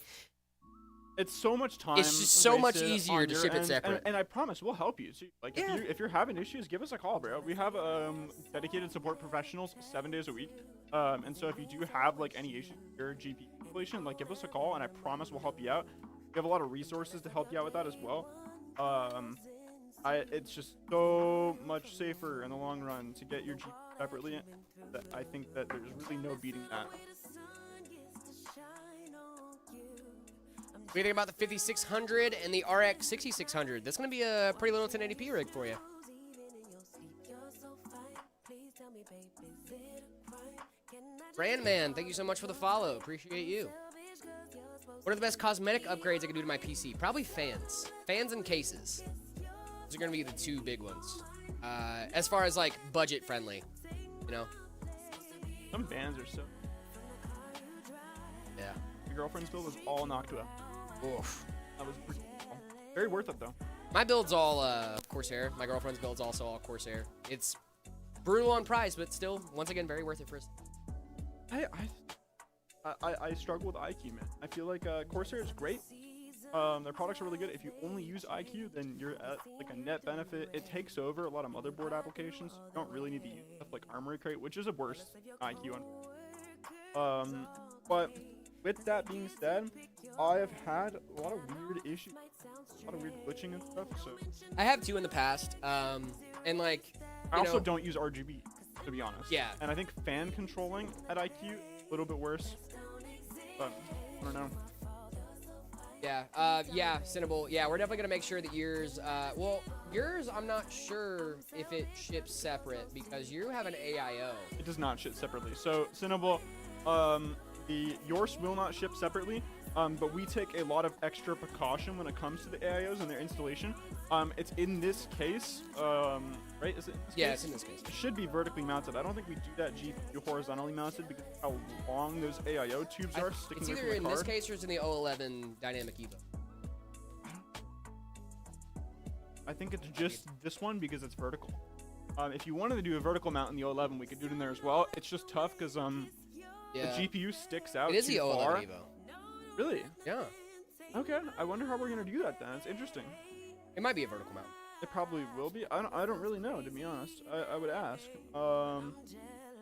It's so much time. It's just so much wasted easier on to your ship it end, separate. And I promise we'll help you. So, like Yeah. if you're having issues, give us a call, bro. We have dedicated support professionals 7 days a week. And so if you do have like any issues with your GPU installation, like give us a call, and I promise we'll help you out. We have a lot of resources to help you out with that as well. It's just so much safer in the long run to get your GPU separately. That I think that there's really no beating that. What do you think about the 5600 and the RX 6600? That's going to be a pretty little 1080p rig for you. Brandman, thank you so much for the follow. Appreciate you. What are the best cosmetic upgrades I can do to my PC? Probably fans. Fans and cases. Those are going to be the two big ones. As far as, like, budget friendly. You know? Some bands are so. Yeah. Your girlfriend's bill was all Noctua. Oof. That was pretty cool. Very worth it though. My build's all Corsair. My girlfriend's build's also all Corsair. It's brutal on price, but still, once again, very worth it for us. I struggle with IQ, man. I feel like Corsair is great. Their products are really good. If you only use IQ, then you're at like a net benefit. It takes over a lot of motherboard applications. You don't really need to use stuff like Armory Crate, which is a worse IQ on. But with that being said, I have had a lot of weird issues, a lot of weird glitching and stuff. So I have two in the past, and like I also don't use RGB, to be honest. Yeah. And I think fan controlling at IQ a little bit worse. But I don't know. Yeah, Cinnable. Yeah, we're definitely gonna make sure that yours. Well, yours, I'm not sure if it ships separate because you have an AIO. It does not ship separately. So Cinnable, yours will not ship separately. But we take a lot of extra precaution when it comes to the AIOs and their installation. It's in this case, right? Is it? In this Yeah, case? it's in this case. It should be vertically mounted. I don't think we do that GPU horizontally mounted because of how long those AIO tubes are sticking It's away either from the in card. this case or it's in the 011 Dynamic Evo. I think it's just this one because it's vertical. If you wanted to do a vertical mount in the 011, we could do it in there as well. It's just tough because Yeah. the GPU sticks out It is too the 011 far. Evo. Really? Yeah. Okay. I wonder how we're gonna do that then. It's interesting. It might be a vertical mount. It probably will be. I don't really know, to be honest. I would ask.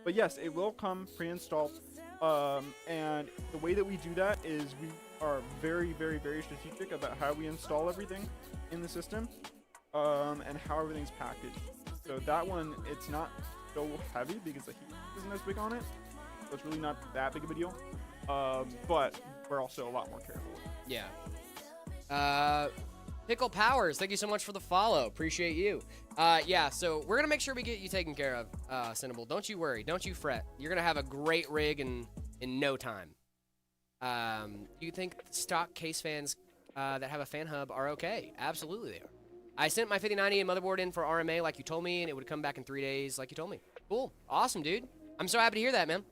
But yes, it will come pre-installed. And the way that we do that is we are very, very, very strategic about how we install everything in the system, and how everything's packaged. So that one, it's not so heavy because the heat isn't as big on it. So it's really not that big of a deal. But we're also a lot more careful. Yeah. Pickle Powers, thank you so much for the follow. Appreciate you. Yeah, so we're gonna make sure we get you taken care of, Cinnable. Don't you worry. Don't you fret. You're gonna have a great rig in no time. Do you think stock case fans that have a fan hub are okay? Absolutely they are. I sent my 5090 and motherboard in for RMA like you told me, and it would come back in 3 days like you told me. Cool. Awesome, dude. I'm so happy to hear that, man.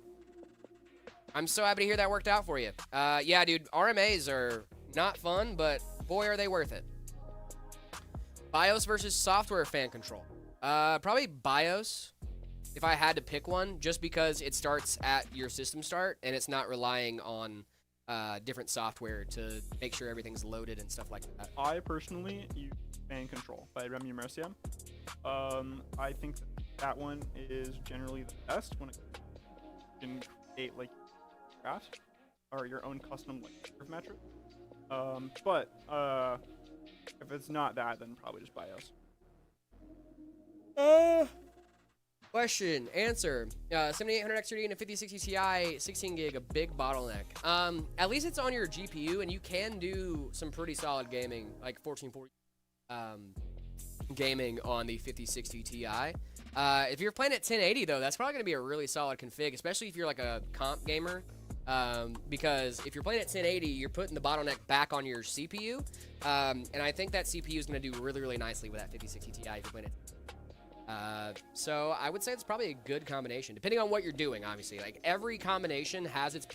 I'm so happy to hear that worked out for you. Yeah, dude, RMAs are not fun, but boy, are they worth it. BIOS versus software fan control. Probably BIOS if I had to pick one, just because it starts at your system start and it's not relying on different software to make sure everything's loaded and stuff like that. I personally use Fan Control by Remy Mercia. I think that one is generally the best when it can create like graphs or your own custom like curve metric. But if it's not that, then probably just BIOS. Question, answer. 7800 XRD and a 5060 Ti, 16 gig, a big bottleneck. At least it's on your GPU, and you can do some pretty solid gaming, like 1440 gaming on the 5060 Ti. If you're playing at 1080 though, that's probably gonna be a really solid config, especially if you're like a comp gamer. Because if you're playing at 1080, you're putting the bottleneck back on your CPU, and I think that CPU is going to do really, really nicely with that 5060 Ti if you're playing it. So I would say it's probably a good combination, depending on what you're doing, obviously. Like, every combination has its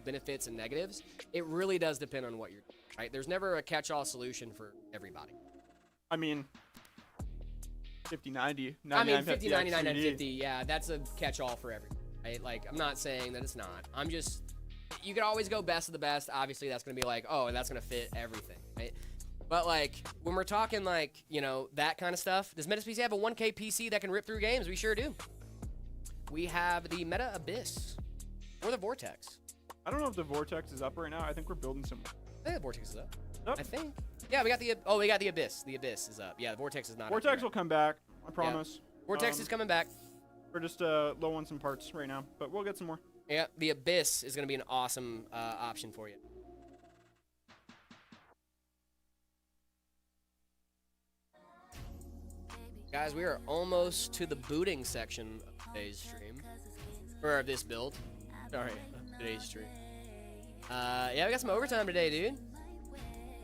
benefits and negatives. It really does depend on what you're doing, right? There's never a catch-all solution for everybody. I mean, 5090, I mean, 9950, 50, 99, 950, yeah, that's a catch-all for everyone, right? Like, I'm not saying that it's not. I'm just... You can always go best of the best. Obviously, that's going to be like, oh, that's going to fit everything, right? But, like, when we're talking, like, you know, that kind of stuff, does Meta PC have a 1K PC that can rip through games? We sure do. We have the Meta Abyss or the Vortex. I don't know if the Vortex is up right now. I think we're building some. I think the Vortex is up. Up? I think. Yeah, we got the Abyss. The Abyss is up. Yeah, the Vortex is not Vortex up will come back. I promise. Vortex is coming back. We're just low on some parts right now, but we'll get some more. Yeah, the Abyss is going to be an awesome option for you. Guys, we are almost to the booting section of today's stream. Or this build. Sorry, of today's stream. Yeah, we got some overtime today, dude.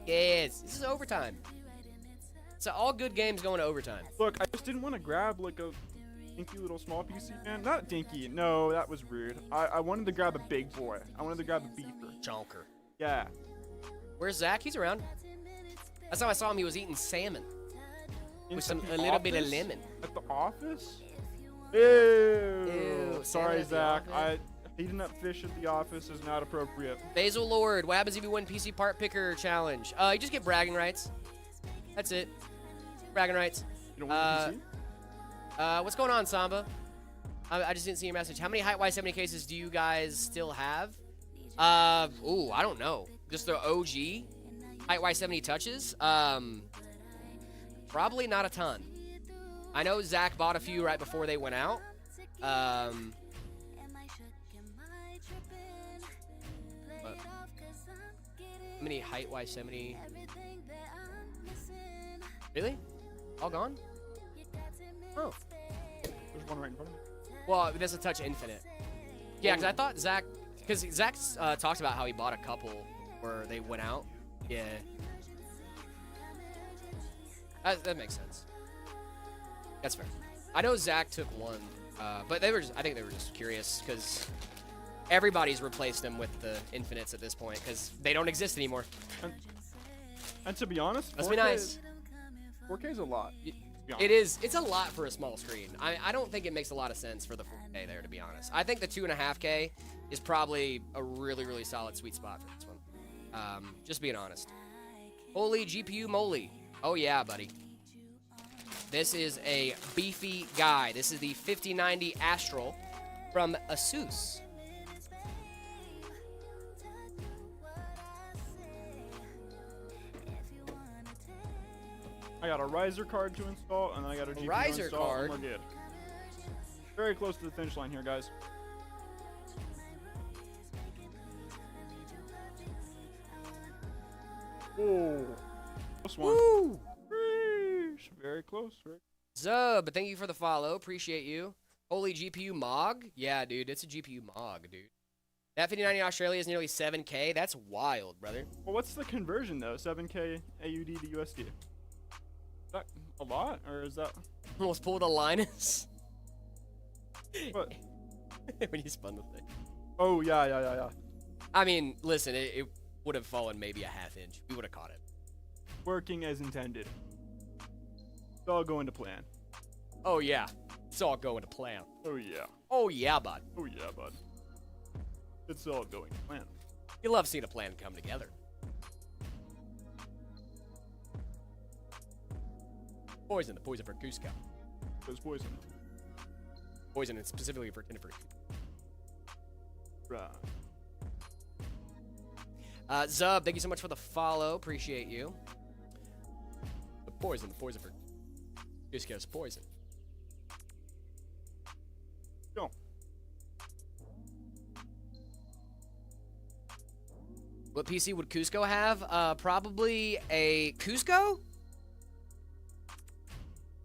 Yes, this is overtime. So all good games going to overtime. Look, I just didn't want to grab like a dinky little small PC, man. Not dinky. No, that was rude. I wanted to grab a big boy. I wanted to grab a beefer. Jonker. Yeah. Where's Zach? He's around. Last time I saw him, he was eating salmon. With At the a little bit of office? lemon. At the office? Ew. Ew, salmon Sorry, at the Zach. office? Heating up fish at the office is not appropriate. Basil Lord, what happens if you win PC Part Picker Challenge? You just get bragging rights. That's it. Bragging rights. You don't want a PC? What's going on, Samba? I just didn't see your message. How many height Y70 cases do you guys still have? Ooh, I don't know. Just the OG height Y70 touches? Probably not a ton. I know Zach bought a few right before they went out. How many height Y70? Really? All gone? Oh. There's one right in front of me. Well, that's a touch infinite. Yeah, because I thought Zach... Because Zach talked about how he bought a couple where they went out. Yeah. That makes sense. That's fair. I know Zach took one, but I think they were just curious because everybody's replaced them with the infinites at this point because they don't exist anymore. And to be honest, Must be nice. 4K is a lot. It is. It's a lot for a small screen. I don't think it makes a lot of sense for the 4K there, to be honest. I think the 2.5K is probably a really, really solid sweet spot for this one. Just being honest. Holy GPU moly. Oh, yeah, buddy. This is a beefy guy. This is the 5090 Astral from Asus. I got a riser card to install, and then I got a GPU riser install, card? and we're good. Very close to the finish line here, guys. Oh, close one. Woo! Sheesh, very close. Zub, thank you for the follow. Appreciate you. Holy GPU Mog? Yeah, dude, it's a GPU Mog, dude. That 5090 in Australia is nearly 7K. That's wild, brother. Well, what's the conversion though? 7K AUD to USD. Is that a lot, or is that? Almost pulled a Linus. What? When you spun the thing. Oh yeah. I mean, listen, it would have fallen maybe a ½ inch. We would have caught it. Working as intended. It's all going to plan. Oh yeah, it's all going to plan. Oh yeah. Oh yeah, bud. Oh yeah, bud. It's all going to plan. You love seeing a plan come together. Poison, the poison for Cusco. There's poison. Poison, and specifically for Jennifer. Right. Zub, thank you so much for the follow. Appreciate you. The poison for Cusco's poison. Go. What PC would Cusco have? Probably a Cusco?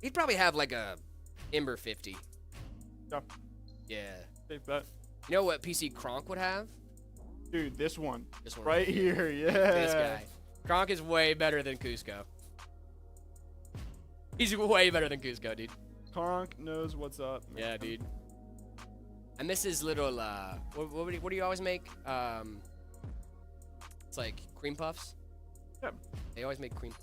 He'd probably have like a Ember 50. Yeah. Yeah. Safe bet. You know what PC Kronk would have? Dude, this one. This one right here. Yeah. This guy. Kronk is way better than Cusco. He's way better than Cusco, dude. Kronk knows what's up. Man. Yeah, dude. I miss his little, what do you always make? It's like cream puffs. Yeah. They always make cream.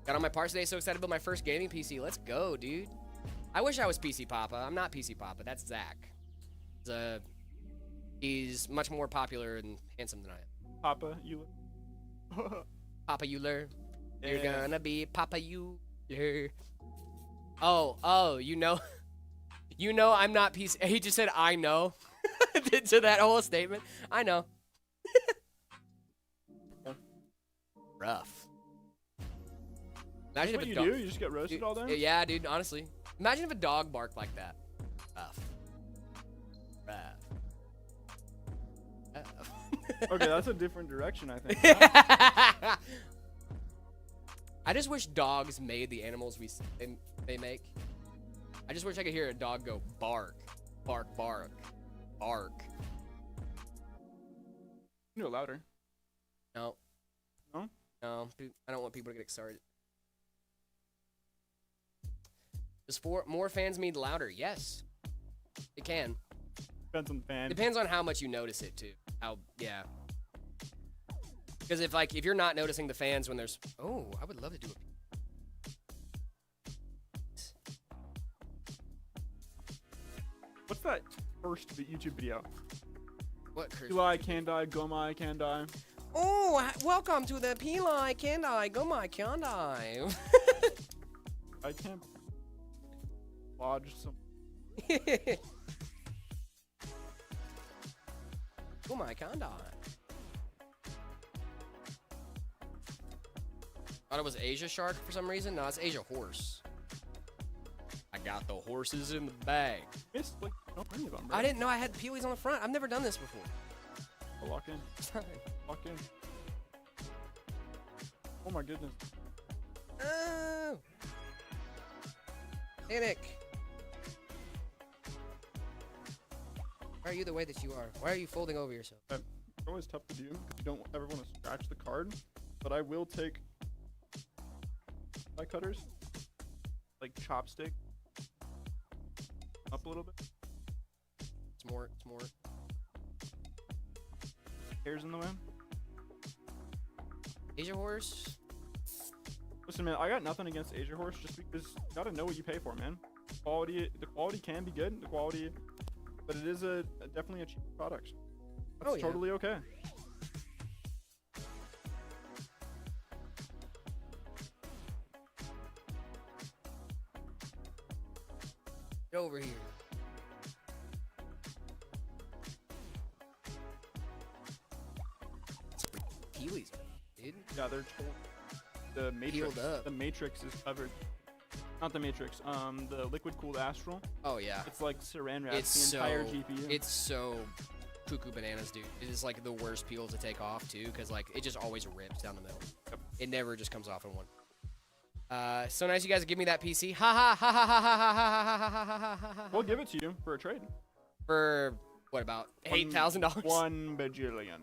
Got on my parts today, so excited about my first gaming PC. Let's go, dude. I wish I was PC Papa. I'm not PC Papa. That's Zach. He's much more popular and handsome than I am. Papa, you. Papa Euler. You're Yeah. gonna be Papa Euler. Oh, you know. You know I'm not PC. He just said, I know. To that whole statement. I know. Rough. Imagine What if you a dog. do? You just get roasted all day? Yeah, dude. Honestly, imagine if a dog barked like that. Rough. Okay, that's a different direction, I think. I just wish dogs made the animals they make. I just wish I could hear a dog go bark, bark, bark, bark. You know, louder. No. No? No, dude, I don't want people to get excited. Does more fans mean louder? Yes, it can. Depends on the fan. Depends on how much you notice it too. Yeah. Because if you're not noticing the fans when there's, I would love to do it. What's that first YouTube video? What? Chris? Eli can die, Gomai can die. Oh, welcome to the Pili Kandai Gomai Kandai. I can't lodge some. Gomai Kandai. Thought it was Asia Shark for some reason. No, it's Asia Horse. I got the horses in the bag. Missed like so many of them, bro. I didn't know I had peelies on the front. I've never done this before. I'll lock in. Lock in. Oh my goodness. Oh. Panic. Why are you the way that you are? Why are you folding over yourself? It's always tough to do because you don't ever want to scratch the card, but I will take by cutters, like chopstick, up a little bit. It's more. Hairs in the way. Asia horse. Listen, man, I got nothing against Asia horse, just because you gotta know what you pay for, man. The quality can be good, but it is definitely a cheap product. That's totally okay. Get over here. Peelies, dude. Yeah, they're the matrix. Peeled up. The matrix is covered. Not the matrix. The liquid cooled astral. Oh yeah. It's like saran wrap It's the entire so. GPU. It's so cuckoo bananas, dude. It is like the worst peel to take off too, because like it just always rips down the middle. Yep. It never just comes off in one. So nice you guys give me that PC. Ha ha ha ha ha ha ha ha ha ha ha. We'll give it to you for a trade. For what about $8,000? $1 bajillion.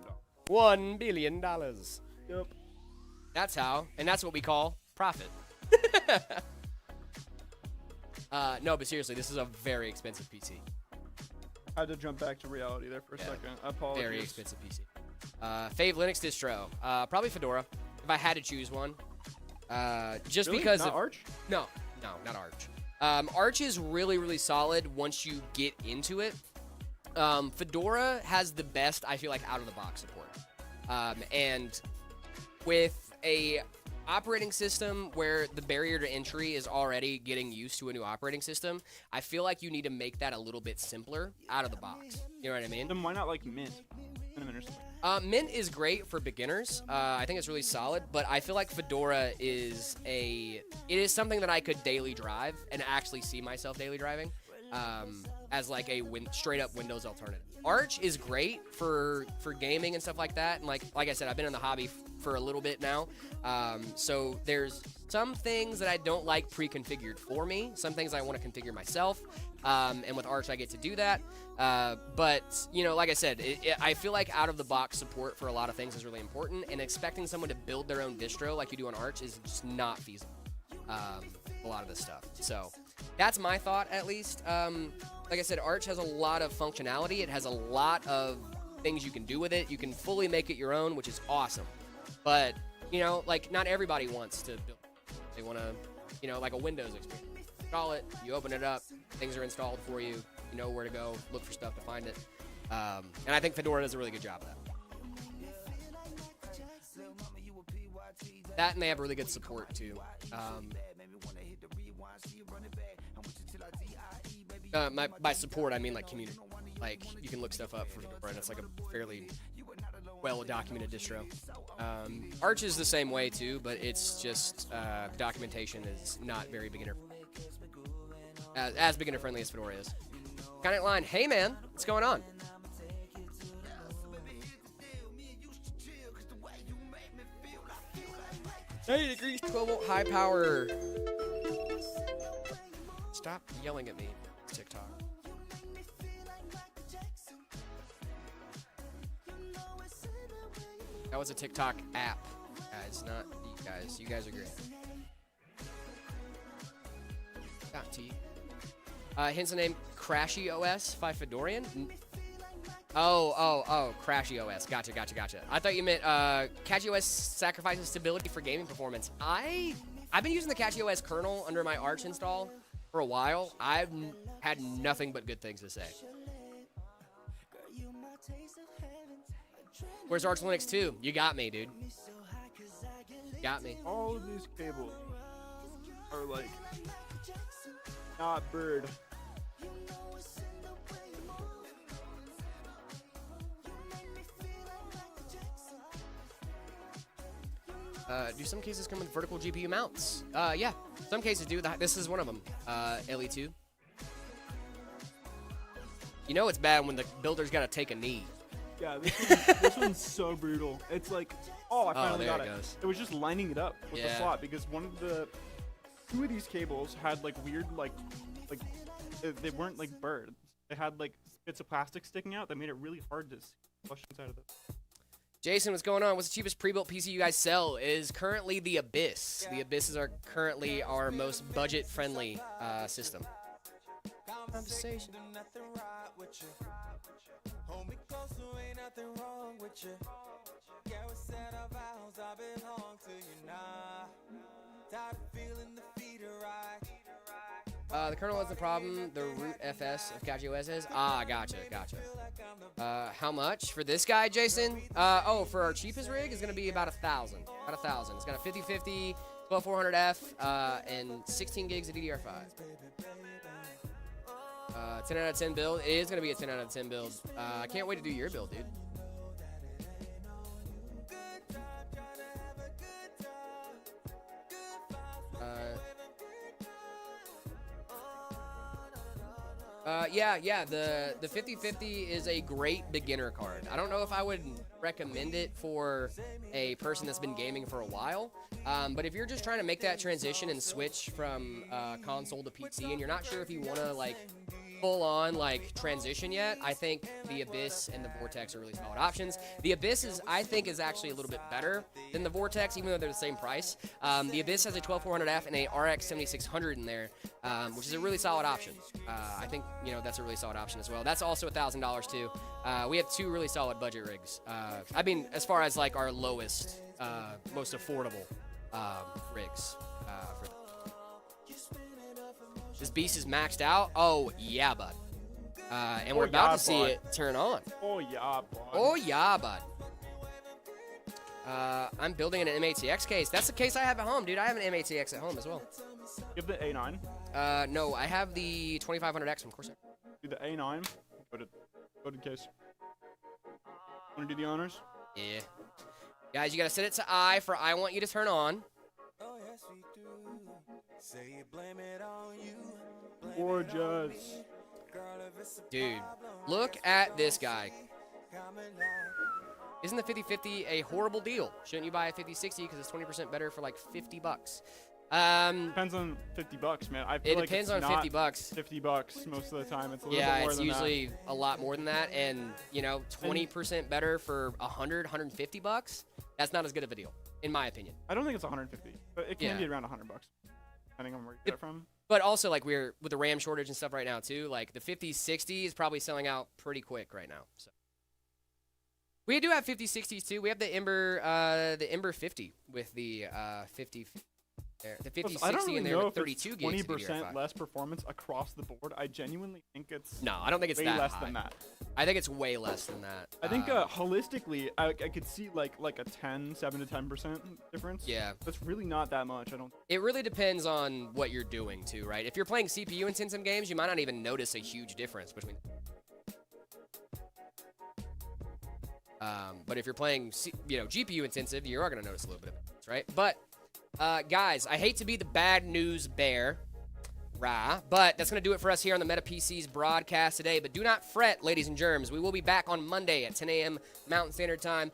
$1 billion. Yep. That's how, and that's what we call profit. No, but seriously, this is a very expensive PC. I had to jump back to reality there for a second. I apologize. Very expensive PC. Fave Linux distro. Probably Fedora, if I had to choose one. Just Really? because Not of Arch? No, not Arch. Arch is really, really solid once you get into it. Fedora has the best, I feel like, out-of-the-box support. And with a operating system where the barrier to entry is already getting used to a new operating system, I feel like you need to make that a little bit simpler out of the box. You know what I mean? Then why not like Mint? Cinnamon or something. Mint is great for beginners. I think it's really solid, but I feel like Fedora is something that I could daily drive and actually see myself daily driving as like a straight up Windows alternative. Arch is great for gaming and stuff like that, and like I said, I've been in the hobby for a little bit now, so there's some things that I don't like pre-configured for me. Some things I want to configure myself, and with Arch I get to do that. But you know, like I said, I feel like out-of-the-box support for a lot of things is really important, and expecting someone to build their own distro like you do on Arch is just not feasible. A lot of this stuff. So that's my thought, at least. Like I said, Arch has a lot of functionality. It has a lot of things you can do with it. You can fully make it your own, which is awesome. But, you know, like, not everybody wants to build. They want to, you know, like a Windows experience. Install it, you open it up, things are installed for you, you know where to go, look for stuff to find it. And I think Fedora does a really good job of that. That, and they have really good support, too. By support, I mean like community. Like, you can look stuff up for Fedora, and it's like a fairly well-documented distro. Arch is the same way too, but it's just documentation is not very beginner, as beginner friendly as Fedora is. Kind of line, hey man, what's going on? 90 degrees, 12 volt high power. Stop yelling at me, TikTok. That was a TikTok app, guys, not you guys. You guys are great. Got T. Hence the name Crashy OS by Fedorian. Oh, Crashy OS. Gotcha. I thought you meant Catchy OS sacrifices stability for gaming performance. I've been using the Catchy OS kernel under my Arch install for a while. I've had nothing but good things to say. Where's Arch Linux 2? You got me, dude. Got me. All of these cables are like not bird. Do some cases come with vertical GPU mounts? Yeah, some cases do. This is one of them. LE2. You know it's bad when the builder's got to take a knee. Yeah, this one's so brutal. It's like, I finally got it. It was just lining it up with the slot because two of these cables had like weird they weren't like birds. They had like bits of plastic sticking out that made it really hard to flush inside of it. Jason, what's going on? What's the cheapest pre-built PC you guys sell? It is currently the Abyss. The Abysses are currently our most budget-friendly system. Conversation. The kernel is the problem. The root FS of CatchOS is. Ah, gotcha. How much for this guy, Jason? Oh, for our cheapest rig is gonna be about 1,000. About 1,000. It's got a 5050, 12400F, and 16 gigs of DDR5. 10 out of 10 build. It is gonna be a 10 out of 10 build. I can't wait to do your build, dude. Yeah, the 5050 is a great beginner card. I don't know if I would recommend it for a person that's been gaming for a while, but if you're just trying to make that transition and switch from console to PC and you're not sure if you want to like full-on like transition yet, I think the Abyss and the Vortex are really solid options. The Abyss I think is actually a little bit better than the Vortex, even though they're the same price. The Abyss has a 12400F and a RX 7600 in there, which is a really solid option. I think that's a really solid option as well. That's also $1,000 too. We have two really solid budget rigs. I mean, as far as like our lowest, most affordable rigs. This beast is maxed out. Oh yeah, bud. And we're about to see it turn on. Oh yeah, bud. Oh yeah, bud. I'm building an M-ATX case. That's the case I have at home, dude. I have an M-ATX at home as well. You have the A9? No, I have the 2500X from Corsair. Do the A9. Go to case. Want to do the honors? Yeah. Guys, you gotta set it to I for I want you to turn on. Gorgeous. Dude, look at this guy. Isn't the 5050 a horrible deal? Shouldn't you buy a 5060 because it's 20% better for like $50? Depends on $50, man. I feel it depends on $50. $50 most of the time. It's a little bit yeah, more it's than usually that. a lot more than that, and 20% better for $150. That's not as good of a deal, in my opinion. I don't think it's 150, but it can be around $100, depending on where you get it from. But also, like, we're with the RAM shortage and stuff right now too. Like the 5060 is probably selling out pretty quick right now. So we do have 5060s too. We have the Ember 50 with the 50. The 5060 in there with 32 gigs. 20% less performance across the board. I genuinely think it's no. I don't think it's way that less high. than that. I think it's way less than that. I think holistically, I could see like a 7 to 10% difference. Yeah, that's really not that much. I don't. It really depends on what you're doing too, right? If you're playing CPU intensive games, you might not even notice a huge difference between. But if you're playing, GPU intensive, you are gonna notice a little bit of difference, right? But guys, I hate to be the bad news bear, but that's going to do it for us here on the Meta PCs broadcast today. But do not fret, ladies and germs. We will be back on Monday at 10 a.m. Mountain Standard Time.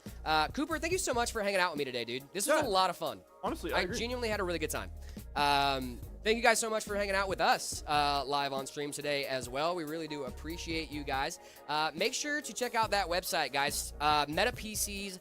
Cooper, thank you so much for hanging out with me today, dude. This was a lot of fun. Honestly, I genuinely had a really good time. Thank you guys so much for hanging out with us live on stream today as well. We really do appreciate you guys. Make sure to check out that website, guys, metapcs.com.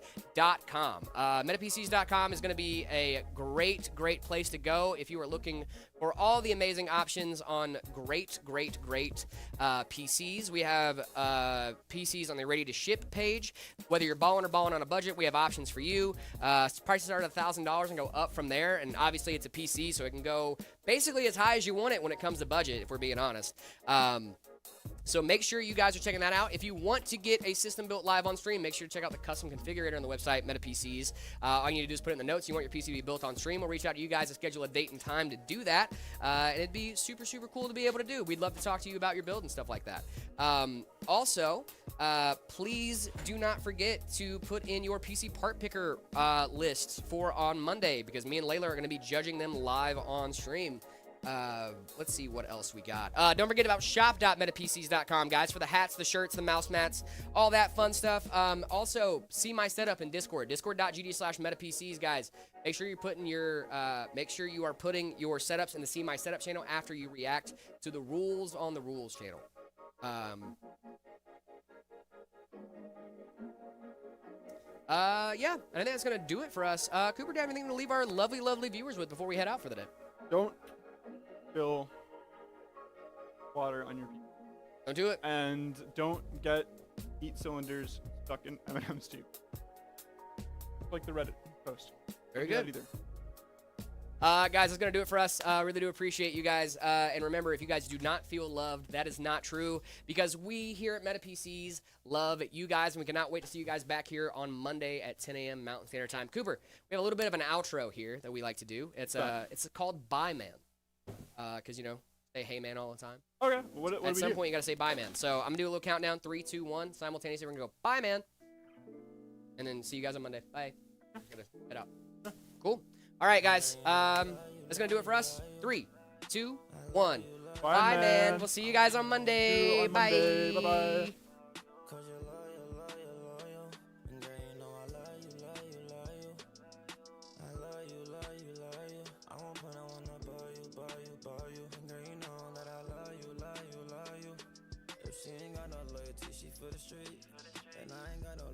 Metapcs.com is going to be a great place to go if you are looking for all the amazing options on great PCs. We have PCs on the ready to ship page. Whether you're balling on a budget, we have options for you. Prices start at $1,000 and go up from there. And obviously it's a PC, so it can go basically as high as you want it when it comes to budget, if we're being honest. So make sure you guys are checking that out. If you want to get a system built live on stream, make sure to check out the custom configurator on the website, Meta PCs. All you need to do is put it in the notes. You want your PC to be built on stream. We'll reach out to you guys to schedule a date and time to do that. And it'd be super cool to be able to do. We'd love to talk to you about your build and stuff like that. Also, please do not forget to put in your PC part picker list for on Monday, because me and Layla are going to be judging them live on stream. Let's see what else we got. Don't forget about shop.metapcs.com, guys, for the hats, the shirts, the mouse mats, all that fun stuff. Also, see my setup in Discord, discord.gg/metapcs, guys. Make sure you're putting your, you are putting your setups in the See My Setup channel after you react to the rules on the rules channel. Yeah, and I think that's gonna do it for us. Cooper, do you have anything to leave our lovely, lovely viewers with before we head out for the day? Don't spill water on your people. Don't do it. And don't get heat cylinders stuck in M&M's tube. Like the Reddit post. Very Don't do good. that either. Guys, that's going to do it for us. Really do appreciate you guys. And remember, if you guys do not feel loved, that is not true because we here at MetaPCs love you guys, and we cannot wait to see you guys back here on Monday at 10 a.m. Mountain Standard Time. Cooper, we have a little bit of an outro here that we like to do. It's called Bye Man because, you know, say hey man all the time. Okay. What At do some we do? point, you got to say bye man. So I'm going to do a little countdown, 3, 2, 1. Simultaneously, we're going to go bye man. And then see you guys on Monday. Bye. I'm going to head out. Cool. All right, guys. That's going to do it for us. 3, 2, 1. Bye, man. We'll see you guys on Monday. See you on Monday. Bye-bye. She ain't got no loyalty, she for the street. And I ain't got no